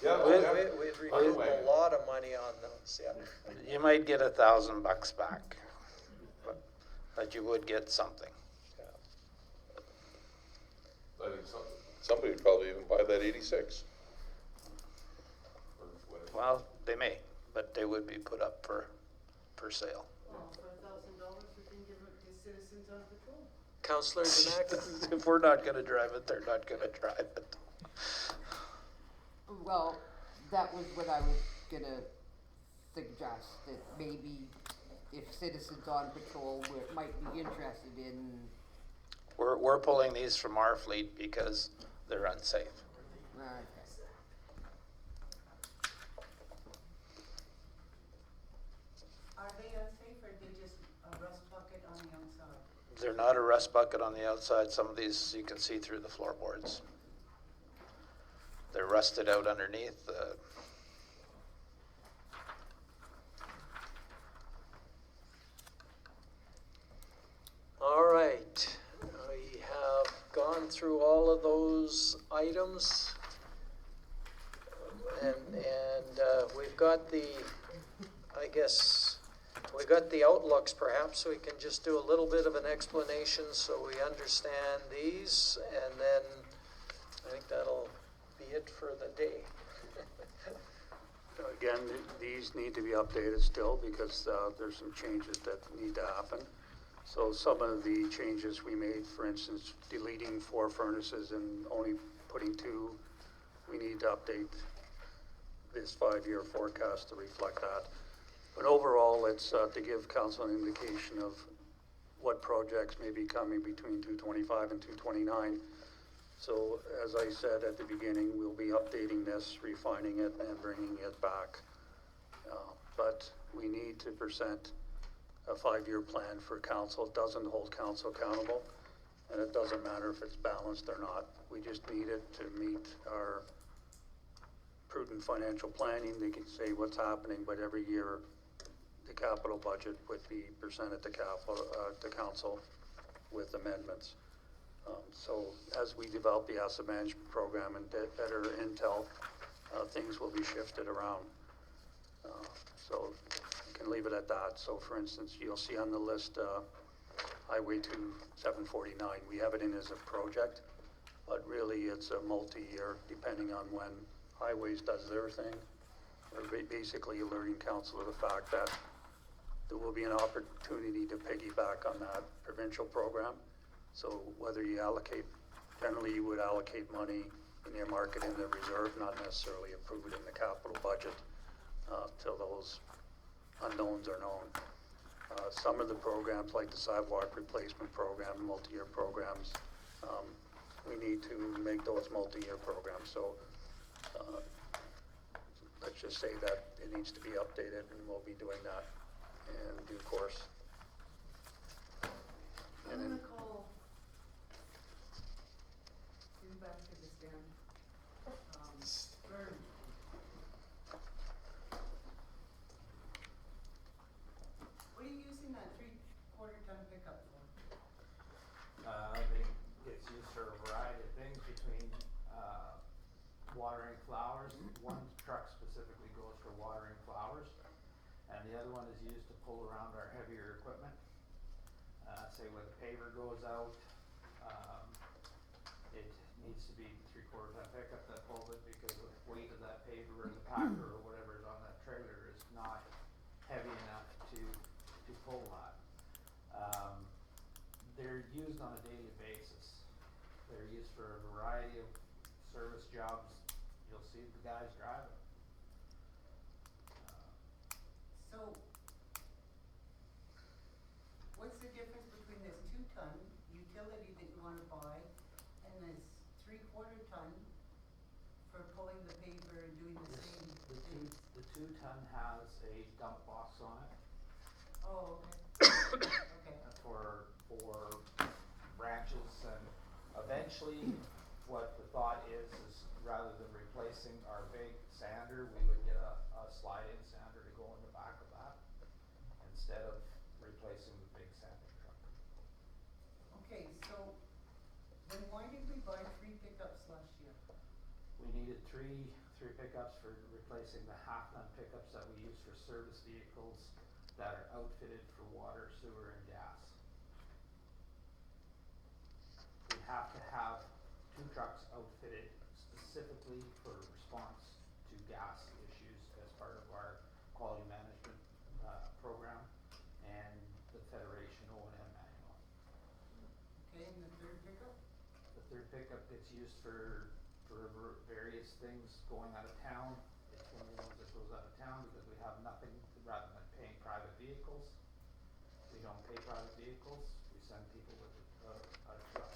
S11: Yeah,
S1: We'd recoup a lot of money on those, yeah.
S13: You might get $1,000 back, but you would get something.
S11: I think
S7: Somebody would probably even buy that 86.
S13: Well, they may, but they would be put up for sale.
S4: Well, for $1,000, we can give it to citizens on patrol.
S1: Councillor Dinac?
S13: If we're not gonna drive it, they're not gonna drive it.
S8: Well, that was what I was gonna suggest, that maybe if citizens on patrol might be interested in,
S13: We're pulling these from our fleet because they're unsafe.
S4: Are they unsafe or are they just a rust bucket on the outside?
S13: They're not a rust bucket on the outside. Some of these you can see through the floorboards. They're rusted out underneath.
S1: All right, we have gone through all of those items. And we've got the, I guess, we've got the outlooks. Perhaps we can just do a little bit of an explanation so we understand these, and then I think that'll be it for the day.
S3: Again, these need to be updated still because there's some changes that need to happen. So some of the changes we made, for instance, deleting 4 furnaces and only putting 2, we need to update this 5-year forecast to reflect that. But overall, it's to give council an indication of what projects may be coming between 225 and 229. So as I said at the beginning, we'll be updating this, refining it, and bringing it back. But we need to present a 5-year plan for council. It doesn't hold council accountable, and it doesn't matter if it's balanced or not. We just need it to meet our prudent financial planning. They can say what's happening, but every year the capital budget would be presented to council with amendments. So as we develop the asset management program and better intel, things will be shifted around. So you can leave it at that. So for instance, you'll see on the list Highway 2-749. We have it in as a project, but really it's a multi-year depending on when Highways does their thing. We're basically alerting council of the fact that there will be an opportunity to piggyback on that provincial program. So whether you allocate, generally you would allocate money in your market in the reserve, not necessarily approve it in the capital budget till those unknowns are known. Some of the programs like the sidewalk replacement program, multi-year programs, we need to make those multi-year programs. So let's just say that it needs to be updated, and we'll be doing that in due course.
S4: I'm gonna call you back to the stand. Vern. What are you using that 3/4 ton pickup for?
S6: It's used for a variety of things between, watering flowers. One truck specifically goes for watering flowers, and the other one is used to pull around our heavier equipment. Say when the paver goes out, it needs to be 3/4 ton pickup that pulls it because the weight of that paver or the packer or whatever is on that trailer is not heavy enough to pull that. They're used on a daily basis. They're used for a variety of service jobs. You'll see the guys drive it.
S4: So, what's the difference ton utility that you wanna buy, and this 3/4 ton for pulling the paper and doing the
S6: This,
S4: same
S6: the
S4: thing.
S6: two ton has a dump box on it.
S4: Oh, okay. Okay.
S6: For branches, and eventually, what the thought is rather than replacing our big sander, we would get a slide-in sander to go in the back of that, instead of replacing the big sanding truck.
S4: Okay, so then why did we buy 3 pickups last year?
S6: We needed three pickups for replacing the half-ton pickups that we use for service vehicles that are outfitted for water, sewer, and gas. We have to have 2 trucks outfitted specifically for response to gas issues as part of our quality management program and the Federation O&M manual.
S4: Okay, and the 3rd pickup?
S6: The 3rd pickup gets used for various things going out of town. It's one of the ones that goes out of town because we have nothing rather than paying private vehicles. We don't pay private vehicles, we send people with a truck now.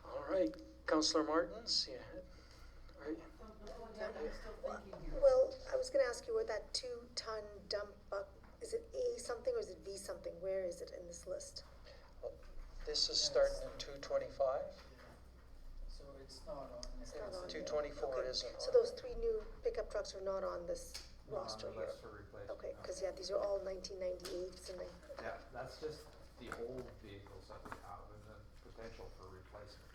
S1: All right, Councillor Martins, yeah. All right.
S4: I'm still thinking here.
S2: Well, I was gonna ask you where that 2-ton dump buck, is it A something or is it V something? Where is it in this list?
S1: This is starting in 225.
S16: So it's not on.
S2: It's not on here.
S1: 224
S2: Okay.
S1: isn't
S2: So
S1: on.
S2: those 3 new pickup trucks are not on this
S6: Not on
S2: roster
S6: the
S2: here?
S6: list for replacement.
S2: Okay,
S6: no.
S2: cause yeah, these are all 1998s and
S6: Yeah, that's just the old vehicles that we have and the potential for replacement.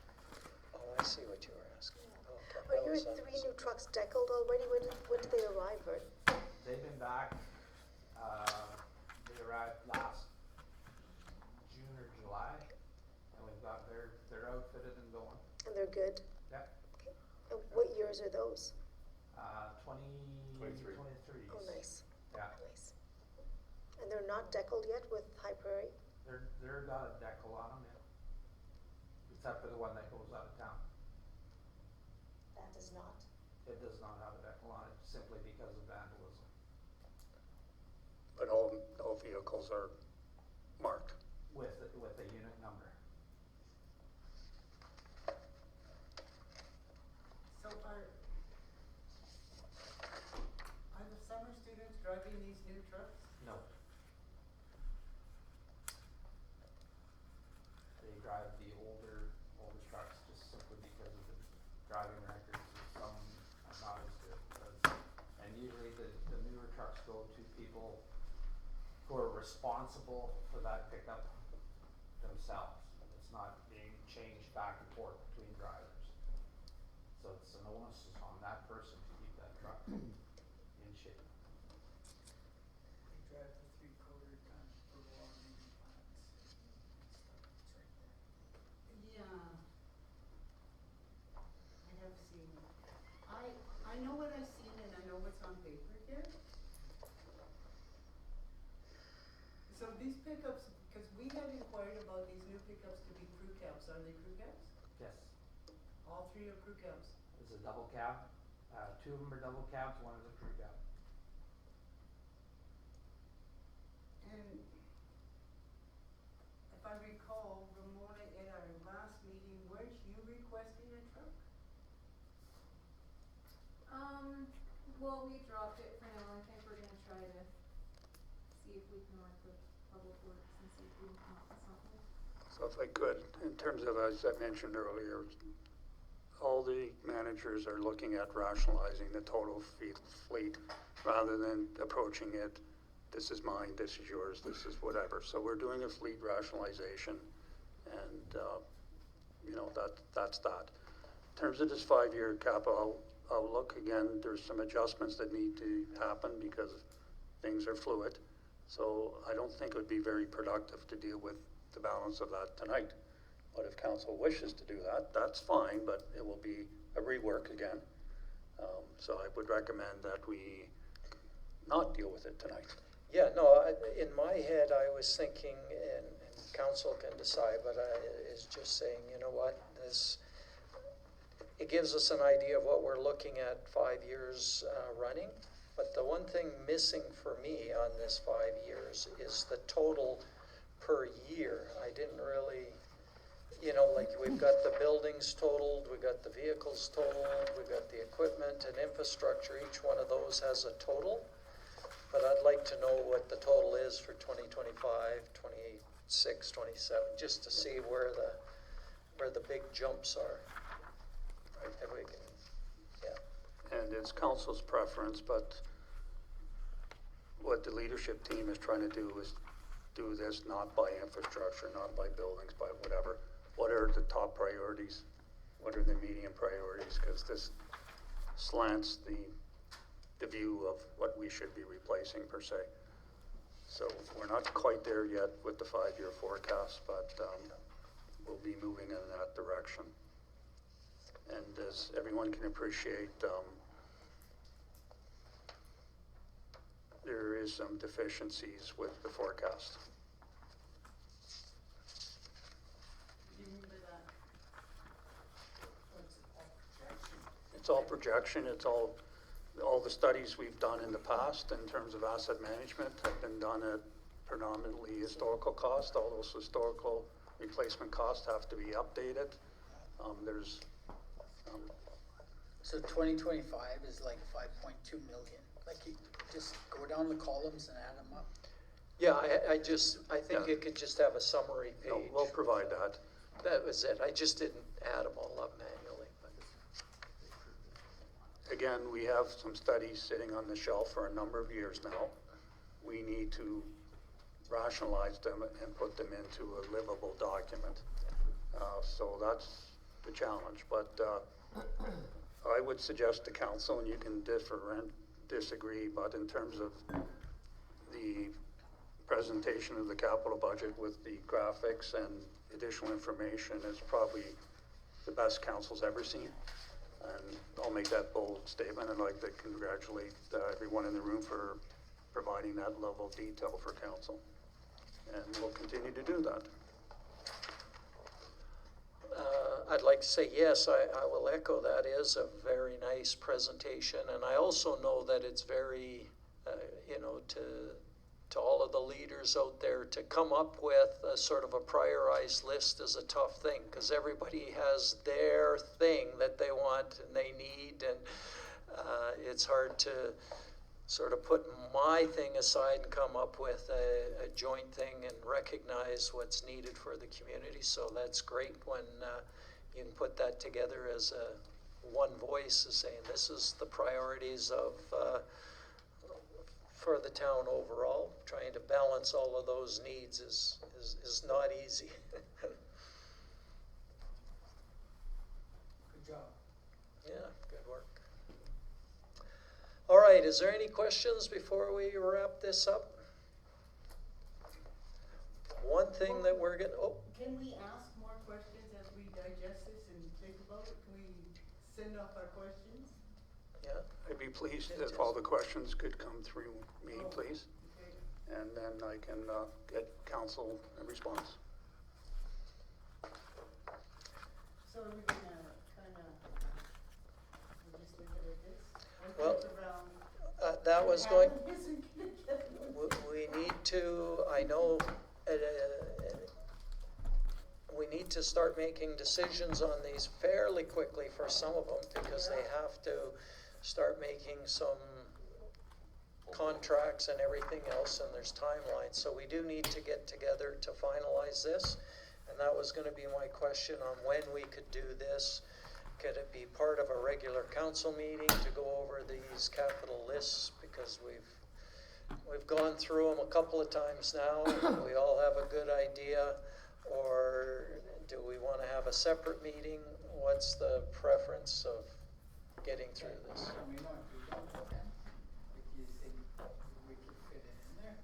S1: Oh, I see what you were asking. Okay,
S2: Are
S1: that
S2: your
S1: was
S2: 3 new trucks deckled already? When did they arrive, Vern?
S6: They've been back, they arrived last June or July, and we've got, they're outfitted and going.
S2: And they're good?
S6: Yeah,
S2: Okay. And what years are those?
S6: 23s.
S2: Oh, nice,
S6: Yeah,
S2: nice. And they're not deckled yet with High Prairie?
S6: they're got a decal on them, yeah. Except for the one that goes out of town.
S2: That does not.
S6: It does not have a decal on it simply because of vandalism.
S3: But all vehicles are marked.
S6: With a unit number.
S4: So are the summer students driving these new trucks?
S6: No. They drive the older trucks just simply because of the driving records of some are not as good. And usually the newer trucks go to people who are responsible for that pickup themselves. It's not being changed back and forth between drivers. So it's an onus is on that person to keep that truck in shape.
S16: They drive the 3/4 ton for water main plants. It's right there.
S4: Yeah. I have seen it. I know what I've seen and I know what's on paper here. So these pickups, because we had inquired about these new pickups to be crew cabs, are they crew cabs?
S6: Yes.
S4: All 3 are crew cabs.
S6: It's a double cab. 2 of them are double cabs, 1 is a crew cab.
S4: And if I recall, Ramona, at our last meeting, weren't you requesting a truck?
S14: Well, we dropped it for now. I think we're gonna try to see if we can work with Public Works and see if we can come up with something.
S3: So if I could, in terms of, as I mentioned earlier, all the managers are looking at rationalizing the total fleet rather than approaching it, this is mine, this is yours, this is whatever. So we're doing a fleet rationalization and, that's that. In terms of this 5-year capital outlook, again, there's some adjustments that need to happen because things are fluid. So I don't think it would be very productive to deal with the balance of that tonight. But if council wishes to do that, that's fine, but it will be a rework again. So I would recommend that we not deal with it tonight.
S1: Yeah, no, in my head, I was thinking, and council can decide, but I is just saying, you know what, it gives us an idea of what we're looking at 5 years running. But the one thing missing for me on this 5 years is the total per year. I didn't really, you know, like we've got the buildings totaled, we've got the vehicles totaled, we've got the equipment and infrastructure. Each one of those has a total. But I'd like to know what the total is for 2025, 26, 27, just to see where the big jumps are. Right, if we can, yeah.
S3: And it's council's preference, but what the leadership team is trying to do is do this not by infrastructure, not by buildings, by whatever. What are the top priorities? What are the medium priorities? Because this slants the view of what we should be replacing per se. So we're not quite there yet with the 5-year forecast, but we'll be moving in that direction. And as everyone can appreciate, there is some deficiencies with the forecast.
S4: What do you mean by that?
S3: It's all projection, it's all the studies we've done in the past in terms of asset management have been done at predominantly historical cost. All those historical replacement costs have to be updated.
S16: So 2025 is like 5.2 million, like you just go down the columns and add them up.
S1: Yeah, I think
S3: Yeah.
S1: it could just have a summary page.
S3: No, we'll provide that.
S1: That was it. I just didn't add them all up manually. But
S3: Again, we have some studies sitting on the shelf for a number of years now. We need to rationalize them and put them into a livable document. So that's the challenge. But I would suggest to council, and you can differ and disagree, but in terms of the presentation of the capital budget with the graphics and additional information is probably the best council's ever seen. And I'll make that bold statement. I'd like to congratulate everyone in the room for providing that level of detail for council. And we'll continue to do that.
S1: I'd like to say, yes, I will echo that is a very nice presentation. And I also know that it's very, you know, to all of the leaders out there, to come up with a sort of a prioritized list is a tough thing, because everybody has their thing that they want and they need, and it's hard to sort of put my thing aside and come up with a joint thing and recognize what's needed for the community. So that's great when you can put that together as a one voice, is saying this is the priorities of for the town overall. Trying to balance all of those needs is not easy.
S16: Good job.
S1: Yeah, good work. All right, is there any questions before we wrap this up? One thing that we're gonna,
S4: Can we ask more questions as we digest this and think about it? Can we send off our questions?
S1: yeah,
S3: I'd be pleased if all the questions could come through me, please.
S4: Okay.
S3: And then I can get council a response.
S4: So are we gonna kinda, we'll just leave it at this? I
S1: Well,
S4: think around.
S1: that was going,
S4: Adam isn't gonna get it.
S1: we need to, I know, we need to start making decisions on these fairly quickly for some of them, because they have to start making some contracts and everything else, and there's timelines. So we do need to get together to finalize this. And that was gonna be my question on when we could do this. Could it be part of a regular council meeting to go over these capital lists? Because we've gone through them a couple of times now. We all have a good idea. Or do we want to have a separate meeting? What's the preference of getting through this?
S16: Can we not do that then? If you think we could fit it in there?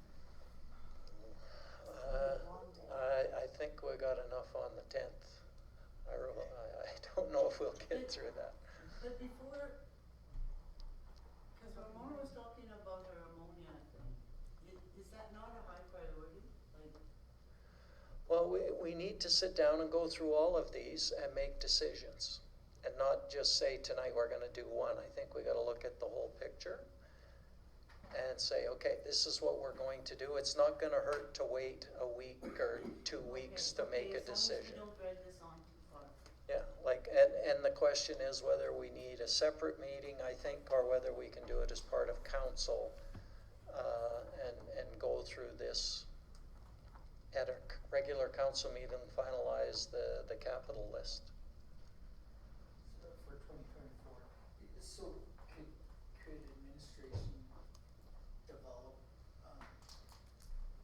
S1: I think we got enough on the 10th. I don't know if we'll get through that.
S4: But before, because Ramona was talking about her ammonia thing, is that not a high priority? Like,
S1: Well, we need to sit down and go through all of these and make decisions. and not just say tonight we're gonna do one. I think we gotta look at the whole picture and say, okay, this is what we're going to do. It's not gonna hurt to wait a week or 2 weeks to make a decision.
S4: As long as we don't drag this on too far.
S1: Yeah, like, and the question is whether we need a separate meeting, I think, or whether we can do it as part of council, and go through this at a regular council meeting and finalize the capital list.
S16: For 2024. So could administration develop,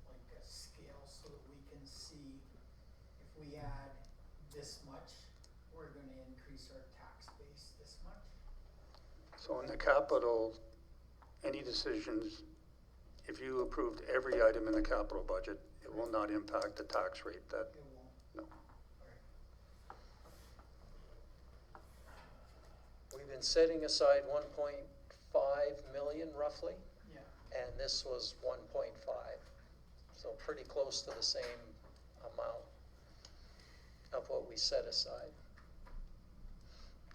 S16: like a scale so that we can see if we add this much, we're gonna increase our tax base this much?
S3: So in the capital, any decisions, if you approved every item in the capital budget, it will not impact the tax rate that,
S16: It won't.
S3: no.
S1: We've been setting aside 1.5 million roughly,
S16: Yeah.
S1: and this was 1.5. So pretty close to the same amount of what we set aside.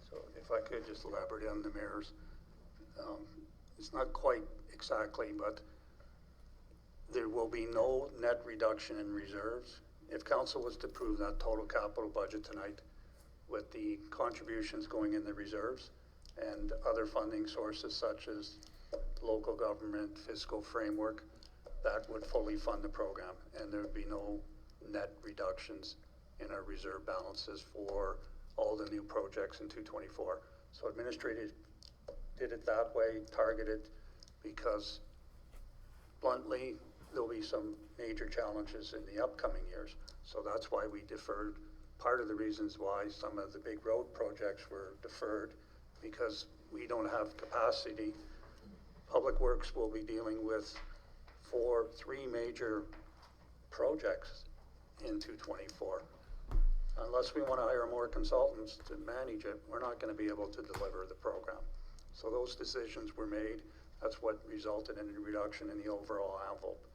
S3: So if I could just elaborate on the mayor's, it's not quite exactly, but there will be no net reduction in reserves. If council was to approve that total capital budget tonight with the contributions going in the reserves and other funding sources such as local government, fiscal framework, that would fully fund the program, and there would be no net reductions in our reserve balances for all the new projects in 224. So administrative did it that way, targeted, because bluntly, there'll be some major challenges in the upcoming years. So that's why we deferred, part of the reasons why some of the big road projects were deferred, because we don't have capacity. Public Works will be dealing with three major projects in 224. Unless we want to hire more consultants to manage it, we're not going to be able to deliver the program. So those decisions were made. That's what resulted in a reduction in the overall envelope.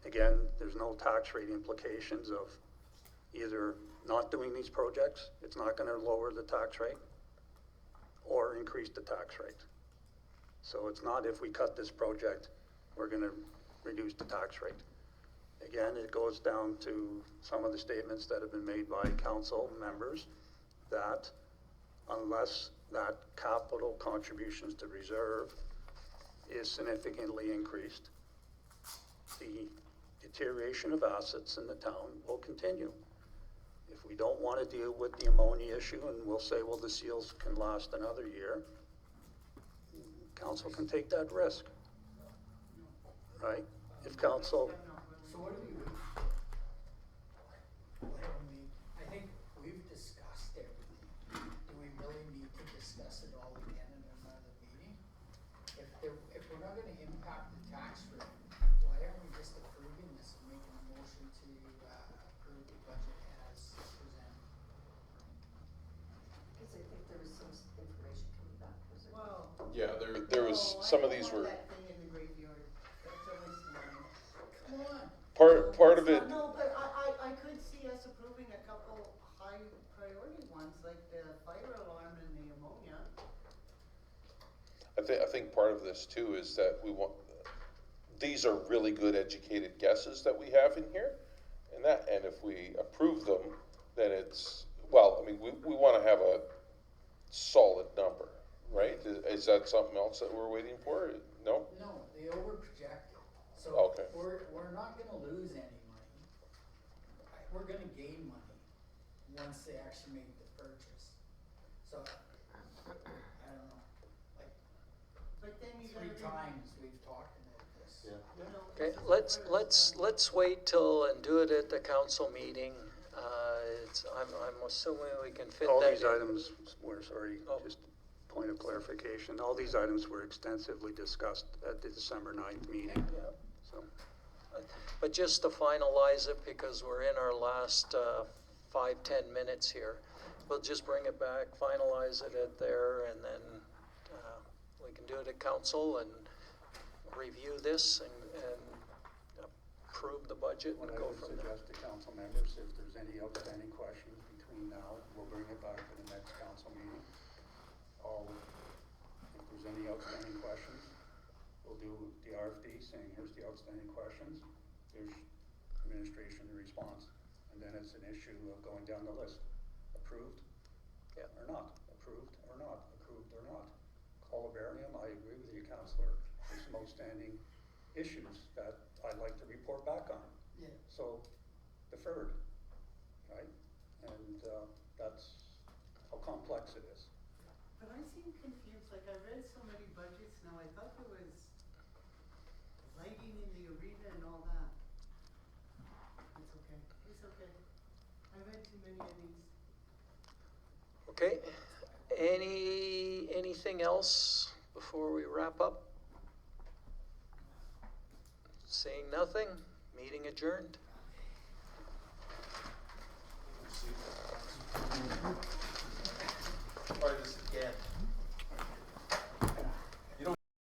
S3: Again, there's no tax rate implications of either not doing these projects, it's not going to lower the tax rate, or increase the tax rate. So it's not if we cut this project, we're going to reduce the tax rate. Again, it goes down to some of the statements that have been made by council members that unless that capital contributions to reserve is significantly increased, the deterioration of assets in the town will continue. If we don't want to deal with the ammonia issue and we'll say, well, the seals can last another year, council can take that risk, right? If council,
S16: So what do we, I think we've discussed everything. Do we really need to discuss it all again in another meeting? If we're not gonna impact the tax rate, why aren't we just approving this and making a motion to, approve the budget as presented?
S9: Because I think there was some information coming back, was there?
S4: Well.
S7: Yeah, there was, some of these
S4: I don't
S7: were,
S4: want that thing in the graveyard. That's a waste of money.
S16: Come on.
S7: part of it,
S4: No, but I could see us approving a couple high priority ones, like the fire alarm and the ammonia.
S7: I think part of this too is that we want, these are really good educated guesses that we have in here. And if we approve them, then it's, well, I mean, we wanna have a solid number, right? Is that something else that we're waiting for? No?
S16: No, they overprojected. So
S7: Okay.
S16: we're not gonna lose any money. We're gonna gain money once they actually make the purchase. So, I don't know, like,
S4: But then you gotta.
S16: 3 times we've talked about this.
S4: You know,
S1: okay,
S4: this is the first time.
S1: let's wait till and do it at the council meeting. I'm assuming we can fit that
S3: all
S1: in.
S3: these items were, sorry,
S1: Oh.
S3: just point of clarification, all these items were extensively discussed at the December 9th meeting,
S1: Yeah.
S3: so.
S1: But just to finalize it, because we're in our last 5-10 minutes here, we'll just bring it back, finalize it at there, and then we can do it at council and review this and approve the budget and
S3: What I
S1: go
S3: would
S1: from there.
S3: suggest to council members, if there's any outstanding questions between now, we'll bring it back to the next council meeting. If there's any outstanding questions, we'll do the RFD saying, here's the outstanding questions, there's administration response. And then it's an issue of going down the list, approved or not, approved or not, approved or not. Columbarium, I agree with you, councillor, there's some outstanding issues that I'd like to report back on.
S16: Yeah.
S3: So, deferred, right? And, that's how complex it is.
S4: But I seem confused, like I read so many budgets now, I thought there was lighting in the arena and all that. It's okay, it's okay. I read too many of these.
S1: Okay, anything else before we wrap up? Seeing nothing, meeting adjourned.